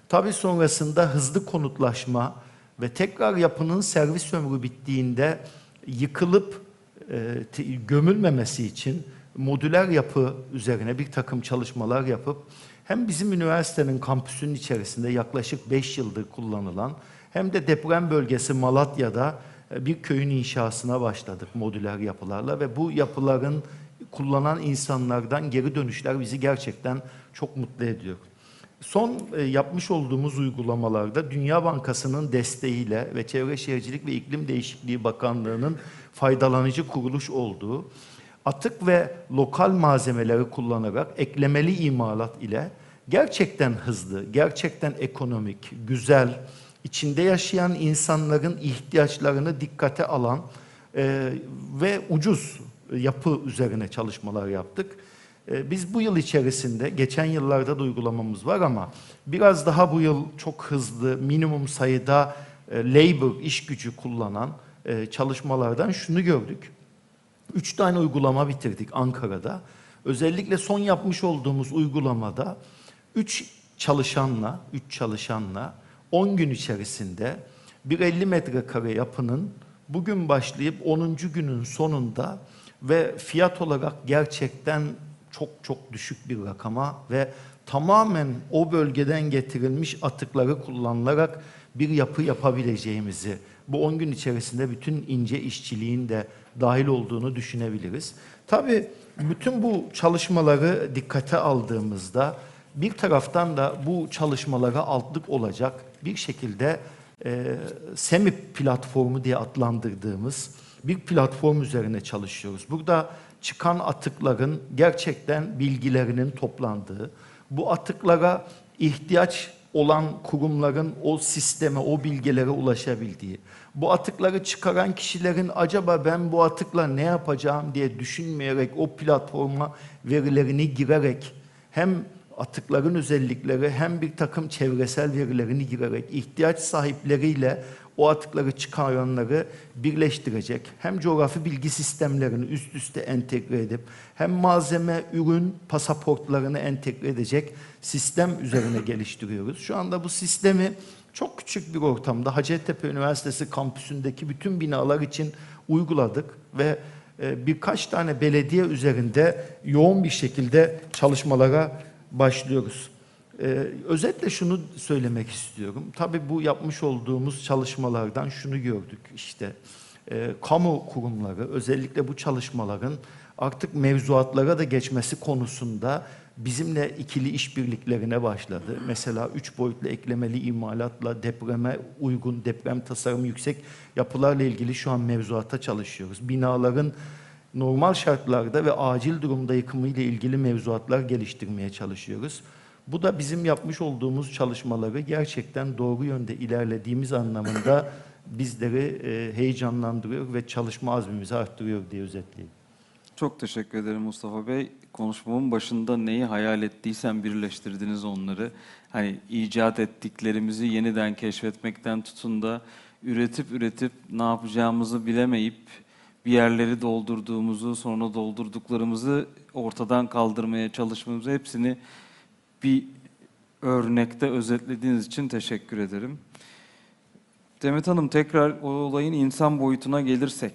Tabii sonrasında hızlı konutlaşma ve tekrar yapının servis ömrü bittiğinde yıkılıp gömülmemesi için modüler yapı üzerine bir takım çalışmalar yapıp hem bizim üniversitenin kampüsünün içerisinde yaklaşık 5 yıldır kullanılan hem de deprem bölgesi Malatya'da bir köyün inşasına başladık modüler yapılarla ve bu yapıların kullanan insanlardan geri dönüşler bizi gerçekten çok mutlu ediyor. Son yapmış olduğumuz uygulamalarda Dünya Bankası'nın desteğiyle ve Çevre Şehircilik ve İklim Değişikliği Bakanlığı'nın faydalanıcı kuruluş olduğu atık ve lokal malzemeleri kullanarak eklemeli imalat ile gerçekten hızlı, gerçekten ekonomik, güzel, içinde yaşayan insanların ihtiyaçlarını dikkate alan ve ucuz yapı üzerine çalışmalar yaptık. Biz bu yıl içerisinde, geçen yıllarda da uygulamamız var ama biraz daha bu yıl çok hızlı, minimum sayıda labor, iş gücü kullanan çalışmalardan şunu gördük. 3 tane uygulama bitirdik Ankara'da. Özellikle son yapmış olduğumuz uygulamada 3 çalışanla 10 gün içerisinde bir 50 metrekare yapının bugün başlayıp 10. günün sonunda ve fiyat olarak gerçekten çok düşük bir rakama ve tamamen o bölgeden getirilmiş atıkları kullanılarak bir yapı yapabileceğimizi, bu 10 gün içerisinde bütün ince işçiliğin de dahil olduğunu düşünebiliriz. Tabii bütün bu çalışmaları dikkate aldığımızda bir taraftan da bu çalışmalara altlık olacak bir şekilde SEMI platformu diye adlandırdığımız bir platform üzerine çalışıyoruz. Burada çıkan atıkların gerçekten bilgilerinin toplandığı, bu atıklara ihtiyaç olan kurumların o sisteme, o bilgilere ulaşabildiği, bu atıkları çıkaran kişilerin acaba ben bu atıkla ne yapacağım diye düşünmeyerek o platforma verilerini girerek hem atıkların özellikleri hem bir takım çevresel verilerini girerek ihtiyaç sahipleriyle o atıkları çıkaranları birleştirecek, hem coğrafi bilgi sistemlerini üst üste entegre edip hem malzeme, ürün, pasaportlarını entegre edecek sistem üzerine geliştiriyoruz. Şu anda bu sistemi çok küçük bir ortamda Hacettepe Üniversitesi kampüsündeki bütün binalar için uyguladık ve birkaç tane belediye üzerinde yoğun bir şekilde çalışmalara başlıyoruz. Özetle şunu söylemek istiyorum. Tabii bu yapmış olduğumuz çalışmalardan şunu gördük. İşte kamu kurumları özellikle bu çalışmaların artık mevzuatlara da geçmesi konusunda bizimle ikili işbirliklerine başladı. Mesela 3 boyutlu eklemeli imalatla depreme uygun, deprem tasarımı yüksek yapılarla ilgili şu an mevzuata çalışıyoruz. Binaların normal şartlarda ve acil durumda yıkımıyla ilgili mevzuatlar geliştirmeye çalışıyoruz. Bu da bizim yapmış olduğumuz çalışmaları gerçekten doğru yönde ilerlediğimiz anlamında bizleri heyecanlandırıyor ve çalışma azmimizi arttırıyor diye özetleyeyim. Çok teşekkür ederim Mustafa Bey. Konuşmamın başında neyi hayal ettiysen birleştirdiniz onları. Hani icat ettiklerimizi yeniden keşfetmekten tutun da üretip ne yapacağımızı bilemeyip bir yerleri doldurduğumuzu, sonra doldurduklarımızı ortadan kaldırmaya çalışmamızı hepsini bir örnekte özetlediğiniz için teşekkür ederim. Demet Hanım, tekrar o olayın insan boyutuna gelirsek,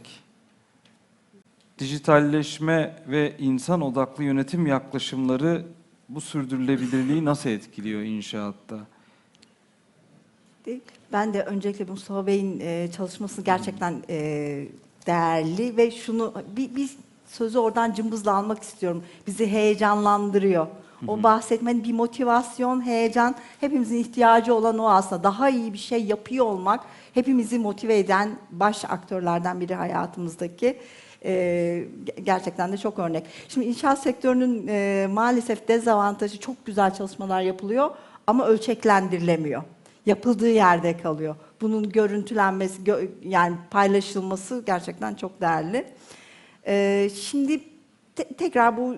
dijitalleşme ve insan odaklı yönetim yaklaşımları bu sürdürülebilirliği nasıl etkiliyor inşaatta? Ben de öncelikle Mustafa Bey'in çalışması gerçekten değerli ve şunu bir sözü oradan cımbızla almak istiyorum. Bizi heyecanlandırıyor. O bahsetmenin bir motivasyon, heyecan, hepimizin ihtiyacı olan o aslında. Daha iyi bir şey yapıyor olmak hepimizi motive eden baş aktörlerden biri hayatımızdaki. Gerçekten de çok örnek. Şimdi inşaat sektörünün maalesef dezavantajı, çok güzel çalışmalar yapılıyor ama ölçeklendirilemiyor. Yapıldığı yerde kalıyor. Bunun görüntülenmesi, yani paylaşılması gerçekten çok değerli. Şimdi tekrar bu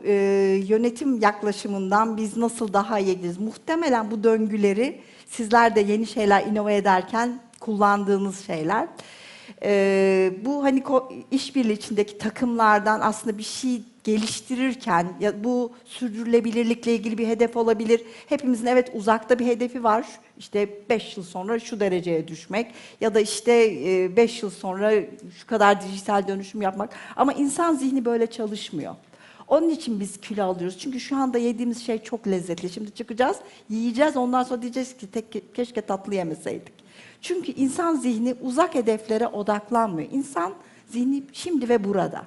yönetim yaklaşımından biz nasıl daha iyi gideriz? Muhtemelen bu döngüleri sizler de yeni şeyler inove ederken kullandığınız şeyler. Bu hani işbirliği içindeki takımlardan aslında bir şey geliştirirken, ya bu sürdürülebilirlikle ilgili bir hedef olabilir. Hepimizin evet uzakta bir hedefi var. İşte 5 yıl sonra şu dereceye düşmek ya da işte 5 yıl sonra şu kadar dijital dönüşüm yapmak. Ama insan zihni böyle çalışmıyor. Onun için biz kilo alıyoruz. Çünkü şu anda yediğimiz şey çok lezzetli. Şimdi çıkacağız, yiyeceğiz, ondan sonra diyeceğiz ki keşke tatlı yemeseydik. Çünkü insan zihni uzak hedeflere odaklanmıyor. İnsan zihni şimdi ve burada.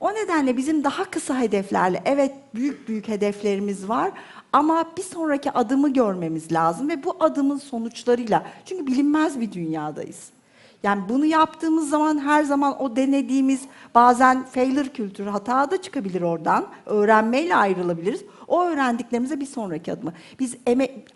O nedenle bizim daha kısa hedeflerle, evet büyük hedeflerimiz var ama bir sonraki adımı görmemiz lazım ve bu adımın sonuçlarıyla, çünkü bilinmez bir dünyadayız. Yani bunu yaptığımız zaman her zaman o denediğimiz bazen failure kültürü, hata da çıkabilir oradan. Öğrenmeyle ayrılabiliriz. O öğrendiklerimize bir sonraki adımı. Biz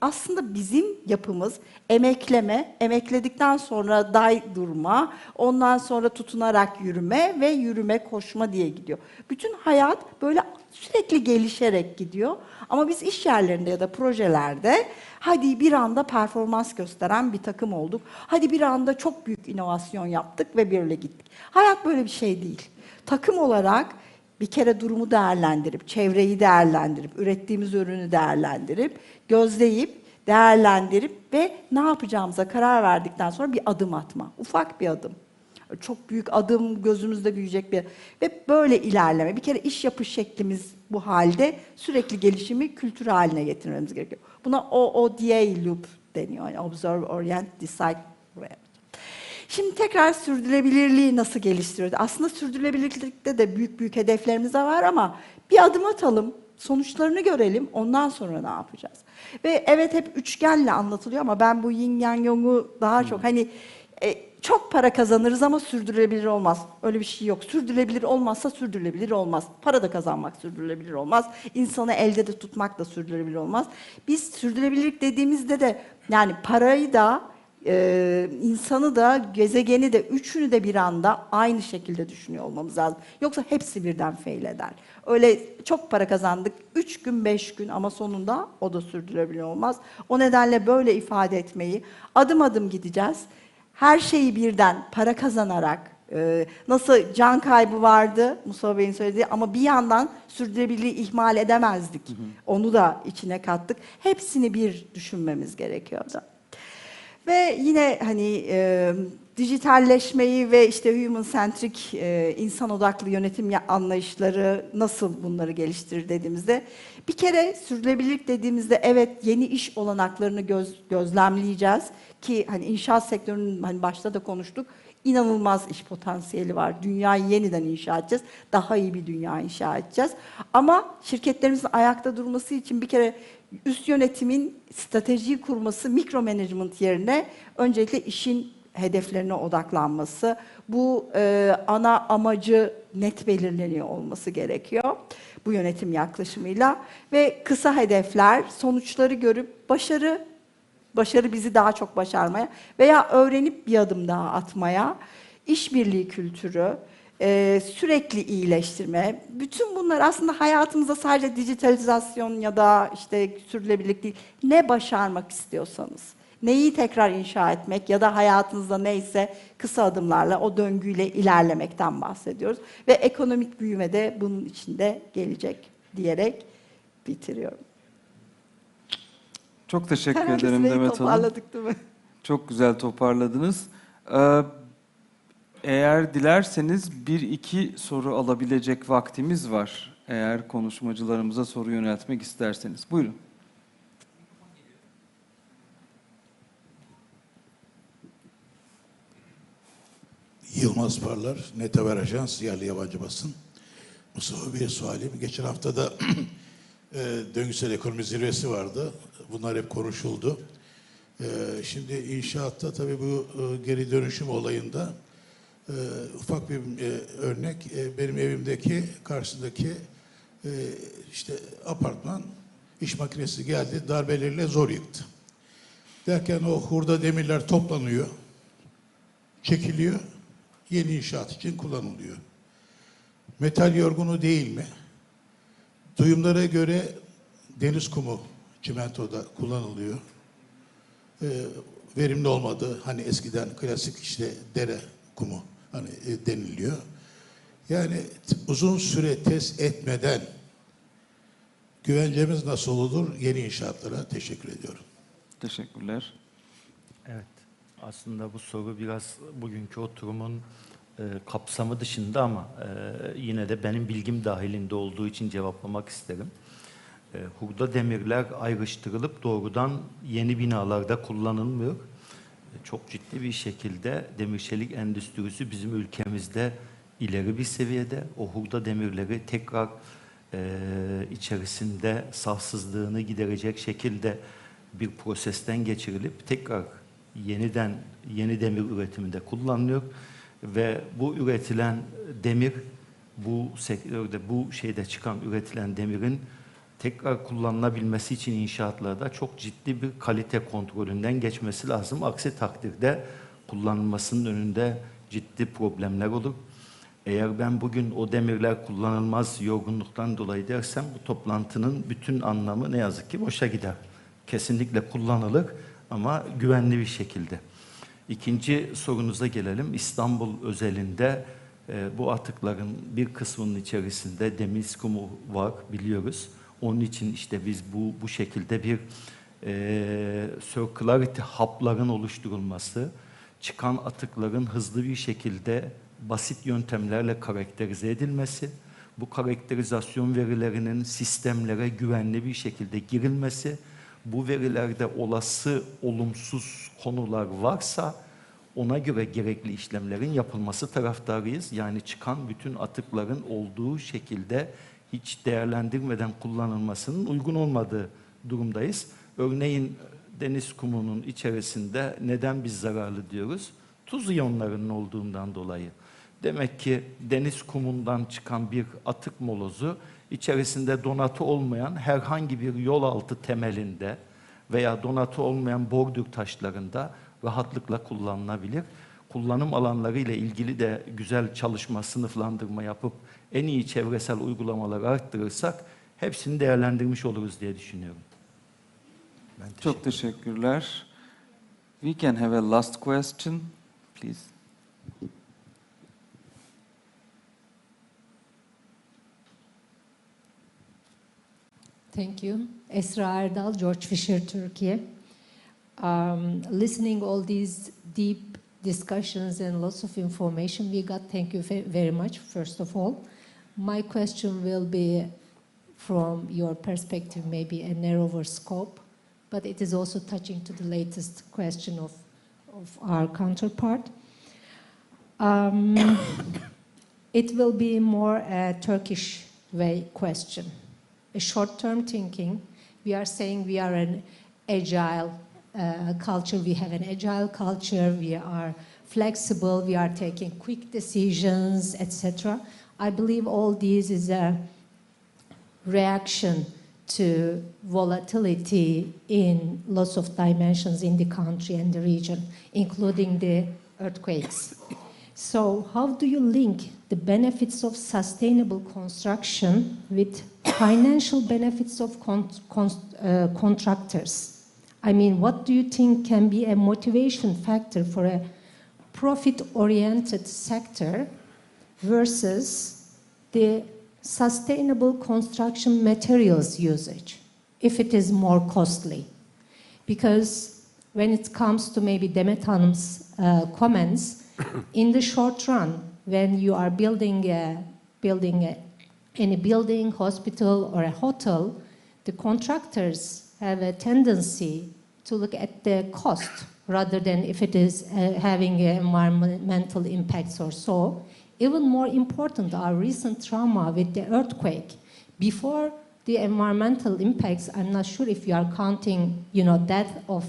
aslında bizim yapımız emekleme, emekledikten sonra durma, ondan sonra tutunarak yürüme ve yürüme, koşma diye gidiyor. Bütün hayat böyle sürekli gelişerek gidiyor. Ama biz iş yerlerinde ya da projelerde hadi bir anda performans gösteren bir takım olduk. Hadi bir anda çok büyük inovasyon yaptık ve birle gittik. Hayat böyle bir şey değil. Takım olarak bir kere durumu değerlendirip, çevreyi değerlendirip, ürettiğimiz ürünü değerlendirip, gözleyip, değerlendirip ve ne yapacağımıza karar verdikten sonra bir adım atma. Ufak bir adım. Çok büyük adım, gözümüzde büyüyecek bir... Ve böyle ilerleme. Bir kere iş yapış şeklimiz bu halde sürekli gelişimi kültür haline getirmemiz gerekiyor. Buna OODA loop deniyor. Yani Observe, Orient, Decide, React. Şimdi tekrar sürdürülebilirliği nasıl geliştiriyoruz? Aslında sürdürülebilirlikte de büyük hedeflerimiz de var ama bir adım atalım, sonuçlarını görelim, ondan sonra ne yapacağız? Ve evet hep üçgenle anlatılıyor ama ben bu yin yang yong'u daha çok hani Çok para kazanırız ama sürdürülebilir olmaz. Öyle bir şey yok. Sürdürülebilir olmazsa sürdürülebilir olmaz. Para da kazanmak sürdürülebilir olmaz. İnsanı elde de tutmak da sürdürülebilir olmaz. Biz sürdürülebilirlik dediğimizde de yani parayı da, insanı da, gezegeni de, üçünü de bir anda aynı şekilde düşünüyor olmamız lazım. Yoksa hepsi birden fail eder. Öyle çok para kazandık, 3 gün, 5 gün ama sonunda o da sürdürülebilir olmaz. O nedenle böyle ifade etmeyi, adım adım gideceğiz. Her şeyi birden para kazanarak, nasıl can kaybı vardı Mustafa Bey'in söylediği ama bir yandan sürdürülebilirliği ihmal edemezdik. Onu da içine kattık. Hepsini bir düşünmemiz gerekiyordu. Ve yine hani dijitalleşmeyi ve işte human centric, insan odaklı yönetim anlayışları nasıl bunları geliştirir dediğimizde bir kere sürdürülebilirlik dediğimizde evet yeni iş olanaklarını gözlemleyeceğiz ki hani inşaat sektörünün hani başta da konuştuk inanılmaz iş potansiyeli var. Dünyayı yeniden inşa edeceğiz. Daha iyi bir dünya inşa edeceğiz. Ama şirketlerimizin ayakta durması için bir kere üst yönetimin stratejiyi kurması, mikro management yerine öncelikle işin hedeflerine odaklanması, bu ana amacı net belirleniyor olması gerekiyor bu yönetim yaklaşımıyla ve kısa hedefler, sonuçları görüp başarı bizi daha çok başarmaya veya öğrenip bir adım daha atmaya, işbirliği kültürü, sürekli iyileştirme, bütün bunlar aslında hayatımızda sadece dijitalizasyon ya da işte sürdürülebilirlik değil, ne başarmak istiyorsanız, neyi tekrar inşa etmek ya da hayatınızda neyse kısa adımlarla o döngüyle ilerlemekten bahsediyoruz. Ve ekonomik büyüme de bunun içinde gelecek diyerek bitiriyorum. Çok teşekkür Herhalde ederim süreyi Demet Hanım. toparladık değil mi? Çok güzel toparladınız. Eğer dilerseniz 1-2 soru alabilecek vaktimiz var. Eğer konuşmacılarımıza soru yöneltmek isterseniz. Buyurun. Yılmaz Parlar, Net Haber Ajans, yerli yabancı basın. Mustafa Bey'e sualim. Geçen hafta da döngüsel ekonomi zirvesi vardı. Bunlar hep konuşuldu. Şimdi inşaatta tabii bu geri dönüşüm olayında ufak bir örnek. Benim evimdeki karşısındaki işte apartman iş makinesi geldi, darbeleriyle zor yıktı. Derken o hurda demirler toplanıyor, çekiliyor, yeni inşaat için kullanılıyor. Metal yorgunu değil mi? Duyumlara göre deniz kumu çimentoda kullanılıyor. Verimli olmadı. Hani eskiden klasik işte dere kumu hani deniliyor. Yani uzun süre test etmeden güvencemiz nasıl olur yeni inşaatlara? Teşekkür ediyorum. Teşekkürler. Evet, aslında bu soru biraz bugünkü oturumun kapsamı dışında ama yine de benim bilgim dahilinde olduğu için cevaplamak isterim. Hurda demirler ayrıştırılıp doğrudan yeni binalarda kullanılmıyor. Çok ciddi bir şekilde demir çelik endüstrisi bizim ülkemizde ileri bir seviyede. O hurda demirleri tekrar içerisinde safsızlığını giderecek şekilde bir prosesten geçirilip tekrar yeni demir üretiminde kullanılıyor ve bu üretilen demir bu sektörde üretilen demirin tekrar kullanılabilmesi için inşaatlarda çok ciddi bir kalite kontrolünden geçmesi lazım. Aksi takdirde kullanılmasının önünde ciddi problemler olur. Eğer ben bugün o demirler kullanılmaz yorgunluktan dolayı dersem bu toplantının bütün anlamı ne yazık ki boşa gider. Kesinlikle kullanılır ama güvenli bir şekilde. İkinci sorunuza gelelim. İstanbul özelinde bu atıkların bir kısmının içerisinde deniz kumu var biliyoruz. Onun için işte biz bu şekilde bir circularity hub'ların oluşturulması, çıkan atıkların hızlı bir şekilde basit yöntemlerle karakterize edilmesi, bu karakterizasyon verilerinin sistemlere güvenli bir şekilde girilmesi, bu verilerde olası olumsuz konular varsa ona göre gerekli işlemlerin yapılması taraftarıyız. Yani çıkan bütün atıkların olduğu şekilde hiç değerlendirmeden kullanılmasının uygun olmadığı durumdayız. Örneğin deniz kumunun içerisinde neden biz zararlı diyoruz? tuz iyonlarının olduğundan dolayı. Demek ki deniz kumundan çıkan bir atık molozu içerisinde donatı olmayan herhangi bir yol altı temelinde veya donatı olmayan bordür taşlarında rahatlıkla kullanılabilir. Kullanım alanları ile ilgili de güzel çalışma, sınıflandırma yapıp en iyi çevresel uygulamaları arttırırsak hepsini değerlendirmiş oluruz diye düşünüyorum. Çok teşekkürler. We can have a last question, please. Thank you. Esra Erdal, George Fisher, Turkey. Listening all these deep discussions and lots of information we got, thank you very much, first of all. My question will be from your perspective, maybe a narrower scope, but it is also touching to the latest question of our counterpart. It will be more a Turkish way question. A short-term thinking, we are saying we are an agile culture, we have an agile culture, we are flexible, we are taking quick decisions, etc. I believe all these is a reaction to volatility in lots of dimensions in the country and the region, including the earthquakes. So how do you link the benefits of sustainable construction with financial benefits of contractors? I mean, what do you think can be a motivation factor for a profit-oriented sector versus the sustainable construction materials usage, if it is more costly? Because when it comes to maybe Demet Hanım's comments, in the short run, when you are building any building, hospital, or a hotel, the contractors have a tendency to look at the cost rather than if it is having environmental impacts or so. Even more important, our recent trauma with the earthquake. Before the environmental impacts, I'm not sure if you are counting, death of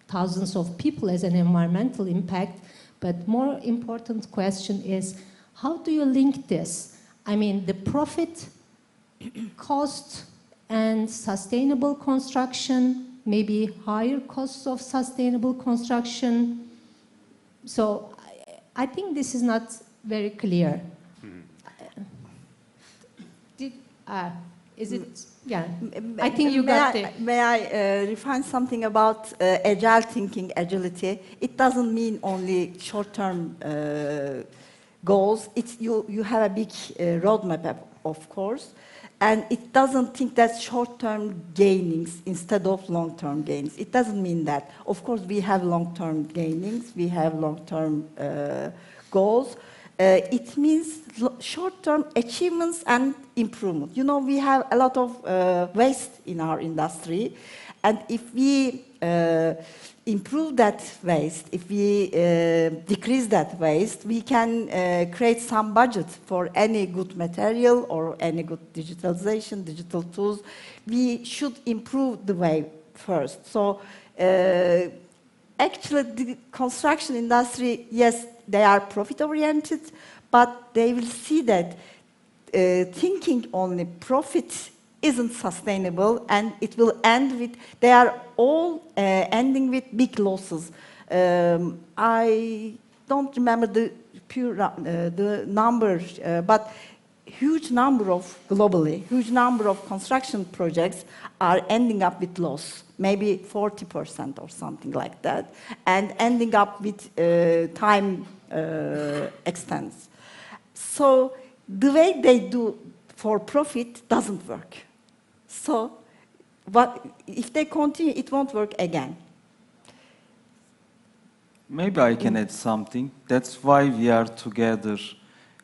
thousands of people as an environmental impact, but more important question is, how do you link this? I mean, the profit, cost, and sustainable construction, maybe higher costs of sustainable construction. So I think this is not very clear. Is it? Yeah, I think you got it. May I refine something about agile thinking, agility? It doesn't mean only short-term goals. You have a big roadmap, of course, and it doesn't think that short-term gainings instead of long-term gains. It doesn't mean that. Of course, we have long-term gainings, we have long-term goals. It means short-term achievements and improvement. We have a lot of waste in our industry, and if we improve that waste, if we decrease that waste, we can create some budget for any good material or any good digitalization, digital tools. We should improve the way first. So actually, the construction industry, yes, they are profit-oriented, but they will see that thinking only profit isn't sustainable, and it will end with, they are all ending with big losses. I don't remember the number, but huge number of, globally, huge number of construction projects are ending up with loss, maybe 40% or something like that, and ending up with time extents. So the way they do for profit doesn't work. So if they continue, it won't work again. Maybe I can add something. That's why we are together,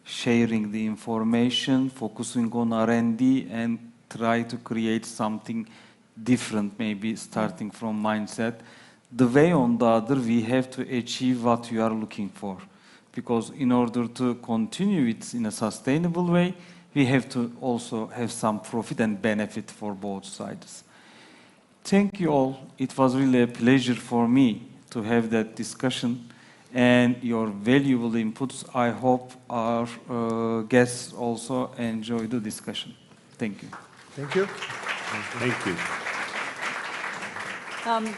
sharing the information, focusing on R&D, and try to create something different, maybe starting from mindset. The way on the other, we have to achieve what you are looking for. Because in order to continue it in a sustainable way, we have to also have some profit and benefit for both sides. Thank you all. It was really a pleasure for me to have that discussion. and your valuable inputs. I hope our guests also enjoy the discussion. Thank you. Thank you. Thank you.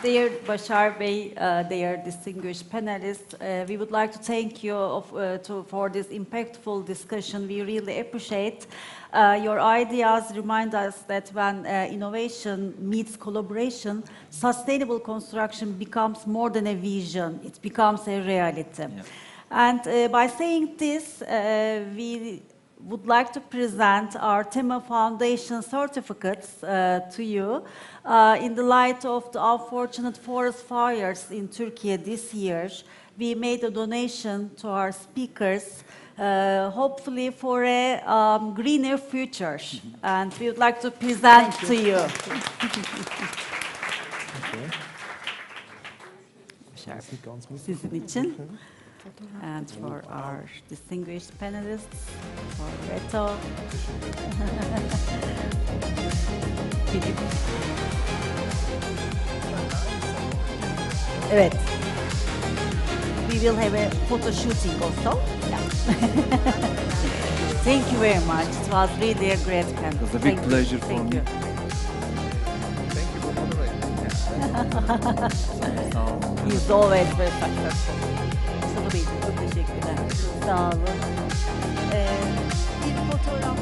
Dear Bashar Bey, dear distinguished panelists, we would like to thank you for this impactful discussion. We really appreciate your ideas. Remind us that when innovation meets collaboration, sustainable construction becomes more than a vision, it becomes a reality. Yeah. And by saying this, we would like to present our Tema Foundation certificates to you. In the light of the unfortunate forest fires in Turkey this year, we made a donation to our speakers, hopefully for a greener future. And we would like to present to you. Sizin için. And for our distinguished panelists, for Reto. Evet. We will have a photo shooting also. Yeah. Thank you very much. It was really a great panel. It was a big pleasure for me. Thank you. Thank you for moderating. He's always very successful. Mustafa Bey, çok teşekkürler. Sağ olun. Bir fotoğraf.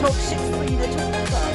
Çok şıksın yine, çok güzel.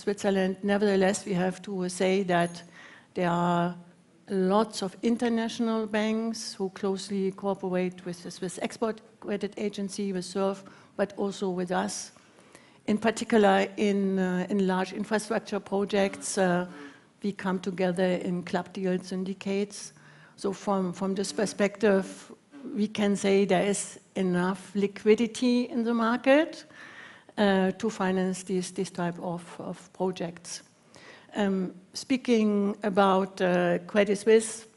Switzerland. Nevertheless, we have to say that there are lots of international banks who closely cooperate with the Swiss Export Credit Agency, with SURF, but also with us. In particular, in large infrastructure projects, we come together in club deal syndicates. So from this perspective, we can say there is enough liquidity in the market to finance this type of projects. Speaking about Credit Suisse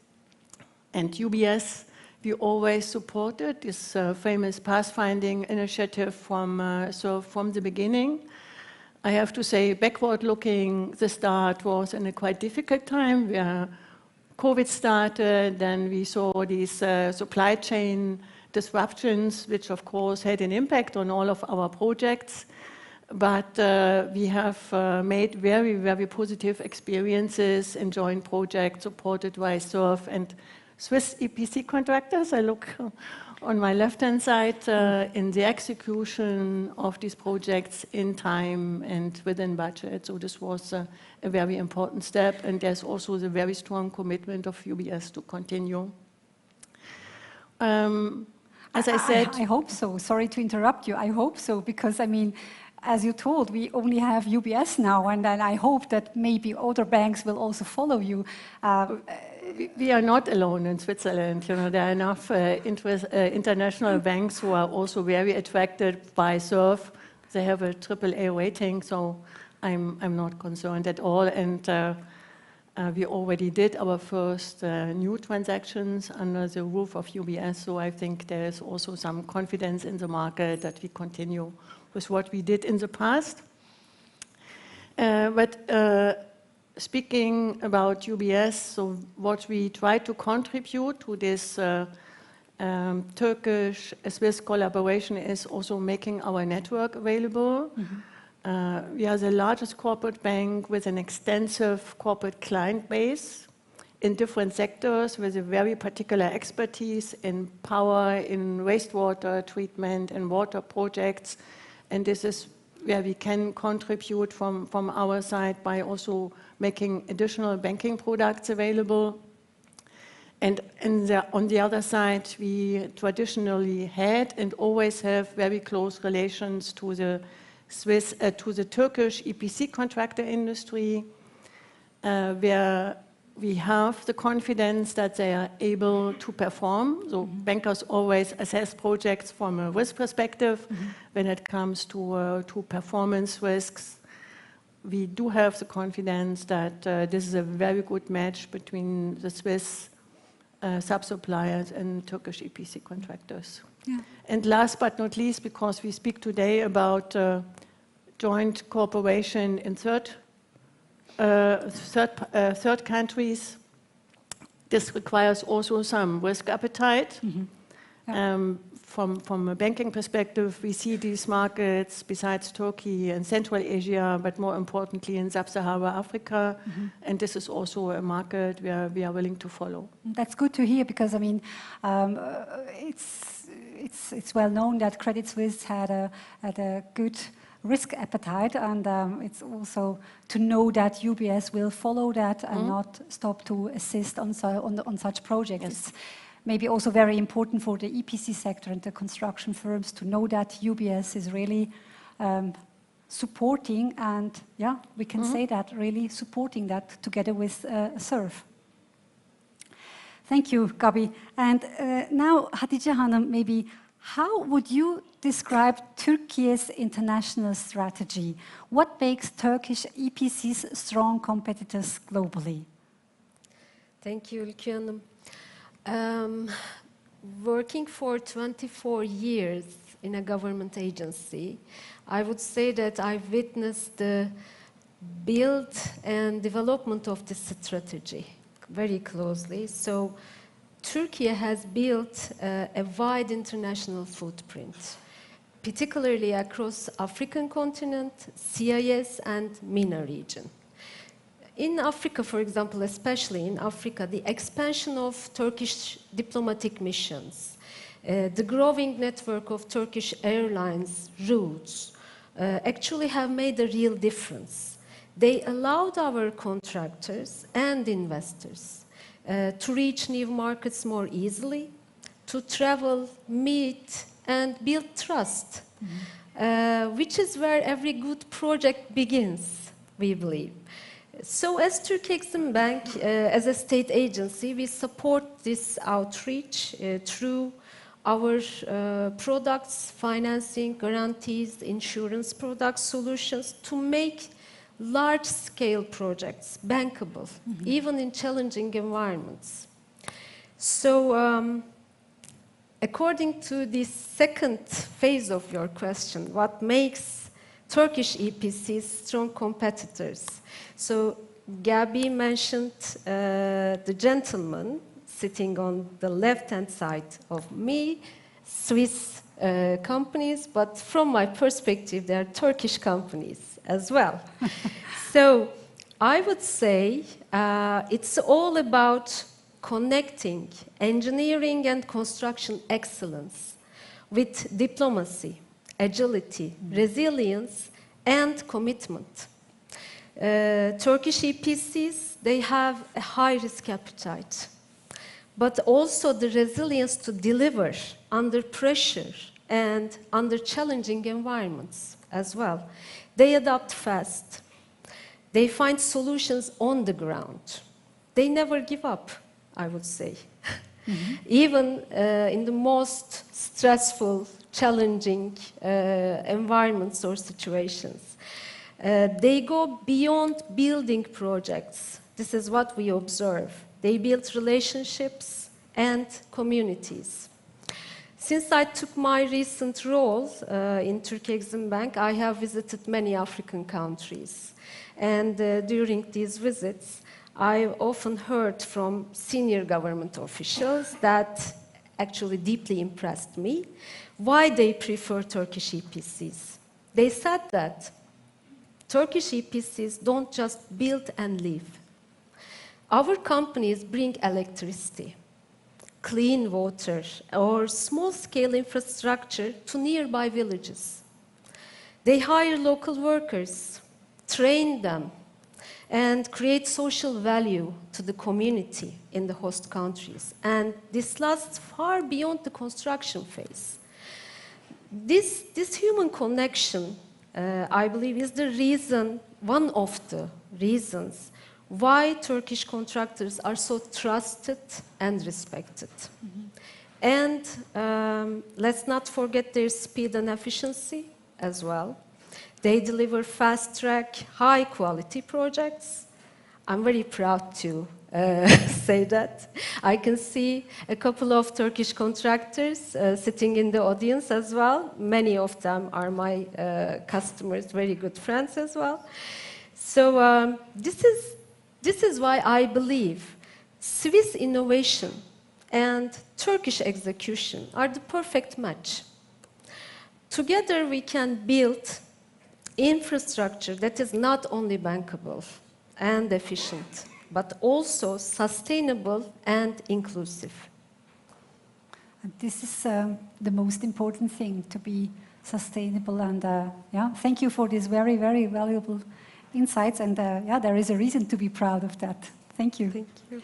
and UBS, we always supported this famous pathfinding initiative from the beginning. I have to say, backward looking, the start was in a quite difficult time where COVID started, then we saw these supply chain disruptions, which of course had an impact on all of our projects. But we have made very, very positive experiences in joint projects supported by SURF and Swiss EPC contractors. I look on my left-hand side in the execution of these projects in time and within budget. So this was a very important step, and there's also the very strong commitment of UBS to continue. As I said... I hope so. Sorry to interrupt you. I hope so, because I mean, as you told, we only have UBS now, and then I hope that maybe other banks will also follow you. We are not alone in Switzerland. You know, there are enough international banks who are also very attracted by SURF. They have a AAA rating, so I'm not concerned at all. And we already did our first new transactions under the roof of UBS, so I think there is also some confidence in the market that we continue with what we did in the past. But speaking about UBS, so what we try to contribute to this Turkish-Swiss collaboration is also making our network available. Mm-hmm. We are the largest corporate bank with an extensive corporate client base in different sectors with a very particular expertise in power, in wastewater treatment, and water projects. And this is where we can contribute from our side by also making additional banking products available. And on the other side, we traditionally had and always have very close relations to the Turkish EPC contractor industry, where we have the confidence that they are able to perform. So bankers always assess projects from a risk perspective. When it comes to performance risks, we do have the confidence that this is a very good match between the Swiss sub-suppliers and Turkish EPC contractors. Yeah. And last but not least, because we speak today about joint cooperation in third countries, this requires also some risk appetite. Mm-hmm. Yeah. From a banking perspective, we see these markets besides Turkey and Central Asia, but more importantly in Sub-Saharan Africa. Mm-hmm. And this is also a market where we are willing to follow. That's good to hear, because I mean, it's well known that Credit Suisse had a good risk appetite, and it's also to know that UBS will follow that and not stop to assist on such projects. Yes. It's maybe also very important for the EPC sector and the construction firms to know that UBS is really supporting, and yeah, we can say that, really supporting that together with SURF. Thank you, Gabi. And now, Hatice Hanım, maybe how would you describe Turkey's international strategy? What makes Turkish EPCs strong competitors globally? Thank you, Ülke Hanım. Working for 24 years in a government agency, I would say that I've witnessed the build and development of this strategy very closely. So Turkey has built a wide international footprint, particularly across African continent, CIS, and MENA region. In Africa, for example, especially in Africa, the expansion of Turkish diplomatic missions, the growing network of Turkish airlines routes actually have made a real difference. They allowed our contractors and investors to reach new markets more easily, to travel, meet, and build trust, which is where every good project begins, we believe. So as Turkish Bank, as a state agency, we support this outreach through our products, financing, guarantees, insurance products, solutions to make large-scale projects bankable, even in challenging environments. So, according to the second phase of your question, what makes Turkish EPCs strong competitors? So, Gabi mentioned the gentleman sitting on the left-hand side of me, Swiss companies, but from my perspective, they are Turkish companies as well. So I would say it's all about connecting engineering and construction excellence with diplomacy, agility, resilience, and commitment. Turkish EPCs, they have a high risk appetite, but also the resilience to deliver under pressure and under challenging environments as well. They adapt fast. They find solutions on the ground. They never give up, I would say. Even in the most stressful, challenging environments or situations. They go beyond building projects. This is what we observe. They build relationships and communities. Since I took my recent role in Turkish Bank, I have visited many African countries. And during these visits, I've often heard from senior government officials that actually deeply impressed me, why they prefer Turkish EPCs. They said that Turkish EPCs don't just build and live. Our companies bring electricity, clean water, or small-scale infrastructure to nearby villages. They hire local workers, train them, and create social value to the community in the host countries. And this lasts far beyond the construction phase. This human connection, I believe, is the reason, one of the reasons, why Turkish contractors are so trusted and respected. And let's not forget their speed and efficiency as well. They deliver fast-track, high-quality projects. I'm very proud to say that. I can see a couple of Turkish contractors sitting in the audience as well. Many of them are my customers, very good friends as well. So this is why I believe Swiss innovation and Turkish execution are the perfect match. Together we can build infrastructure that is not only bankable and efficient, but also sustainable and inclusive. And this is the most important thing, to be sustainable. And yeah, thank you for these very, very valuable insights. And yeah, there is a reason to be proud of that. Thank you. Thank you. As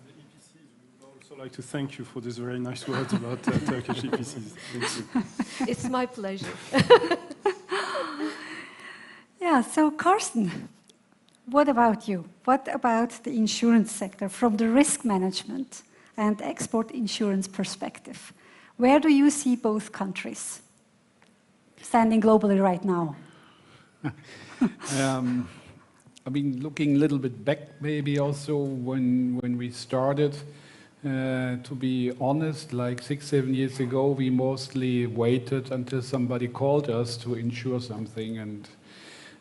the EPCs, we would also like to thank you for these very nice words about Turkish EPCs. Thank you. It's my pleasure. Yeah, so Carsten, what about you? What about the insurance sector from the risk management and export insurance perspective? Where do you see both countries standing globally right now? I mean, looking a little bit back, maybe also when we started, to be honest, like 6-7 years ago, we mostly waited until somebody called us to insure something, and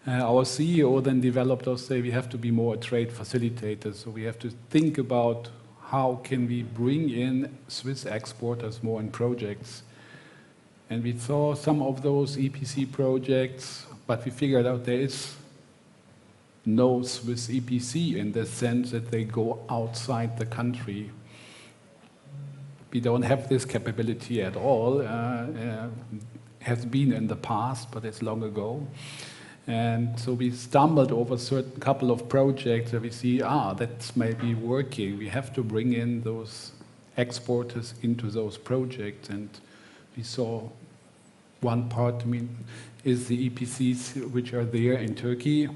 our CEO then developed us, say we have to be more a trade facilitator, so we have to think about how can we bring in Swiss exporters more in projects. And we saw some of those EPC projects, but we figured out there is no Swiss EPC in the sense that they go outside the country. We don't have this capability at all. Has been in the past, but it's long ago. And so we stumbled over a certain couple of projects where we see, that's maybe working. We have to bring in those exporters into those projects. And we saw one part, is the EPCs which are there in Turkey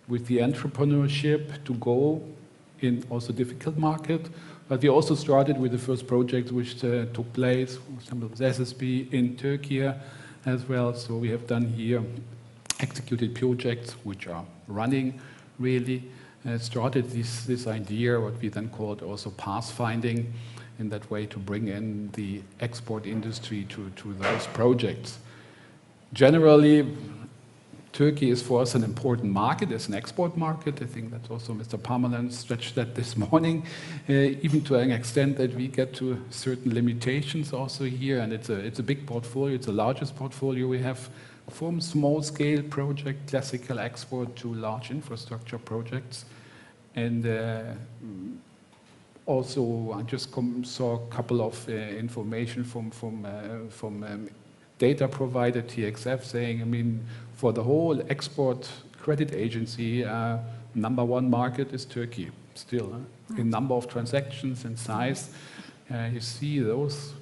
with the entrepreneurship to go in also difficult market. But we also started with the first project which took place, for example, with SSB in Turkey as well. So we have done here executed projects which are running really. Started this idea, what we then called also pathfinding, in that way to bring in the export industry to those projects. Generally, Turkey is for us an important market, it's an export market. I think that also Mr. Parmalan stretched that this morning, even to an extent that we get to certain limitations also here. And it's a big portfolio, it's the largest portfolio we have, from small-scale project, classical export, to large infrastructure projects. And also, I just saw a couple of information from data provider TXF saying, for the whole export credit agency, number one market is Turkey, still. In number of transactions and size, you see those.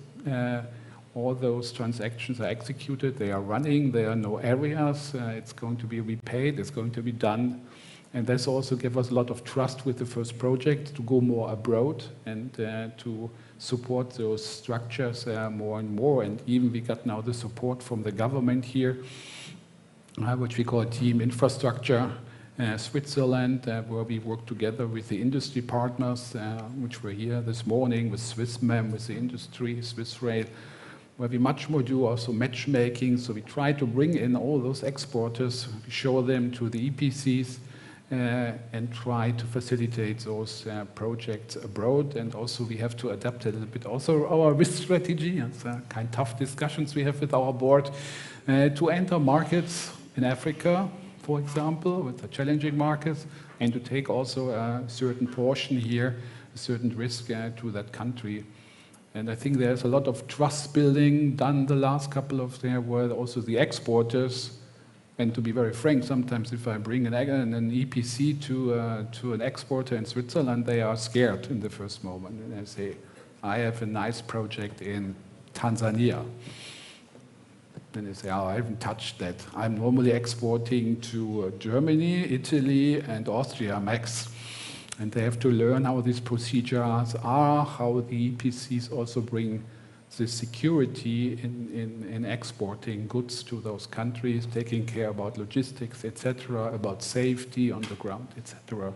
All those transactions are executed, they are running, there are no areas, it's going to be repaid, it's going to be done. And this also gave us a lot of trust with the first project to go more abroad and to support those structures more and more. And even we got now the support from the government here, which we call Team Infrastructure Switzerland, where we work together with the industry partners, which were here this morning, with Swissmem, with the industry, Swiss Rail, where we much more do also matchmaking. So we try to bring in all those exporters, show them to the EPCs, and try to facilitate those projects abroad. And also we have to adapt a little bit also our risk strategy. It's kind of tough discussions we have with our board to enter markets in Africa, for example, with the challenging markets, and to take also a certain portion here, a certain risk to that country. And I think there's a lot of trust building done the last couple of years, where also the exporters, and to be very frank, sometimes if I bring an EPC to an exporter in Switzerland, they are scared in the first moment. And they say, I have a nice project in Tanzania. Then they say, I haven't touched that. I'm normally exporting to Germany, Italy, and Austria, max. And they have to learn how these procedures are, how the EPCs also bring the security in exporting goods to those countries, taking care about logistics, etc., about safety on the ground, etc.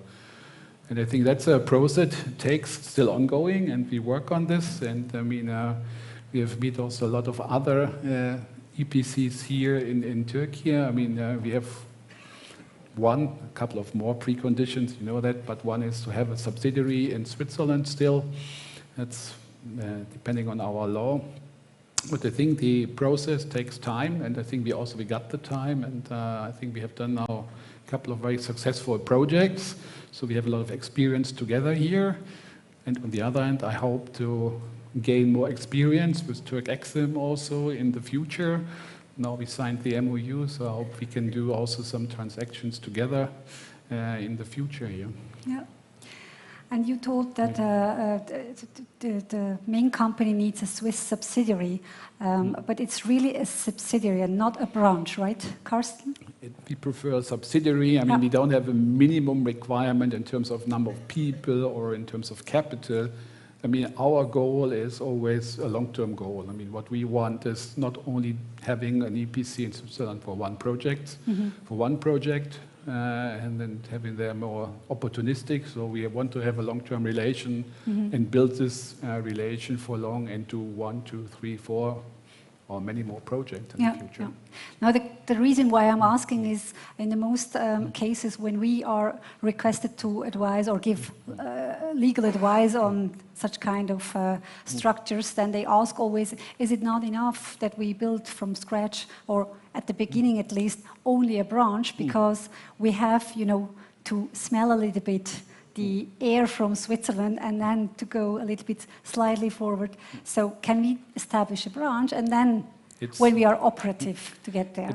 And I think that's a process that takes still ongoing, and we work on this. And we have met also a lot of other EPCs here in Turkey. We have a couple of more preconditions, you know that, but one is to have a subsidiary in Switzerland still. That's depending on our law. But I think the process takes time, and I think we got the time, and I think we have done now a couple of very successful projects. So we have a lot of experience together here. And on the other hand, I hope to gain more experience with Turkexim also in the future. Now we signed the MOU, so I hope we can do also some transactions together in the future here. Yeah. And you told that the main company needs a Swiss subsidiary, but it's really a subsidiary and not a branch, right, Carsten? We prefer a subsidiary. We don't have a minimum requirement in terms of number of people or in terms of capital. Our goal is always a long-term goal. What we want is not only having an EPC in Switzerland for one project, and then having them more opportunistic. So we want to have a long-term relation and build this relation for long and do 1, 2, 3, 4, or many more projects in the future. Yeah. Now, the reason why I'm asking is, in the most cases when we are requested to advise or give legal advice on such kind of structures, then they ask always, is it not enough that we build from scratch, or at the beginning at least, only a branch, because we have, to smell a little bit the air from Switzerland and then to go a little bit slightly forward. So can we establish a branch and then when we are operative to get there?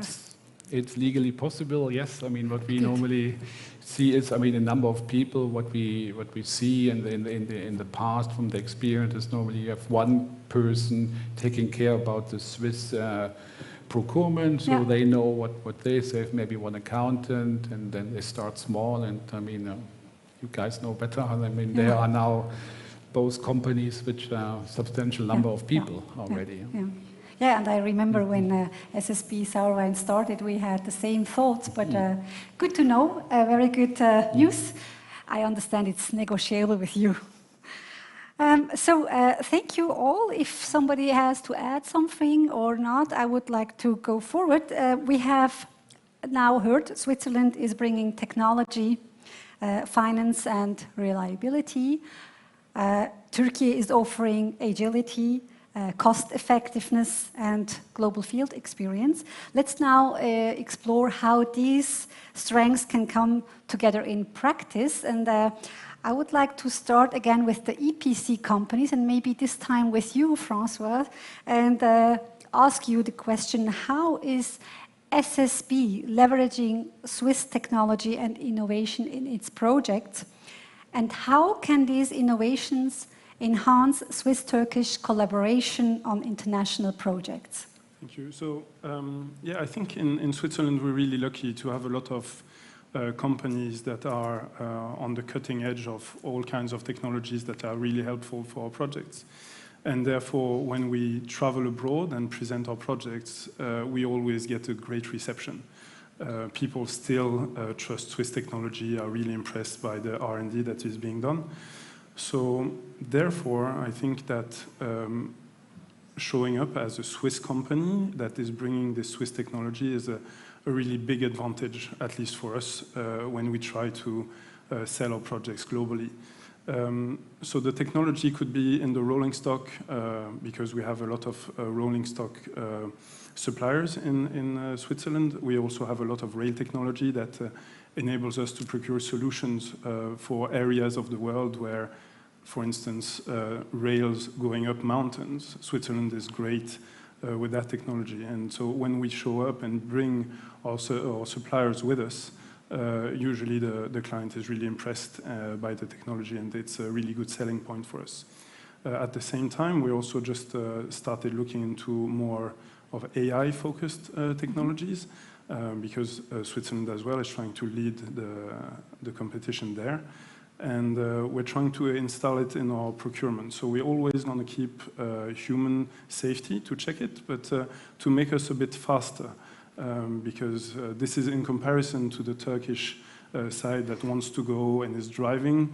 it's legally possible, yes. I mean, what we normally see is, I mean, a number of people. What we see in the past from the experience is normally you have one person taking care about the Swiss procurement, so they know what they say. Maybe one accountant, and then they start small. And I mean, you guys know better. I mean, there are now both companies which are substantial number of people already. Yeah, and I remember when SSB Sauerwein started, we had the same thoughts, but good to know, very good news. I understand it's negotiable with you. So thank you all. If somebody has to add something or not, I would like to go forward. We have now heard Switzerland is bringing technology, finance and reliability. Turkey is offering agility, cost effectiveness and global field experience. Let's now explore how these strengths can come together in practice. And I would like to start again with the EPC companies, and maybe this time with you, François, and ask you the question, how is SSB leveraging Swiss technology and innovation in its projects? And how can these innovations enhance Swiss-Turkish collaboration on international projects? Thank you. So, yeah, I think in Switzerland we're really lucky to have a lot of companies that are on the cutting edge of all kinds of technologies that are really helpful for our projects. And therefore, when we travel abroad and present our projects, we always get a great reception. People still trust Swiss technology, are really impressed by the R&D that is being done. So therefore, I think that showing up as a Swiss company that is bringing this Swiss technology is a really big advantage, at least for us, when we try to sell our projects globally. So the technology could be in the rolling stock, because we have a lot of rolling stock suppliers in Switzerland. We also have a lot of rail technology that enables us to procure solutions for areas of the world where, for instance, rails going up mountains. Switzerland is great with that technology. And so when we show up and bring our suppliers with us, usually the client is really impressed by the technology, and it's a really good selling point for us. At the same time, we also just started looking into more of AI-focused technologies, because Switzerland as well is trying to lead the competition there. And we're trying to install it in our procurement. So we're always going to keep human safety to check it, but to make us a bit faster, because this is in comparison to the Turkish side that wants to go and is driving.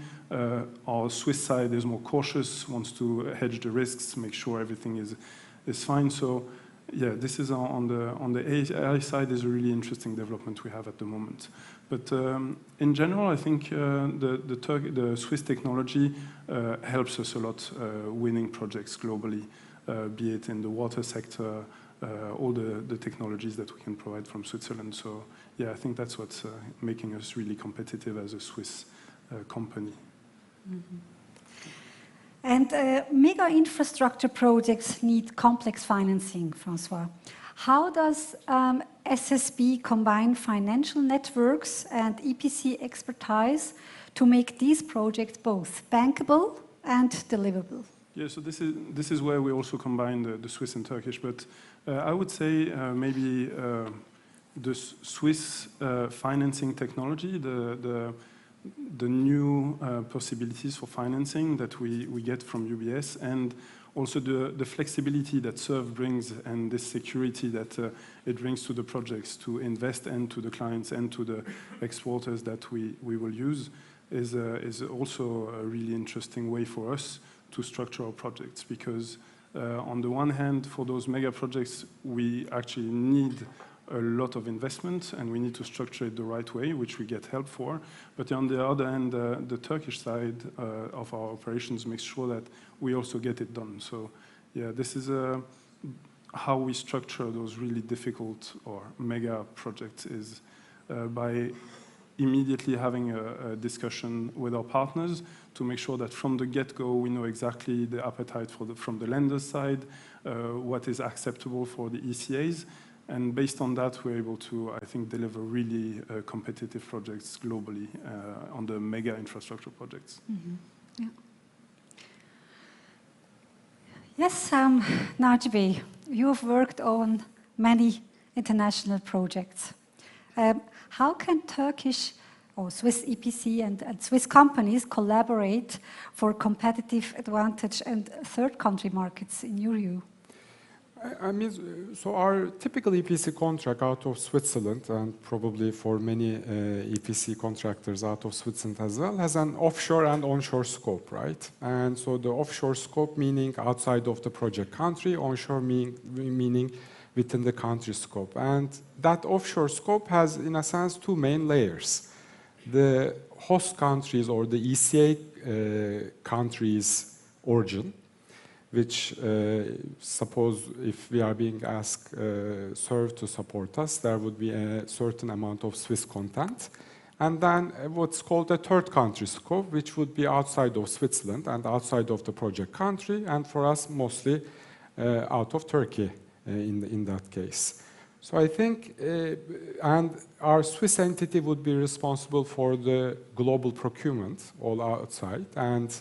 Our Swiss side is more cautious, wants to hedge the risks, make sure everything is fine. So yeah, this is on the AI side is a really interesting development we have at the moment. But in general, I think the Swiss technology helps us a lot winning projects globally, be it in the water sector, all the technologies that we can provide from Switzerland. So yeah, I think that's what's making us really competitive as a Swiss company. Mm-hmm. And mega infrastructure projects need complex financing, François. How does SSB combine financial networks and EPC expertise to make these projects both bankable and deliverable? Yeah, so this is where we also combine the Swiss and Turkish, but I would say maybe the Swiss financing technology, the new possibilities for financing that we get from UBS, and also the flexibility that SURF brings and the security that it brings to the projects to invest and to the clients and to the exporters that we will use is also a really interesting way for us to structure our projects, because on the one hand, for those mega projects, we actually need a lot of investment and we need to structure it the right way, which we get help for. But on the other hand, the Turkish side of our operations makes sure that we also get it done. So yeah, this is how we structure those really difficult or mega projects is by immediately having a discussion with our partners to make sure that from the get-go we know exactly the appetite from the lender's side, what is acceptable for the ECAs, And based on that, we're able to, I think, deliver really competitive projects globally on the mega infrastructure projects. Mm-hmm. Yeah. Yes, Najbi, you've worked on many international projects. How can Turkish or Swiss EPC and Swiss companies collaborate for competitive advantage and third country markets in your view? I mean, so our typical EPC contract out of Switzerland, and probably for many EPC contractors out of Switzerland as well, has an offshore and onshore scope, right? And so the offshore scope meaning outside of the project country, onshore meaning within the country scope. And that offshore scope has, in a sense, two main layers. The host countries or the ECA countries' origin, which suppose if we are being asked SERV to support us, there would be a certain amount of Swiss content. And then what's called a third country scope, which would be outside of Switzerland and outside of the project country, and for us mostly out of Turkey in that case. So I think, and our Swiss entity would be responsible for the global procurement all outside, and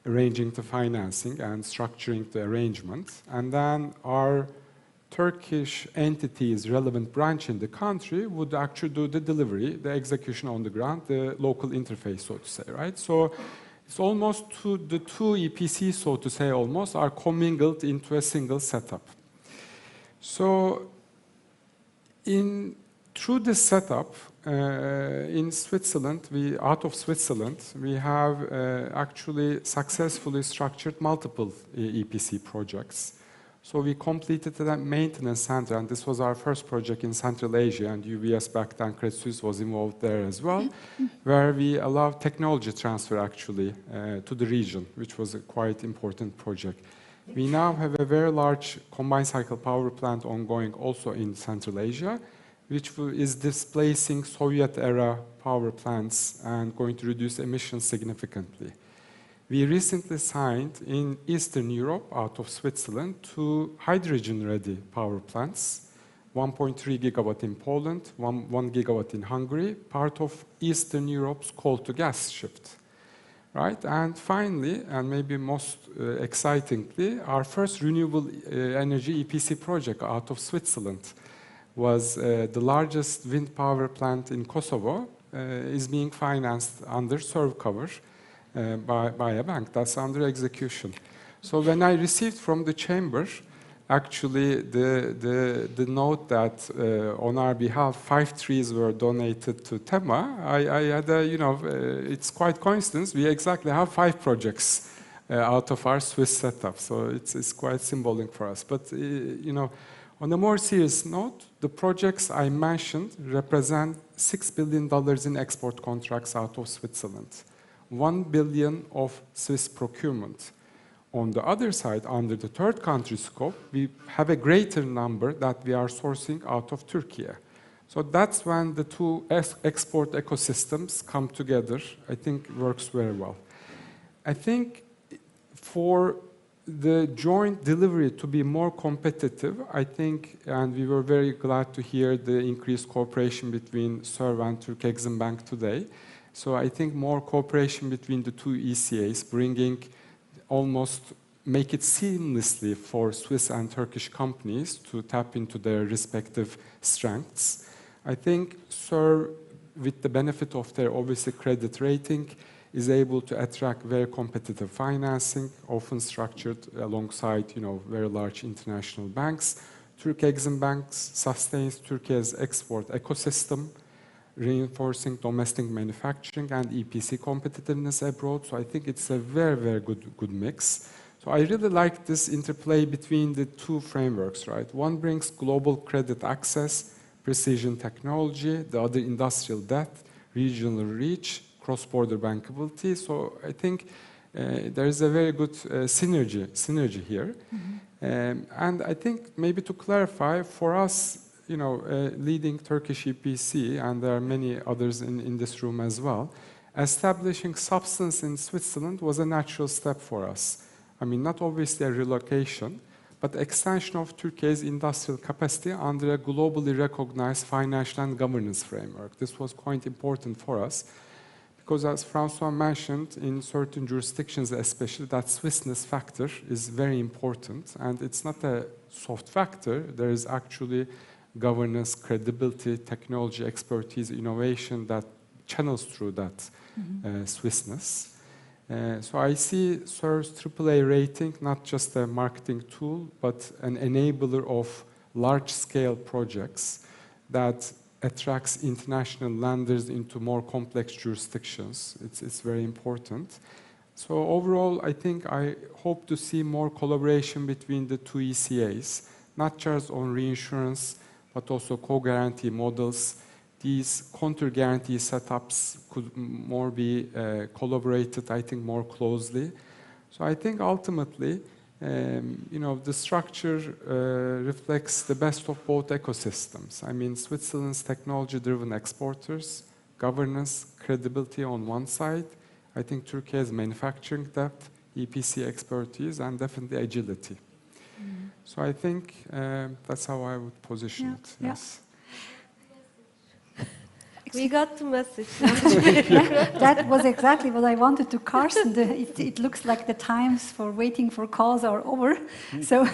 arranging the financing and structuring the arrangement. And then our Turkish entity's relevant branch in the country would actually do the delivery, the execution on the ground, the local interface, so to say, right? So it's almost the two EPCs, so to say, almost are commingled into a single setup. So through this setup, in Switzerland, out of Switzerland, we have actually successfully structured multiple EPC projects. So we completed a maintenance center, and this was our first project in Central Asia, and UBS back then, Credit Suisse was involved there as well, where we allowed technology transfer actually to the region, which was a quite important project. We now have a very large combined cycle power plant ongoing also in Central Asia, which is displacing Soviet-era power plants and going to reduce emissions significantly. We recently signed in Eastern Europe, out of Switzerland, 2 hydrogen-ready power plants, 1.3 gigawatt in Poland, 1 gigawatt in Hungary, part of Eastern Europe's coal-to-gas shift. Right? And finally, and maybe most excitingly, our first renewable energy EPC project out of Switzerland was the largest wind power plant in Kosovo, is being financed under SERV cover by a bank. That's under execution. So when I received from the chamber, actually the note that on our behalf 5 trees were donated to TEMA, I had a, it's quite coincidence. We exactly have 5 projects out of our Swiss setup. So it's quite symbolic for us. But, on a more serious note, the projects I mentioned represent $6 billion in export contracts out of Switzerland, 1 billion of Swiss procurement. On the other side, under the third country scope, we have a greater number that we are sourcing out of Turkey. So that's when the two export ecosystems come together, I think works very well. I think for the joint delivery to be more competitive, I think, and we were very glad to hear the increased cooperation between SERV and Turkeximbank today. So I think more cooperation between the two ECAs, bringing almost make it seamlessly for Swiss and Turkish companies to tap into their respective strengths. I think SERV, with the benefit of their obviously credit rating, is able to attract very competitive financing, often structured alongside, very large international banks. Turkeximbank sustains Turkey's export ecosystem, reinforcing domestic manufacturing and EPC competitiveness abroad. So I think it's a very, very good mix. So I really like this interplay between the two frameworks, right? One brings global credit access, precision technology, the other industrial depth, regional reach, cross-border bankability. So I think there is a very good synergy here. Mm-hmm. And I think maybe to clarify, for us, leading Turkish EPC, and there are many others in this room as well, establishing substance in Switzerland was a natural step for us. I mean, not obviously a relocation, but extension of Turkey's industrial capacity under a globally recognized financial and governance framework. This was quite important for us because, as François mentioned, in certain jurisdictions especially, that Swissness factor is very important, and it's not a soft factor. There is actually governance, credibility, technology, expertise, innovation that channels through that Swissness. So I see SUR's AAA rating not just a marketing tool, but an enabler of large-scale projects that attracts international lenders into more complex jurisdictions. It's very important. So overall, I hope to see more collaboration between the two ECAs, not just on reinsurance, but also co-guarantee models. These counter-guarantee setups could more be collaborated, more closely. So I think ultimately, the structure reflects the best of both ecosystems. Switzerland's technology-driven exporters, governance, credibility on one side. I think Turkey has manufacturing depth, EPC expertise, and definitely agility. So I think that's how I would position it. Yes. We got the message. That was exactly what I wanted to Carsten. It looks like the times for waiting for calls are over. So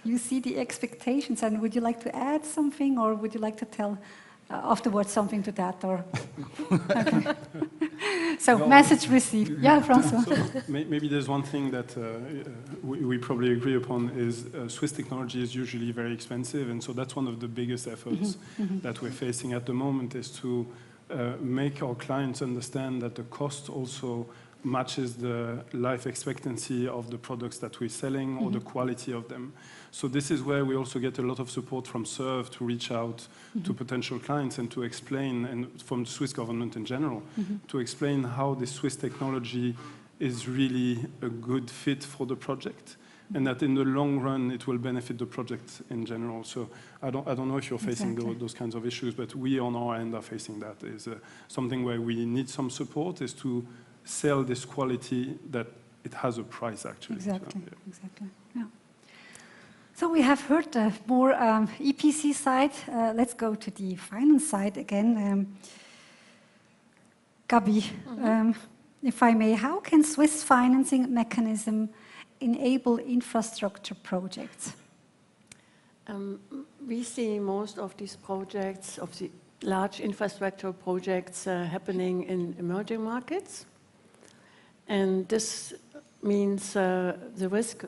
you see the expectations, and would you like to add something, or would you like to tell afterwards something to that? Or okay. So no. Message received. Yeah, François. So maybe there's one thing that we probably agree upon is Swiss technology is usually very expensive, and so that's one of the biggest efforts that we're facing at the moment, is to make our clients understand that the cost also matches the life expectancy of the products that we're selling or the quality of them. So this is where we also get a lot of support from SURF to reach out to potential clients and to explain, and from the Swiss government in general, to explain how the Swiss technology is really a good fit for the project, and that in the long run it will benefit the project in general. So I don't know if you're facing those kinds of issues, but we on our end are facing that. Is something where we need some support, is to sell this quality that it has a price actually. Exactly, so, yeah. Exactly. Yeah. So we have heard the more EPC side. Let's go to the finance side again. Gabi, if I may, how can Swiss financing mechanism enable infrastructure projects? We see most of these projects, of the large infrastructure projects, happening in emerging markets. And this means the risks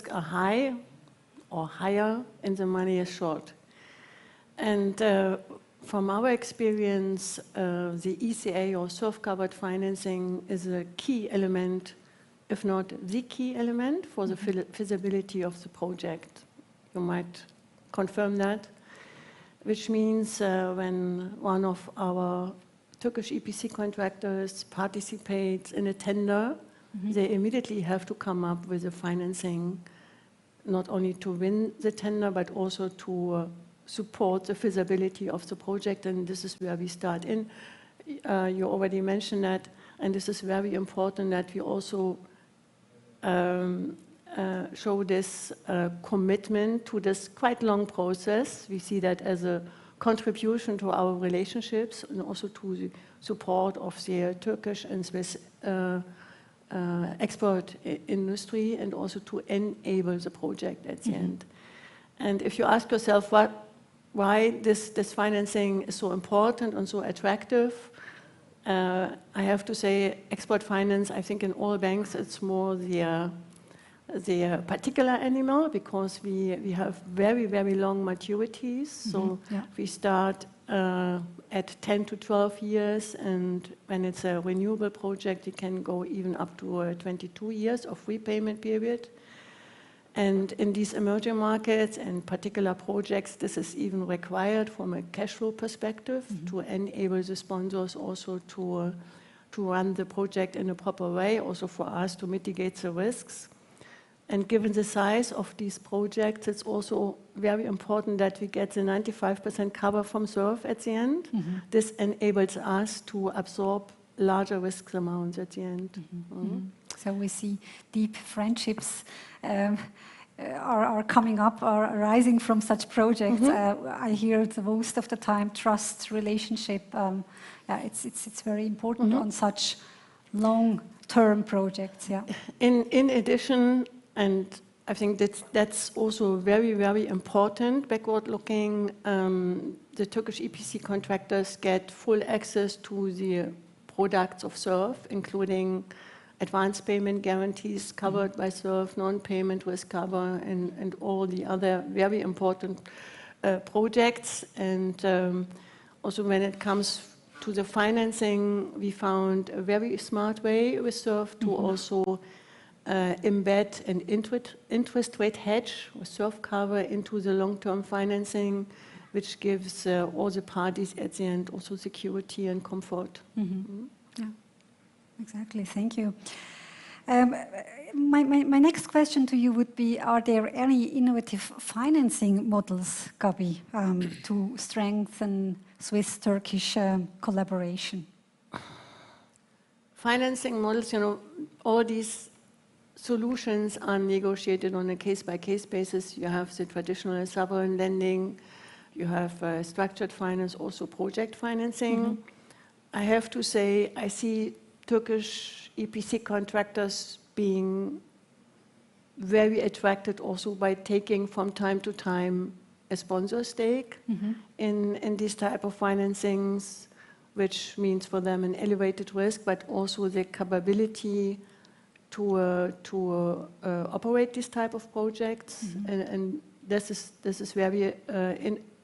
are high or higher, and the money is short. And from our experience, the ECA or SURF-covered financing is a key element, if not the key element, for the feasibility of the project. You might confirm that, which means when one of our Turkish EPC contractors participates in a tender, they immediately have to come up with the financing, not only to win the tender, but also to support the feasibility of the project, and this is where we start in. You already mentioned that, and this is very important that we also show this commitment to this quite long process. We see that as a contribution to our relationships and also to the support of the Turkish and Swiss export industry, and also to enable the project at the end. And if you ask yourself why this financing is so important and so attractive, I have to say export finance, I think in all banks it's more the particular animal, because we have very, very long maturities. So we start at 10 to 12 years, and when it's a renewable project, it can go even up to 22 years of repayment period. And in these emerging markets and particular projects, this is even required from a cash flow perspective to enable the sponsors also to run the project in a proper way, also for us to mitigate the risks. And given the size of these projects, it's also very important that we get the 95% cover from SURF at the end. This enables us to absorb larger risk amounts at the end. So we see deep friendships are coming up, are arising from such projects. I hear it most of the time, trust, relationship. It's very important on such long-term projects. Yeah. In addition, and I think that's also very, very important, backward-looking, the Turkish EPC contractors get full access to the products of SURF, including advance payment guarantees covered by SURF, non-payment risk cover, and all the other very important projects. And also when it comes to the financing, we found a very smart way with SURF to also embed an interest rate hedge with SURF cover into the long-term financing, which gives all the parties at the end also security and comfort. Yeah, exactly. Thank you. My next question to you would be, are there any innovative financing models, Gabi, to strengthen Swiss-Turkish collaboration? Financing models, all these solutions are negotiated on a case-by-case basis. You have the traditional sovereign lending, you have structured finance, also project financing. I have to say, I see Turkish EPC contractors being very attracted also by taking from time to time a sponsor stake in these type of financings, which means for them an elevated risk, but also the capability to operate this type of projects. And this is very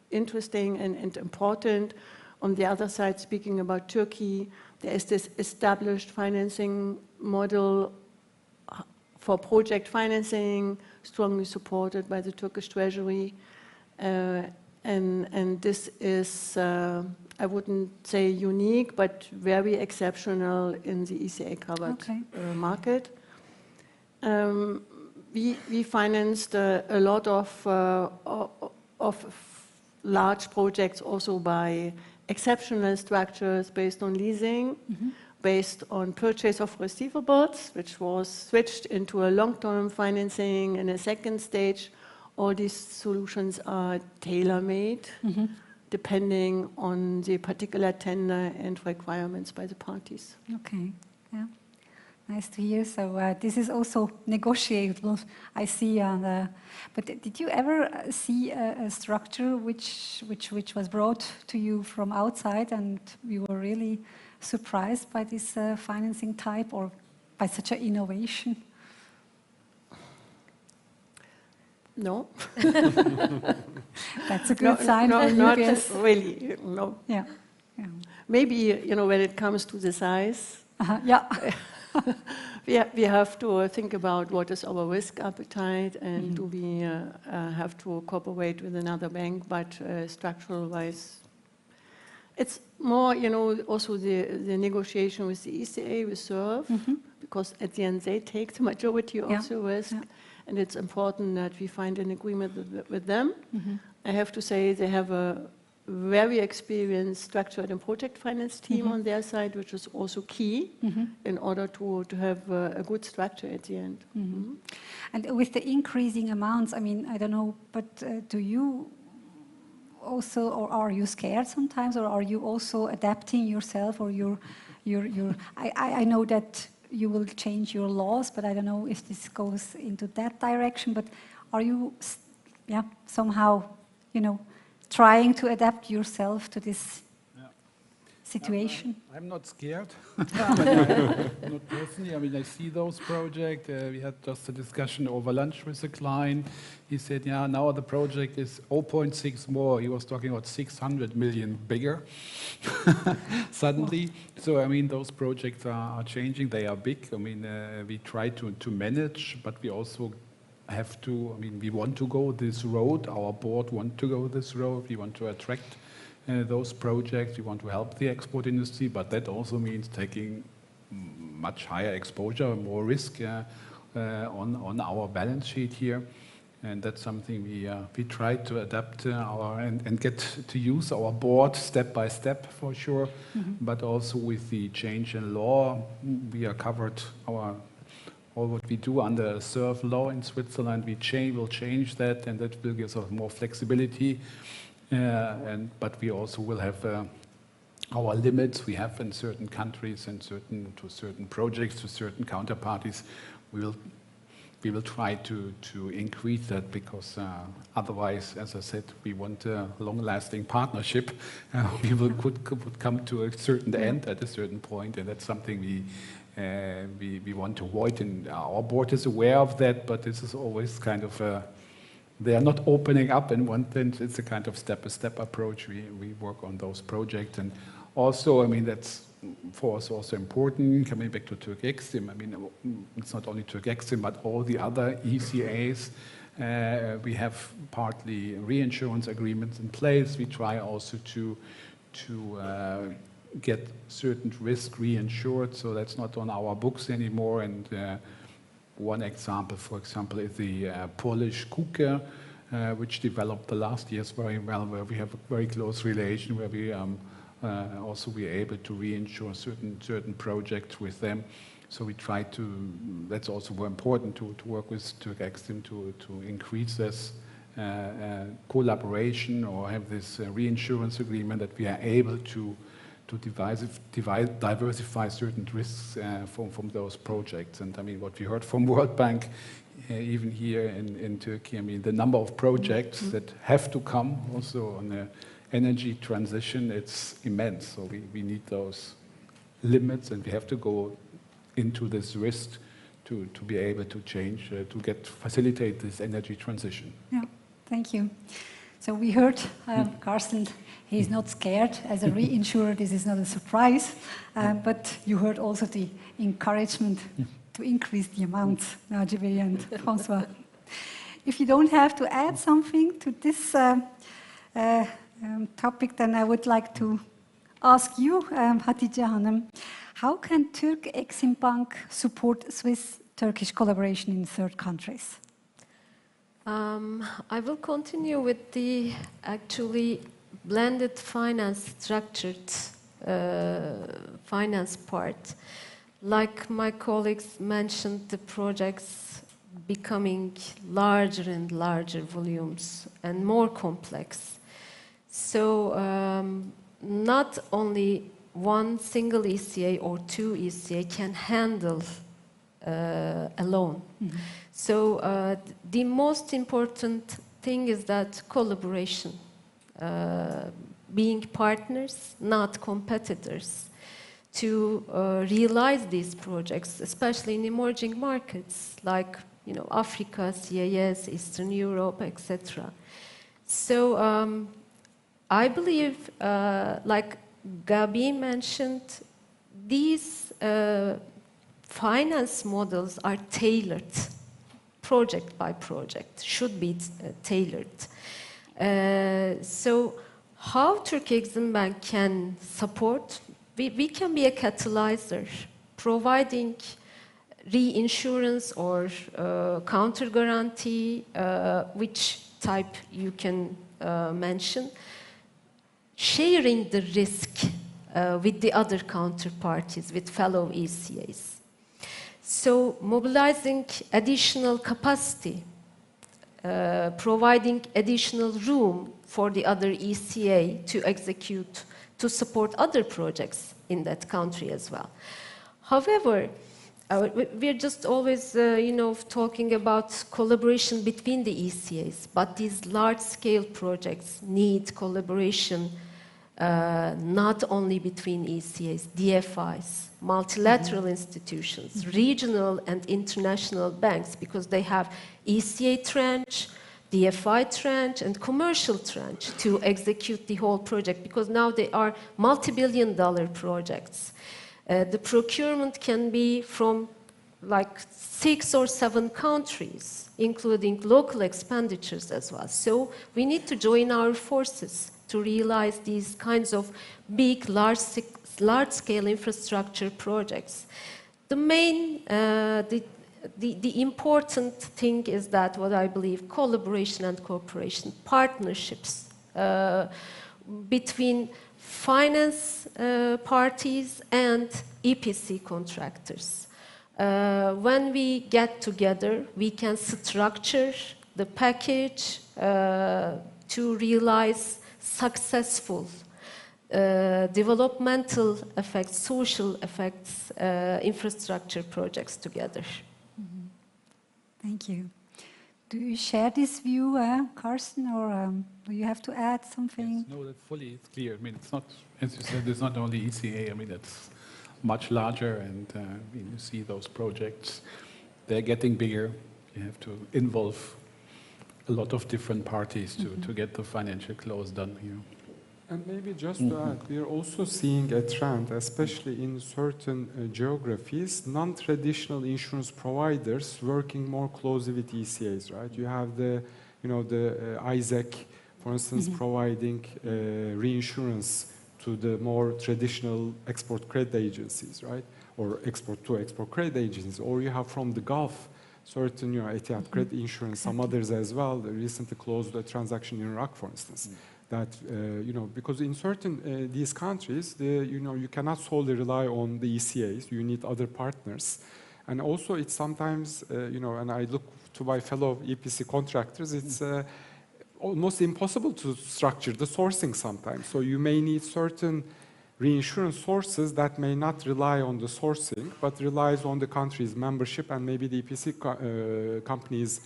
interesting and important. On the other side, speaking about Turkey, there is this established financing model for project financing, strongly supported by the Turkish Treasury. And this is, I wouldn't say unique, but very exceptional in the ECA-covered market. We financed a lot of large projects also by exceptional structures based on leasing, based on purchase of receivables, which was switched into a long-term financing in a second stage. All these solutions are tailor-made, depending on the particular tender and requirements by the parties. Okay, yeah. Nice to hear. So this is also negotiable, I see. But did you ever see a structure which was brought to you from outside, and you were really surprised by this financing type or by such an innovation? No. That's a good sign for not UBS. really. No. Yeah. Maybe when it comes to the size. Yeah. We have to think about what is our risk appetite and do we have to cooperate with another bank, but structural-wise, it's more, also the negotiation with the ECA, with SURF, because at the end they take the majority of the risk, and it's important that we find an agreement with them. I have to say they have a very experienced structured and project finance team on their side, which is also key in order to have a good structure at the end. And with the increasing amounts, I mean, I don't know, but do you also, or are you scared sometimes, or are you also adapting yourself, or I know that you will change your laws, but I don't know if this goes into that direction, but are you, somehow, trying to adapt yourself to this situation? I'm not scared. Not personally. I mean, I see those projects. We had just a discussion over lunch with a client. He said, yeah, now the project is 0.6 more. He was talking about 600 million bigger suddenly. So, I mean, those projects are changing. They are big. I mean, we try to manage, but we also have to, I mean, we want to go this road. Our board want to go this road. We want to attract those projects. We want to help the export industry, but that also means taking much higher exposure, more risk on our balance sheet here. And that's something we try to adapt and get to use our board step by step for sure. But also with the change in law, we are covered all what we do under SURF law in Switzerland. Will change that, and that will give us more flexibility. But we also will have our limits we have in certain countries and to certain projects, to certain counterparties. We will try to increase that because otherwise, as I said, we want a long-lasting partnership. We could come to a certain end at a certain point, and that's something we want to avoid. And our board is aware of that, but this is always kind of they are not opening up in one thing. It's a kind of step-by-step approach. We work on those projects, and also, I mean, that's for us also important. Coming back to Turkexim, I mean, it's not only Turkexim, but all the other ECAs. We have partly reinsurance agreements in place. We try also to get certain risk reinsured, so that's not on our books anymore. And one example, for example, is the Polish KUKE, which developed the last years very well, where we have a very close relation, where we also we are able to reinsure certain projects with them. So we try to, that's also very important to work with Turkexim to increase this collaboration or have this reinsurance agreement that we are able to diversify certain risks from those projects. And I mean, what we heard from World Bank, even here in Turkey, I mean, the number of projects that have to come also on the energy transition, it's immense. So we need those limits, and we have to go into this risk to be able to change, to facilitate this energy transition. Yeah, thank you. So we heard Carsten, he's not scared. As a reinsurer, this is not a surprise. But you heard also the encouragement to increase the amounts, Najib and François. If you don't have to add something to this topic, then I would like to ask you, Hatice Hanım, how can Turkexim Bank support Swiss-Turkish collaboration in third countries? I will continue with the actually blended finance, structured finance part. Like my colleagues mentioned, the projects becoming larger and larger volumes and more complex. So not only one single ECA or two ECA can handle alone. So the most important thing is that collaboration, being partners, not competitors, to realize these projects, especially in emerging markets like Africa, CIS, Eastern Europe, etc. So I believe, like Gabi mentioned, these finance models are tailored, project by project, should be tailored. So how Turkexim Bank can support? We can be a catalyzer, providing reinsurance or counter guarantee, which type you can mention, sharing the risk with the other counterparties, with fellow ECAs. So mobilizing additional capacity, providing additional room for the other ECA to execute, to support other projects in that country as well. However, we're just always, talking about collaboration between the ECAs, but these large-scale projects need collaboration not only between ECAs, DFIs, multilateral institutions, regional and international banks, because they have ECA tranche, DFI tranche, and commercial tranche to execute the whole project, because now they are multi-billion-dollar projects. The procurement can be from like 6 or 7 countries, including local expenditures as well. So we need to join our forces to realize these kinds of big, large-scale infrastructure projects. The main, the important thing is that what I believe, collaboration and cooperation, partnerships between finance parties and EPC contractors. When we get together, we can structure the package to realize successful developmental effects, social effects, infrastructure projects together. Mm-hmm. Thank you. Do you share this view, Carsten, or do you have to add something? Yes, no, that's fully clear. I mean, it's not, as you said, it's not only ECA. I mean, it's much larger, and you see those projects, they're getting bigger. You have to involve a lot of different parties to get the financial close done here. And maybe just to add, we are also seeing a trend, especially in certain geographies, non-traditional insurance providers working more closely with ECAs, right? You have the, ISEC, for instance, providing reinsurance to the more traditional export credit agencies, right? Or export credit agencies. Or you have from the Gulf, certain, Etihad Credit Insurance, some others as well. They recently closed a transaction in Iraq, for instance. That, because in certain these countries, you cannot solely rely on the ECAs. You need other partners. And also it's sometimes, and I look to my fellow EPC contractors, it's almost impossible to structure the sourcing sometimes. So you may need certain reinsurance sources that may not rely on the sourcing, but relies on the country's membership and maybe the EPC company's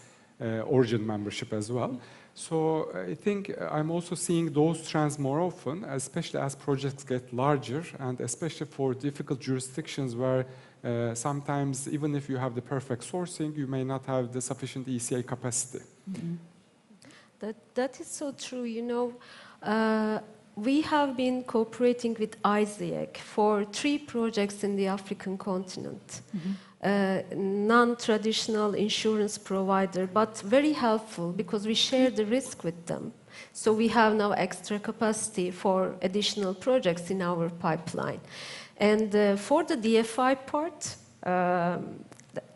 origin membership as well. So I think I'm also seeing those trends more often, especially as projects get larger, and especially for difficult jurisdictions where sometimes, even if you have the perfect sourcing, you may not have the sufficient ECA capacity. That is so true. We have been cooperating with ISEC for 3 projects in the African continent. Non-traditional insurance provider, but very helpful because we share the risk with them. So we have now extra capacity for additional projects in our pipeline. And for the DFI part,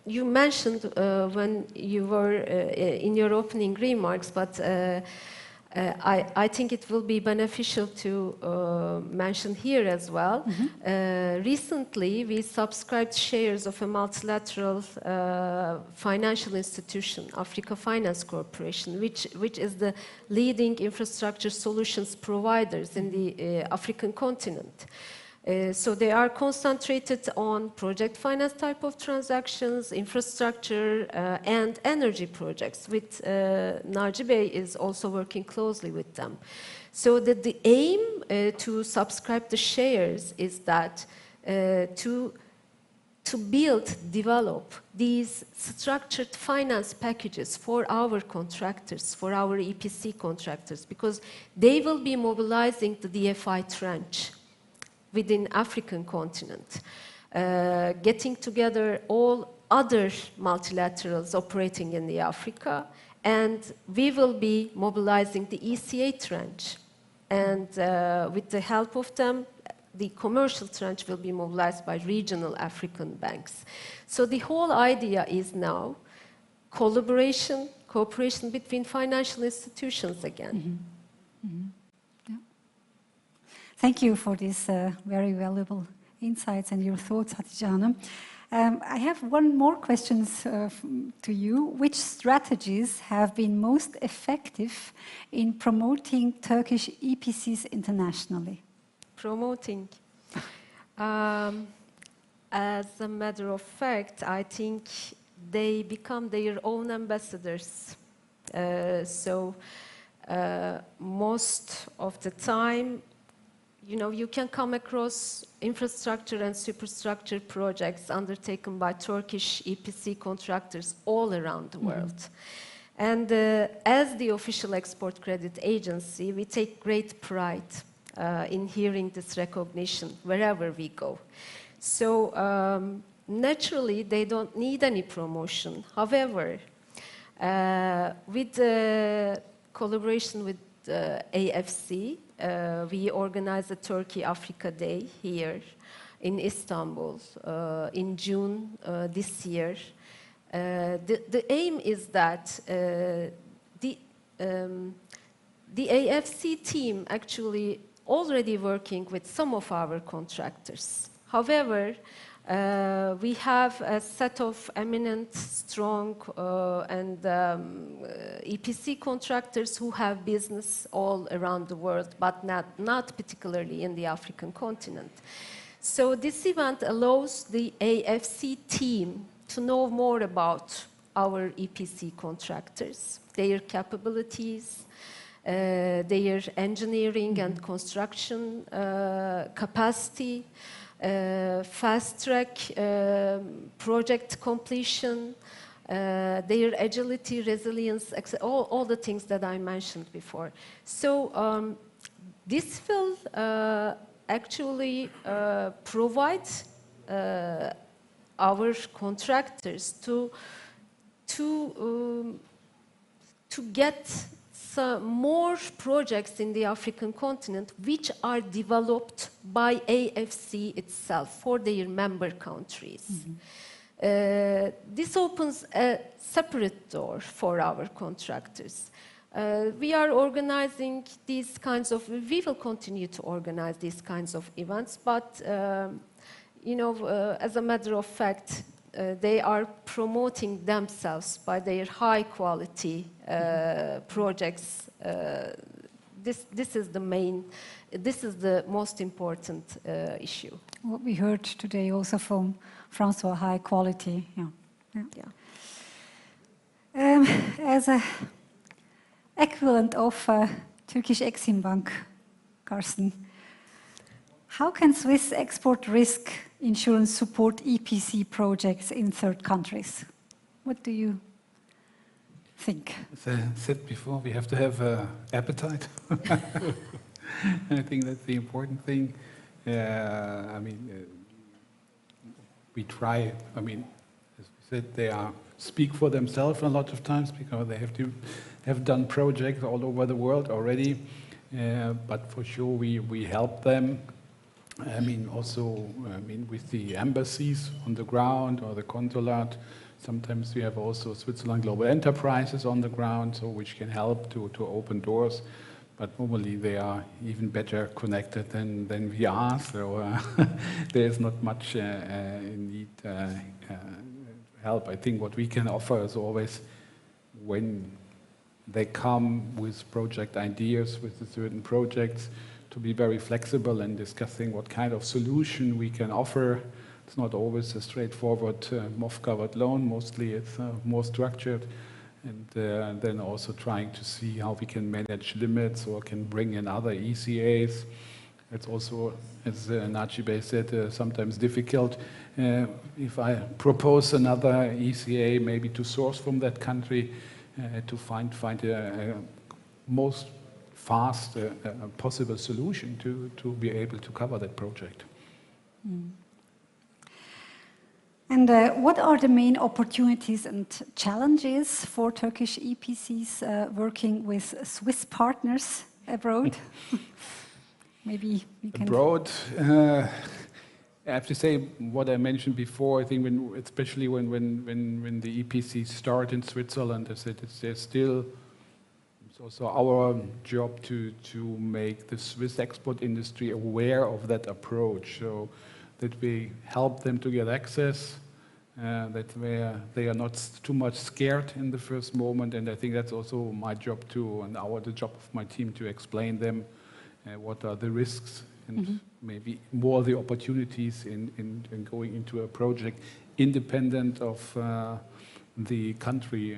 you mentioned when you were in your opening remarks, but I think it will be beneficial to mention here as well. Recently, we subscribed shares of a multilateral financial institution, Africa Finance Corporation, which is the leading infrastructure solutions providers in the African continent. So they are concentrated on project finance type of transactions, infrastructure, and energy projects. With Naci Bey is also working closely with them. So the aim to subscribe the shares is that to build, develop these structured finance packages for our contractors, for our EPC contractors, because they will be mobilizing the DFI tranche within African continent, getting together all other multilaterals operating in the Africa, and we will be mobilizing the ECA tranche. And with the help of them, the commercial tranche will be mobilized by regional African banks. So the whole idea is now collaboration, cooperation between financial institutions again. Thank you for these very valuable insights and your thoughts, Hatice Hanım. I have one more question to you. Which strategies have been most effective in promoting Turkish EPCs internationally? Promoting. As a matter of fact, I think they become their own ambassadors. Most of the time, you can come across infrastructure and superstructure projects undertaken by Turkish EPC contractors all around the world. And as the official export credit agency, we take great pride in hearing this recognition wherever we go. So naturally, they don't need any promotion. However, with the collaboration with AFC, we organized a Turkey Africa Day here in Istanbul in June this year. The aim is that the AFC team actually already working with some of our contractors. However, we have a set of eminent, strong, and EPC contractors who have business all around the world, but not particularly in the African continent. So this event allows the AFC team to know more about our EPC contractors, their capabilities, their engineering and construction capacity, fast-track project completion, their agility, resilience, all the things that I mentioned before. So this will actually provide our contractors to get some more projects in the African continent which are developed by AFC itself for their member countries. This opens a separate door for our contractors. We are organizing these kinds of, we will continue to organize these kinds of events, but you know, as a matter of fact, they are promoting themselves by their high quality projects. This is the most important issue. What we heard today also from François, high quality. As an equivalent of Turkish Exim Bank, Carsten, how can Swiss export risk insurance support EPC projects in third countries? What do you think? As I said before, we have to have appetite. I think that's the important thing. I mean, we try, I mean, as we said, they speak for themselves a lot of times because they have done projects all over the world already. But for sure, we help them. I mean, also, I mean, with the embassies on the ground or the consulate. Sometimes we have also Switzerland Global Enterprises on the ground, so which can help to open doors. But normally they are even better connected than we are, so there's not much need help. I think what we can offer is always when they come with project ideas, with certain projects, to be very flexible and discussing what kind of solution we can offer. It's not always a straightforward MOF-covered loan. Mostly it's more structured. And then also trying to see how we can manage limits or can bring in other ECAs. It's also, as Nachibe said, sometimes difficult. If I propose another ECA, maybe to source from that country, to find a most fast possible solution to be able to cover that project. And what are the main opportunities and challenges for Turkish EPCs working with Swiss partners abroad? Maybe we can... Abroad, I have to say what I mentioned before. I think especially when the EPCs start in Switzerland, I said there's still... It's also our job to make the Swiss export industry aware of that approach, so that we help them to get access, that they are not too much scared in the first moment. And I think that's also my job too, and the job of my team to explain them what are the risks and maybe more the opportunities in going into a project independent of the country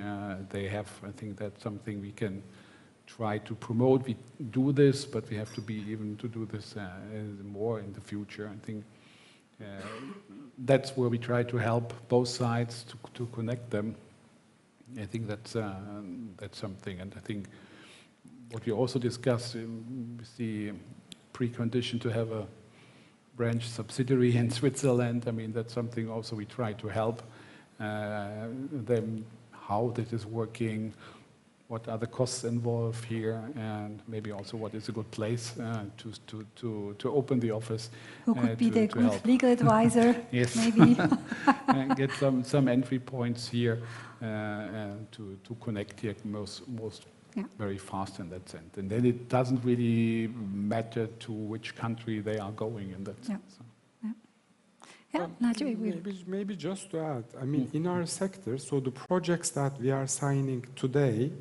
they have. I think that's something we can try to promote. We do this, but we have to be even to do this more in the future. I think that's where we try to help both sides to connect them. I think that's something. And I think what we also discussed with the precondition to have a branch subsidiary in Switzerland, I mean, that's something also we try to help them, how this is working, what are the costs involved here, and maybe also what is a good place to open the office. Who could be the good help. legal advisor, yes. maybe. And get some entry points here to connect here most very fast in that sense. And then it doesn't really matter to which country they are going in that sense. Maybe just to add, I mean, in our sector, so the projects that we are signing today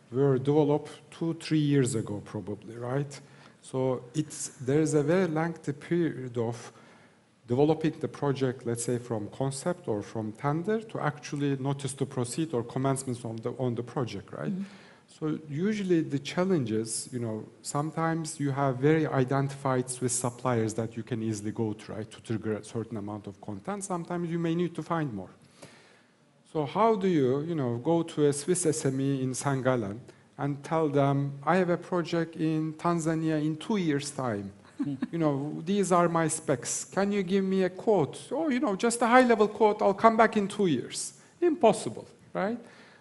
were developed 2-3 years ago, probably, right? So there is a very lengthy period of developing the project, let's say, from concept or from tender to actually notice to proceed or commencement on the project, right? So usually the challenges, sometimes you have very identified Swiss suppliers that you can easily go to, right, to trigger a certain amount of content. Sometimes you may need to find more. So how do you, go to a Swiss SME in St. Gallen and tell them, I have a project in Tanzania in 2 years' time. These are my specs. Can you give me a quote? Oh, just a high-level quote. I'll come back in 2 years. Impossible, right?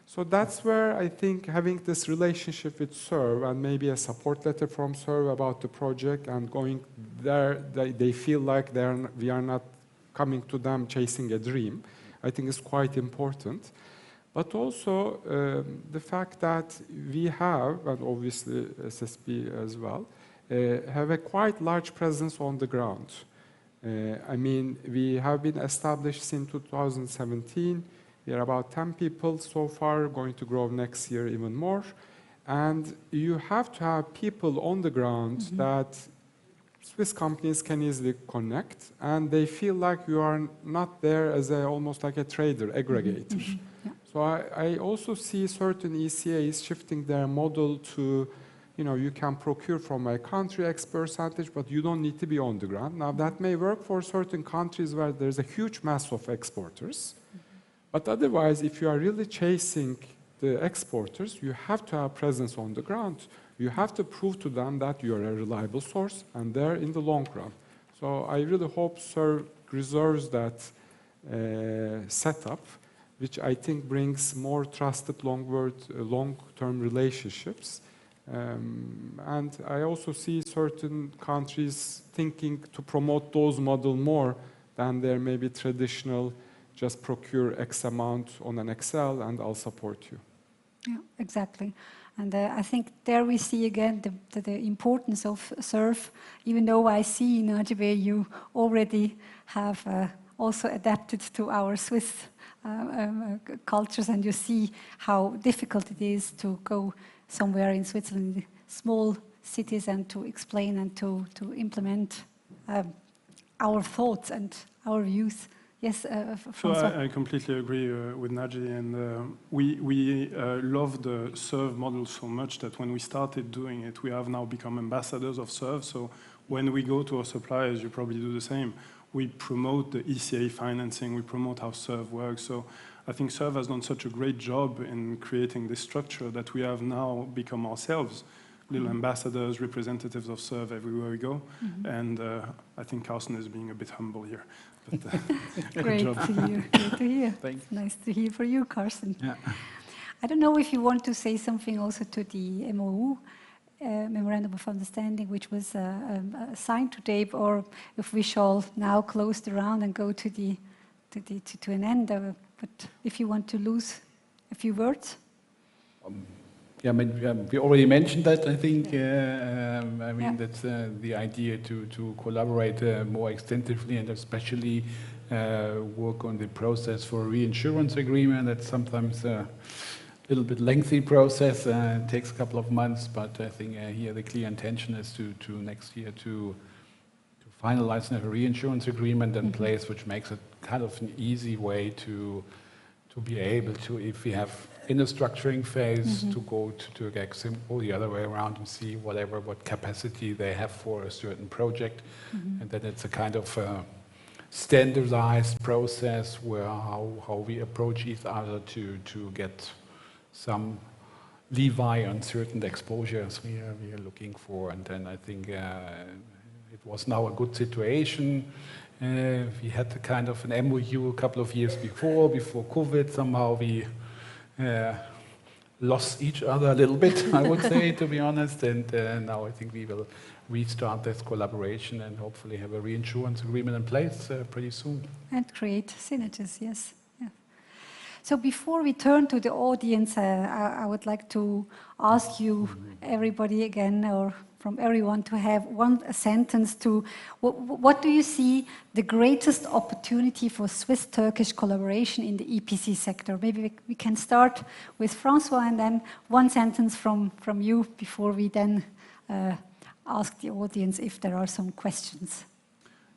So that's where I think having this relationship with SERV and maybe a support letter from SERV about the project and going there, they feel like we are not coming to them chasing a dream, I think is quite important. But also the fact that we have, and obviously SSB as well, have a quite large presence on the ground. I mean, we have been established since 2017. We are about 10 people so far, going to grow next year even more. And you have to have people on the ground that Swiss companies can easily connect, and they feel like you are not there as almost like a trader, aggregator. So I also see certain ECAs shifting their model to, you can procure from my country X percentage, but you don't need to be on the ground. Now, that may work for certain countries where there's a huge mass of exporters. But otherwise, if you are really chasing the exporters, you have to have presence on the ground. You have to prove to them that you are a reliable source and there in the long run. So I really hope SERV reserves that setup, which I think brings more trusted long-term relationships. And I also see certain countries thinking to promote those models more than their maybe traditional just procure X amount on an Excel and I'll support you. Yeah, exactly. And I think there we see again the importance of SERV, even though I see in RGB you already have also adapted to our Swiss cultures, and you see how difficult it is to go somewhere in Switzerland, small cities, and to explain and to implement our thoughts and our views. Yes, François. So I completely agree with Naji, and we love the SERV model so much that when we started doing it, we have now become ambassadors of SERV. So when we go to our suppliers, you probably do the same. We promote the ECA financing, we promote how SERV works. So I think SERV has done such a great job in creating this structure that we have now become ourselves little ambassadors, representatives of SERV everywhere we go. And I think Carsten is being a bit humble here. But, great to hear. Great to hear. It's nice to hear for you, Carsten. Yeah. I don't know if you want to say something also to the MOU, Memorandum of Understanding, which was signed today, or if we shall now close the round and go to an end. But if you want to lose a few words. Yeah, I mean, we already mentioned that, I think. I mean, that's the idea to collaborate more extensively and especially work on the process for a reinsurance agreement. That's sometimes a little bit lengthy process. It takes a couple of months, but I think here the clear intention is to next year to finalize a reinsurance agreement in place, which makes it kind of an easy way to be able to, if we have in the structuring phase, to go to Exim or the other way around and see what capacity they have for a certain project. And then it's a kind of standardized process where how we approach each other to get some leeway on certain exposures we are looking for. And then I think it was now a good situation. We had the kind of an MOU a couple of years before COVID. Somehow we lost each other a little bit, I would say, to be honest. And now I think we will restart this collaboration and hopefully have a reinsurance agreement in place pretty soon. And create synergies, yes. Yeah. So before we turn to the audience, I would like to ask you, everybody again, or from everyone, to have a sentence to, what do you see the greatest opportunity for Swiss-Turkish collaboration in the EPC sector? Maybe we can start with François, and then one sentence from you before we then ask the audience if there are some questions.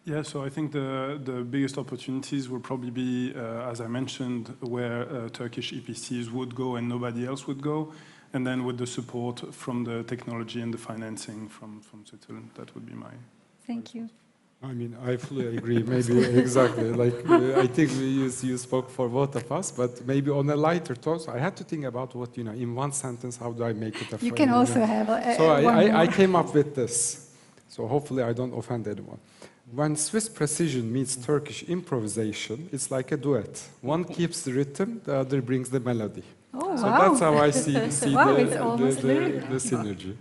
Yeah, so I think the biggest opportunities will probably be, as I mentioned, where Turkish EPCs would go and nobody else would go, and then with the support from the technology and the financing from Switzerland. That would be my... Thank you. I mean, I fully agree, maybe exactly. Like, I think you spoke for both of us, but maybe on a lighter tone, I had to think about what, in one sentence, how do I make it a You can also have So I more. came up with this, so hopefully I don't offend anyone. When Swiss precision meets Turkish improvisation, it's like a duet. One keeps the rhythm, the other brings the melody. Oh, so wow. that's how I see Wow, the, it's almost lyric. the synergy.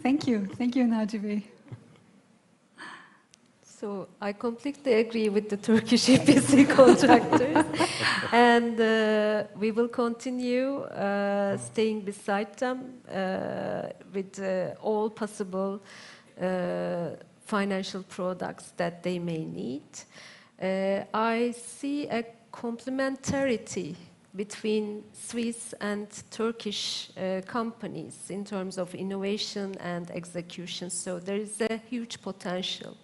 Thank you, Najibe. So I completely agree with the Turkish EPC contractors, and we will continue staying beside them with all possible financial products that they may need. I see a complementarity between Swiss and Turkish companies in terms of innovation and execution, so there is a huge potential.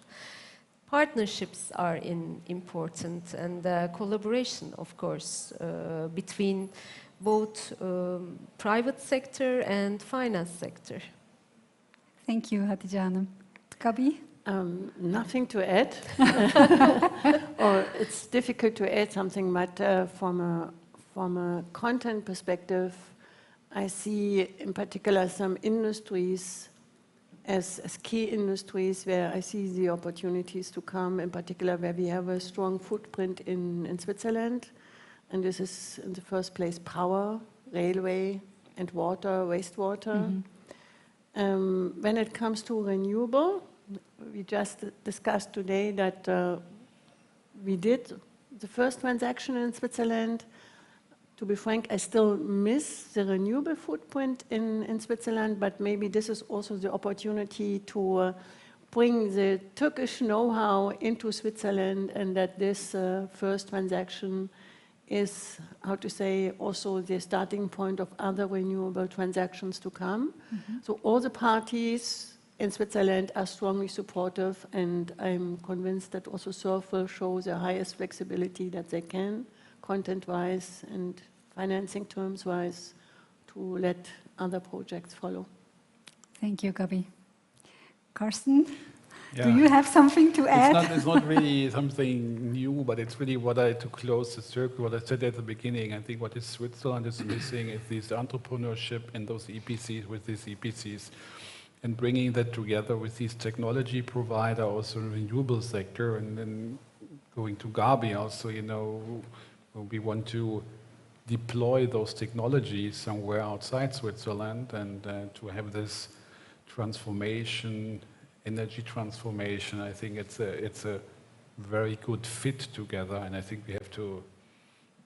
Partnerships are important, and collaboration, of course, between both private sector and finance sector. Thank you, Hatice Hanım. Gabi? Nothing to add. Or it's difficult to add something, but from a content perspective, I see in particular some industries as key industries where I see the opportunities to come, in particular where we have a strong footprint in Switzerland. And this is, in the first place, power, railway, and water, wastewater. When it comes to renewable, we just discussed today that we did the first transaction in Switzerland. To be frank, I still miss the renewable footprint in Switzerland, but maybe this is also the opportunity to bring the Turkish know-how into Switzerland, and that this first transaction is, how to say, also the starting point of other renewable transactions to come. So all the parties in Switzerland are strongly supportive, and I'm convinced that also SURF will show the highest flexibility that they can, content-wise and financing terms-wise, to let other projects follow. Thank you, Gabi. Carsten, Yeah. do you have something to add? It's not really something new, but it's really to close the circle, what I said at the beginning. I think what Switzerland is missing is this entrepreneurship and those EPCs with these EPCs, and bringing that together with these technology provider, also renewable sector, and then going to Gabi also, we want to deploy those technologies somewhere outside Switzerland, and to have this transformation, energy transformation. I think it's a very good fit together, and I think we have to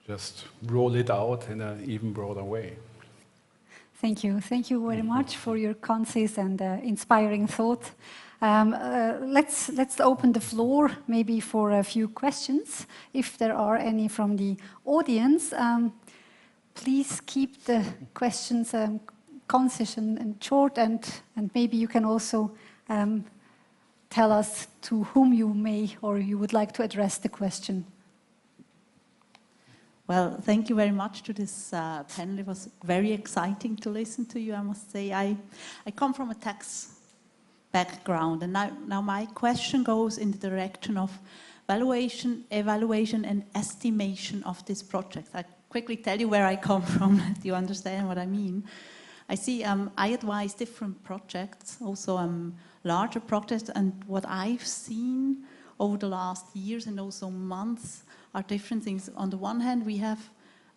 just roll it out in an even broader way. Thank you. Thank you very much for your concise and inspiring thought. Let's open the floor maybe for a few questions, if there are any from the audience. Please keep the questions concise and short, and maybe you can also tell us to whom you may or you would like to address the question. Well, thank you very much to this panel. It was very exciting to listen to you, I must say. I come from a tax background, and now my question goes in the direction of valuation, evaluation, and estimation of this project. I quickly tell you where I come from. Do you understand what I mean? I see, I advise different projects, also larger projects, and what I've seen over the last years and also months are different things. On the one hand, we have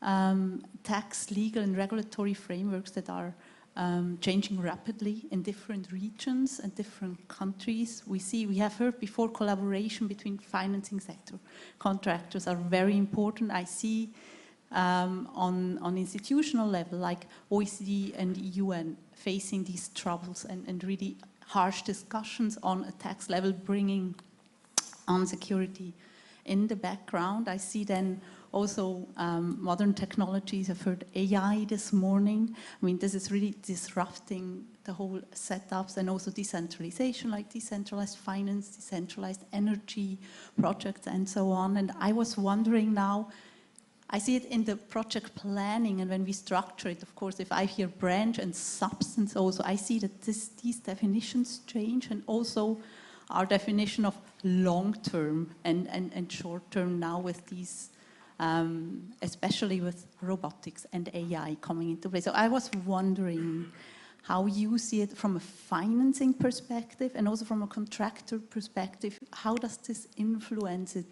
tax, legal, and regulatory frameworks that are changing rapidly in different regions and different countries. We have heard before, collaboration between financing sector contractors are very important. I see on institutional level, like OECD and UN, facing these troubles and really harsh discussions on a tax level, bringing on security in the background. I see then also modern technologies. I've heard AI this morning. I mean, this is really disrupting the whole setups, and also decentralization, like decentralized finance, decentralized energy projects, and so on. And I was wondering now, I see it in the project planning, and when we structure it, of course, if I hear branch and substance also, I see that these definitions change, and also our definition of long-term and short-term now with these, especially with robotics and AI coming into play. So I was wondering how you see it from a financing perspective and also from a contractor perspective. How does this influence it?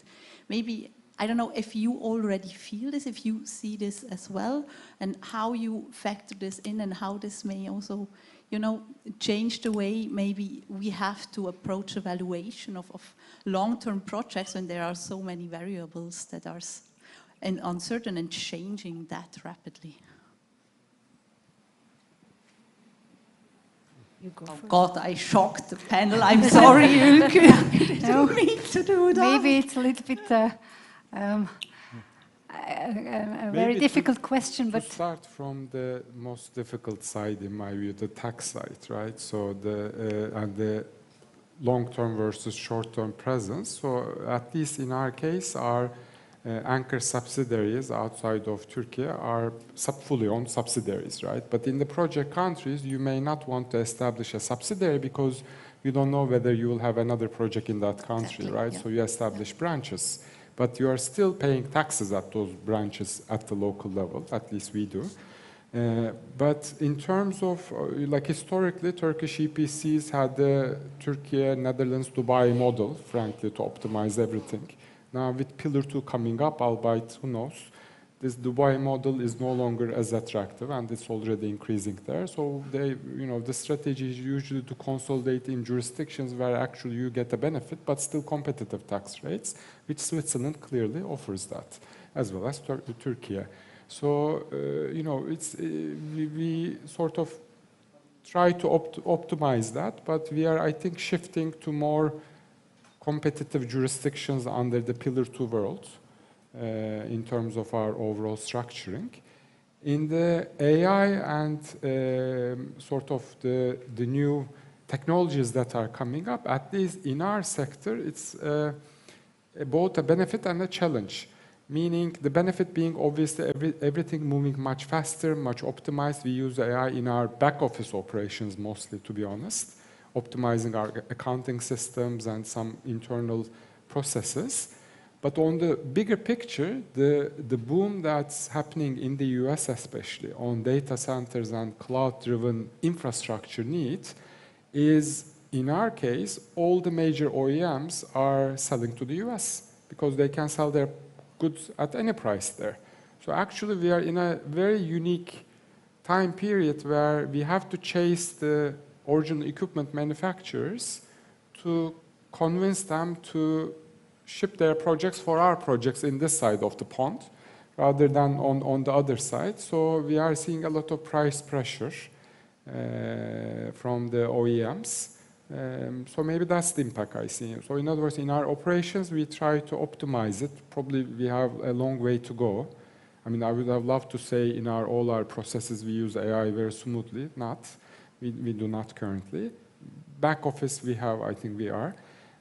Maybe, I don't know if you already feel this, if you see this as well, and how you factor this in, and how this may also, you know, change the way maybe we have to approach evaluation of long-term projects when there are so many variables that are uncertain and changing that rapidly. Oh God, I shocked the panel. I'm sorry, Ülke. I didn't mean to do that. Maybe it's a little bit a very difficult question, but to start from the most difficult side, in my view, the tax side, right? So the long-term versus short-term presence. So at least in our case, our anchor subsidiaries outside of Turkey are fully owned subsidiaries, right? But in the project countries, you may not want to establish a subsidiary because you don't know whether you will have another project in that country, right? Yeah. So you establish branches. But you are still paying taxes at those branches at the local level, at least we do. But in terms of, like historically, Turkish EPCs had the Turkey, Netherlands, Dubai model, frankly, to optimize everything. Now with Pillar 2 coming up, albeit who knows, this Dubai model is no longer as attractive, and it's already increasing there. So the strategy is usually to consolidate in jurisdictions where actually you get a benefit, but still competitive tax rates, which Switzerland clearly offers that, as well as Turkey. So we sort of try to optimize that, but we are, I think, shifting to more competitive jurisdictions under the Pillar 2 world. In terms of our overall structuring. In the AI and sort of the new technologies that are coming up, at least in our sector, it's both a benefit and a challenge. Meaning the benefit being obviously everything moving much faster, much optimized. We use AI in our back office operations mostly, to be honest, optimizing our accounting systems and some internal processes. But on the bigger picture, the boom that's happening in the US especially on data centers and cloud-driven infrastructure needs is, in our case, all the major OEMs are selling to the US because they can sell their goods at any price there. So actually we are in a very unique time period where we have to chase the original equipment manufacturers to convince them to ship their projects for our projects in this side of the pond rather than on the other side. So we are seeing a lot of price pressure from the OEMs. So maybe that's the impact I see. So in other words, in our operations, we try to optimize it. Probably we have a long way to go. I mean, I would have loved to say in all our processes we use AI very smoothly. We do not currently. Back office we have, I think we are.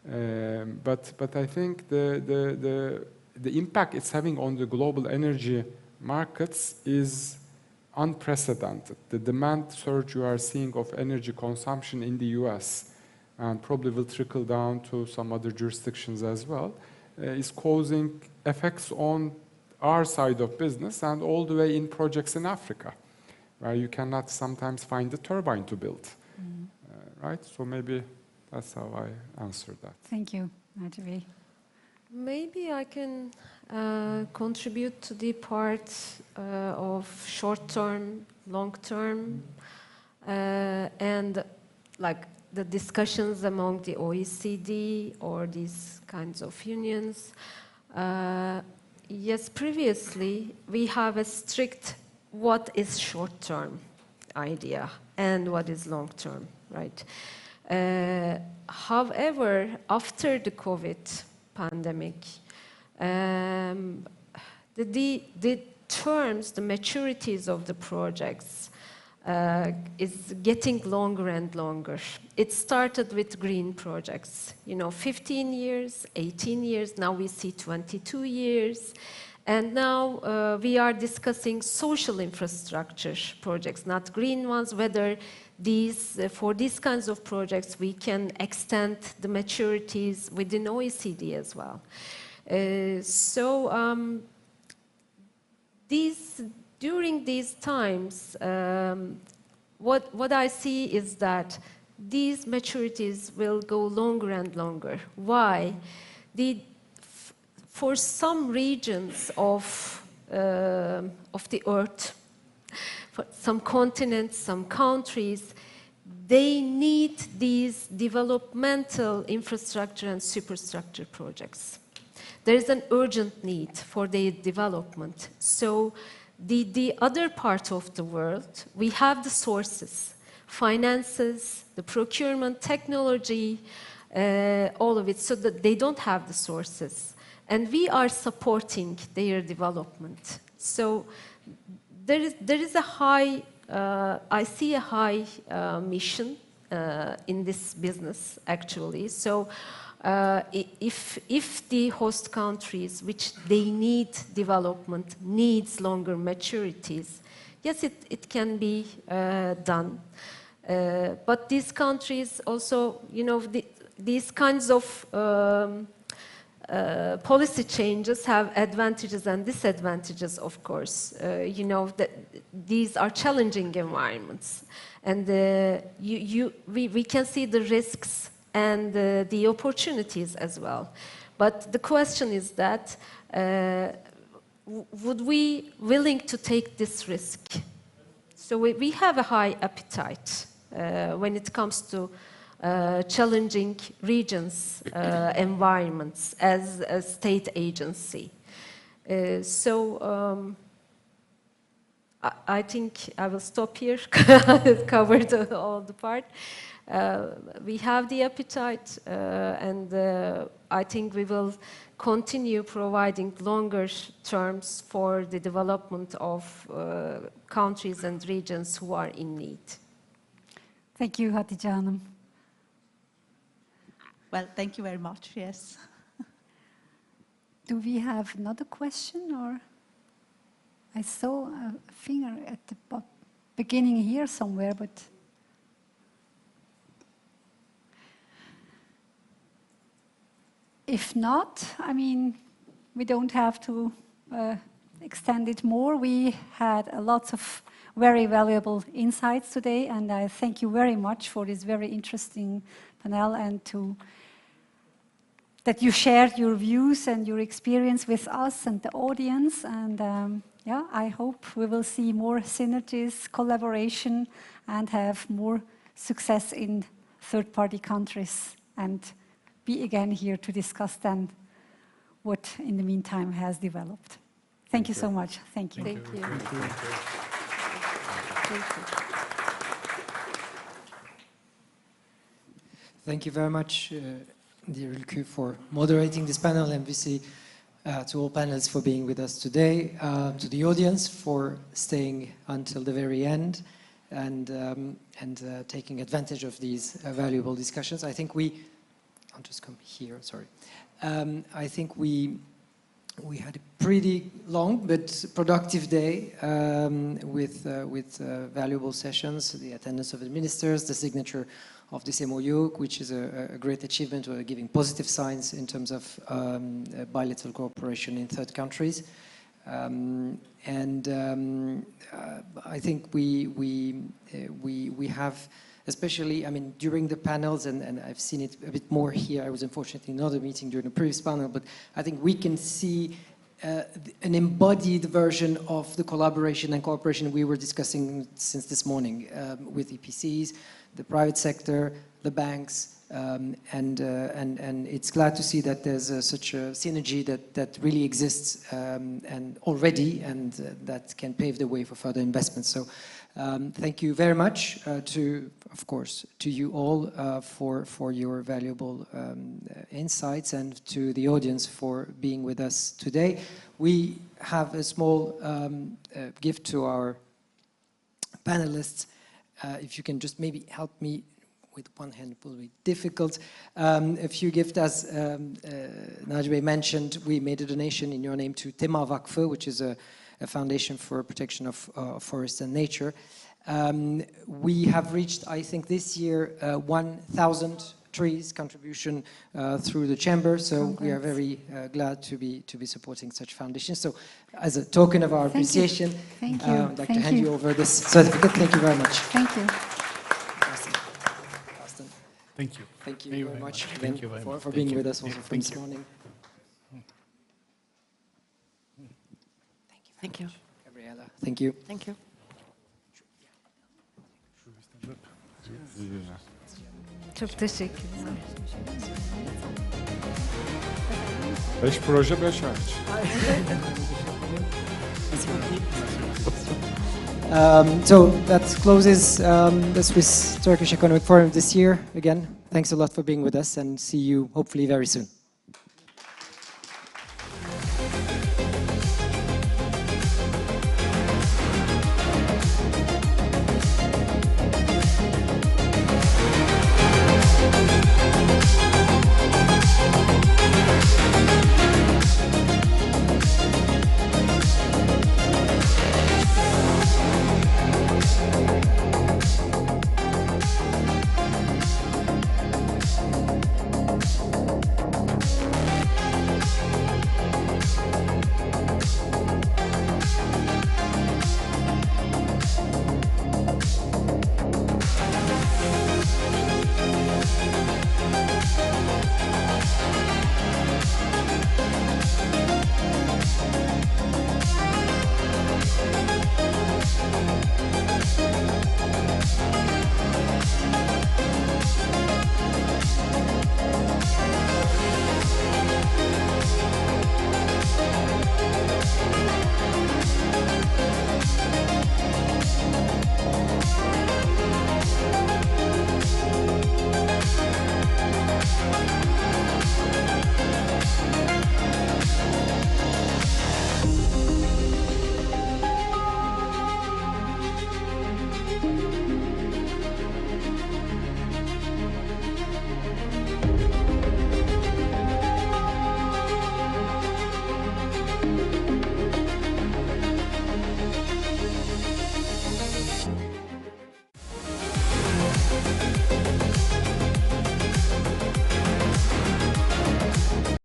But I think the impact it's having on the global energy markets is unprecedented. The demand surge you are seeing of energy consumption in the US and probably will trickle down to some other jurisdictions as well, is causing effects on our side of business and all the way in projects in Africa, where you cannot sometimes find a turbine to build, right? So maybe that's how I answer that. Thank you, Marjorie. Maybe I can contribute to the part of short-term, long-term, and like the discussions among the OECD or these kinds of unions. Yes, previously we have a strict what is short-term idea and what is long-term, right? However, after the COVID pandemic, the terms, the maturities of the projects is getting longer and longer. It started with green projects, 15 years, 18 years, now we see 22 years. And now we are discussing social infrastructure projects, not green ones, whether for these kinds of projects we can extend the maturities within OECD as well. During these times, what I see is that these maturities will go longer and longer. Why? For some regions of the earth, for some continents, some countries, they need these developmental infrastructure and superstructure projects. There is an urgent need for their development. So the other part of the world, we have the sources, finances, the procurement, technology, all of it, so that they don't have the sources. And we are supporting their development. So there is a high, I see a high mission in this business, actually. So if the host countries, which they need development, needs longer maturities, yes, it can be done. But these countries also, these kinds of policy changes have advantages and disadvantages, of course. That these are challenging environments. And we can see the risks and the opportunities as well. But the question is that, would we willing to take this risk? So we have a high appetite when it comes to challenging regions, environments as a state agency. I think I will stop here. I've covered all the part. We have the appetite, and I think we will continue providing longer terms for the development of countries and regions who are in need. Thank you, Hatice Hanım. Well, thank you very much, yes. Do we have another question, or? I saw a finger at the beginning here somewhere, but... If not, we don't have to extend it more. We had lots of very valuable insights today, and I thank you very much for this very interesting panel and that you shared your views and your experience with us and the audience. And I hope we will see more synergies, collaboration, and have more success in third-party countries, and be again here to discuss then what in the meantime has developed. Thank you so much. Thank you. Thank you. Thank you. Thank you very much, dear Ülkü, for moderating this panel, and obviously to all panelists for being with us today, to the audience for staying until the very end and taking advantage of these valuable discussions. I think I'll just come here, sorry. I think we had a pretty long but productive day with valuable sessions, the attendance of the ministers, the signature of this MOU, which is a great achievement, giving positive signs in terms of bilateral cooperation in third countries. I think we have especially, I mean, during the panels, and I've seen it a bit more here. I was unfortunately in another meeting during the previous panel, but I think we can see an embodied version of the collaboration and cooperation we were discussing since this morning with EPCs, the private sector, the banks, and it's glad to see that there's such a synergy that really exists and already, and that can pave the way for further investment. So thank you very much of course, to you all for your valuable insights, and to the audience for being with us today. We have a small gift to our panelists. If you can just maybe help me with one hand, it will be difficult. A few gifts, as Najib mentioned, we made a donation in your name to Tema Vakfı, which is a foundation for protection of forest and nature. We have reached, I think, this year 1,000 trees contribution through the chamber, so we are very glad to be supporting such foundations. So, as a token of our appreciation, I'd like to hand you over this certificate. Thank you very much. Thank you. Thank you. Thank you very much Thank you very much. for being with us also from this morning. Thank you. Gabriela, thank you. Thank you. Çok teşekkürler. 5 proje 5 ağaç. So that closes the Swiss Turkish Economic Forum this year. Again, thanks a lot for being with us, and see you hopefully very soon.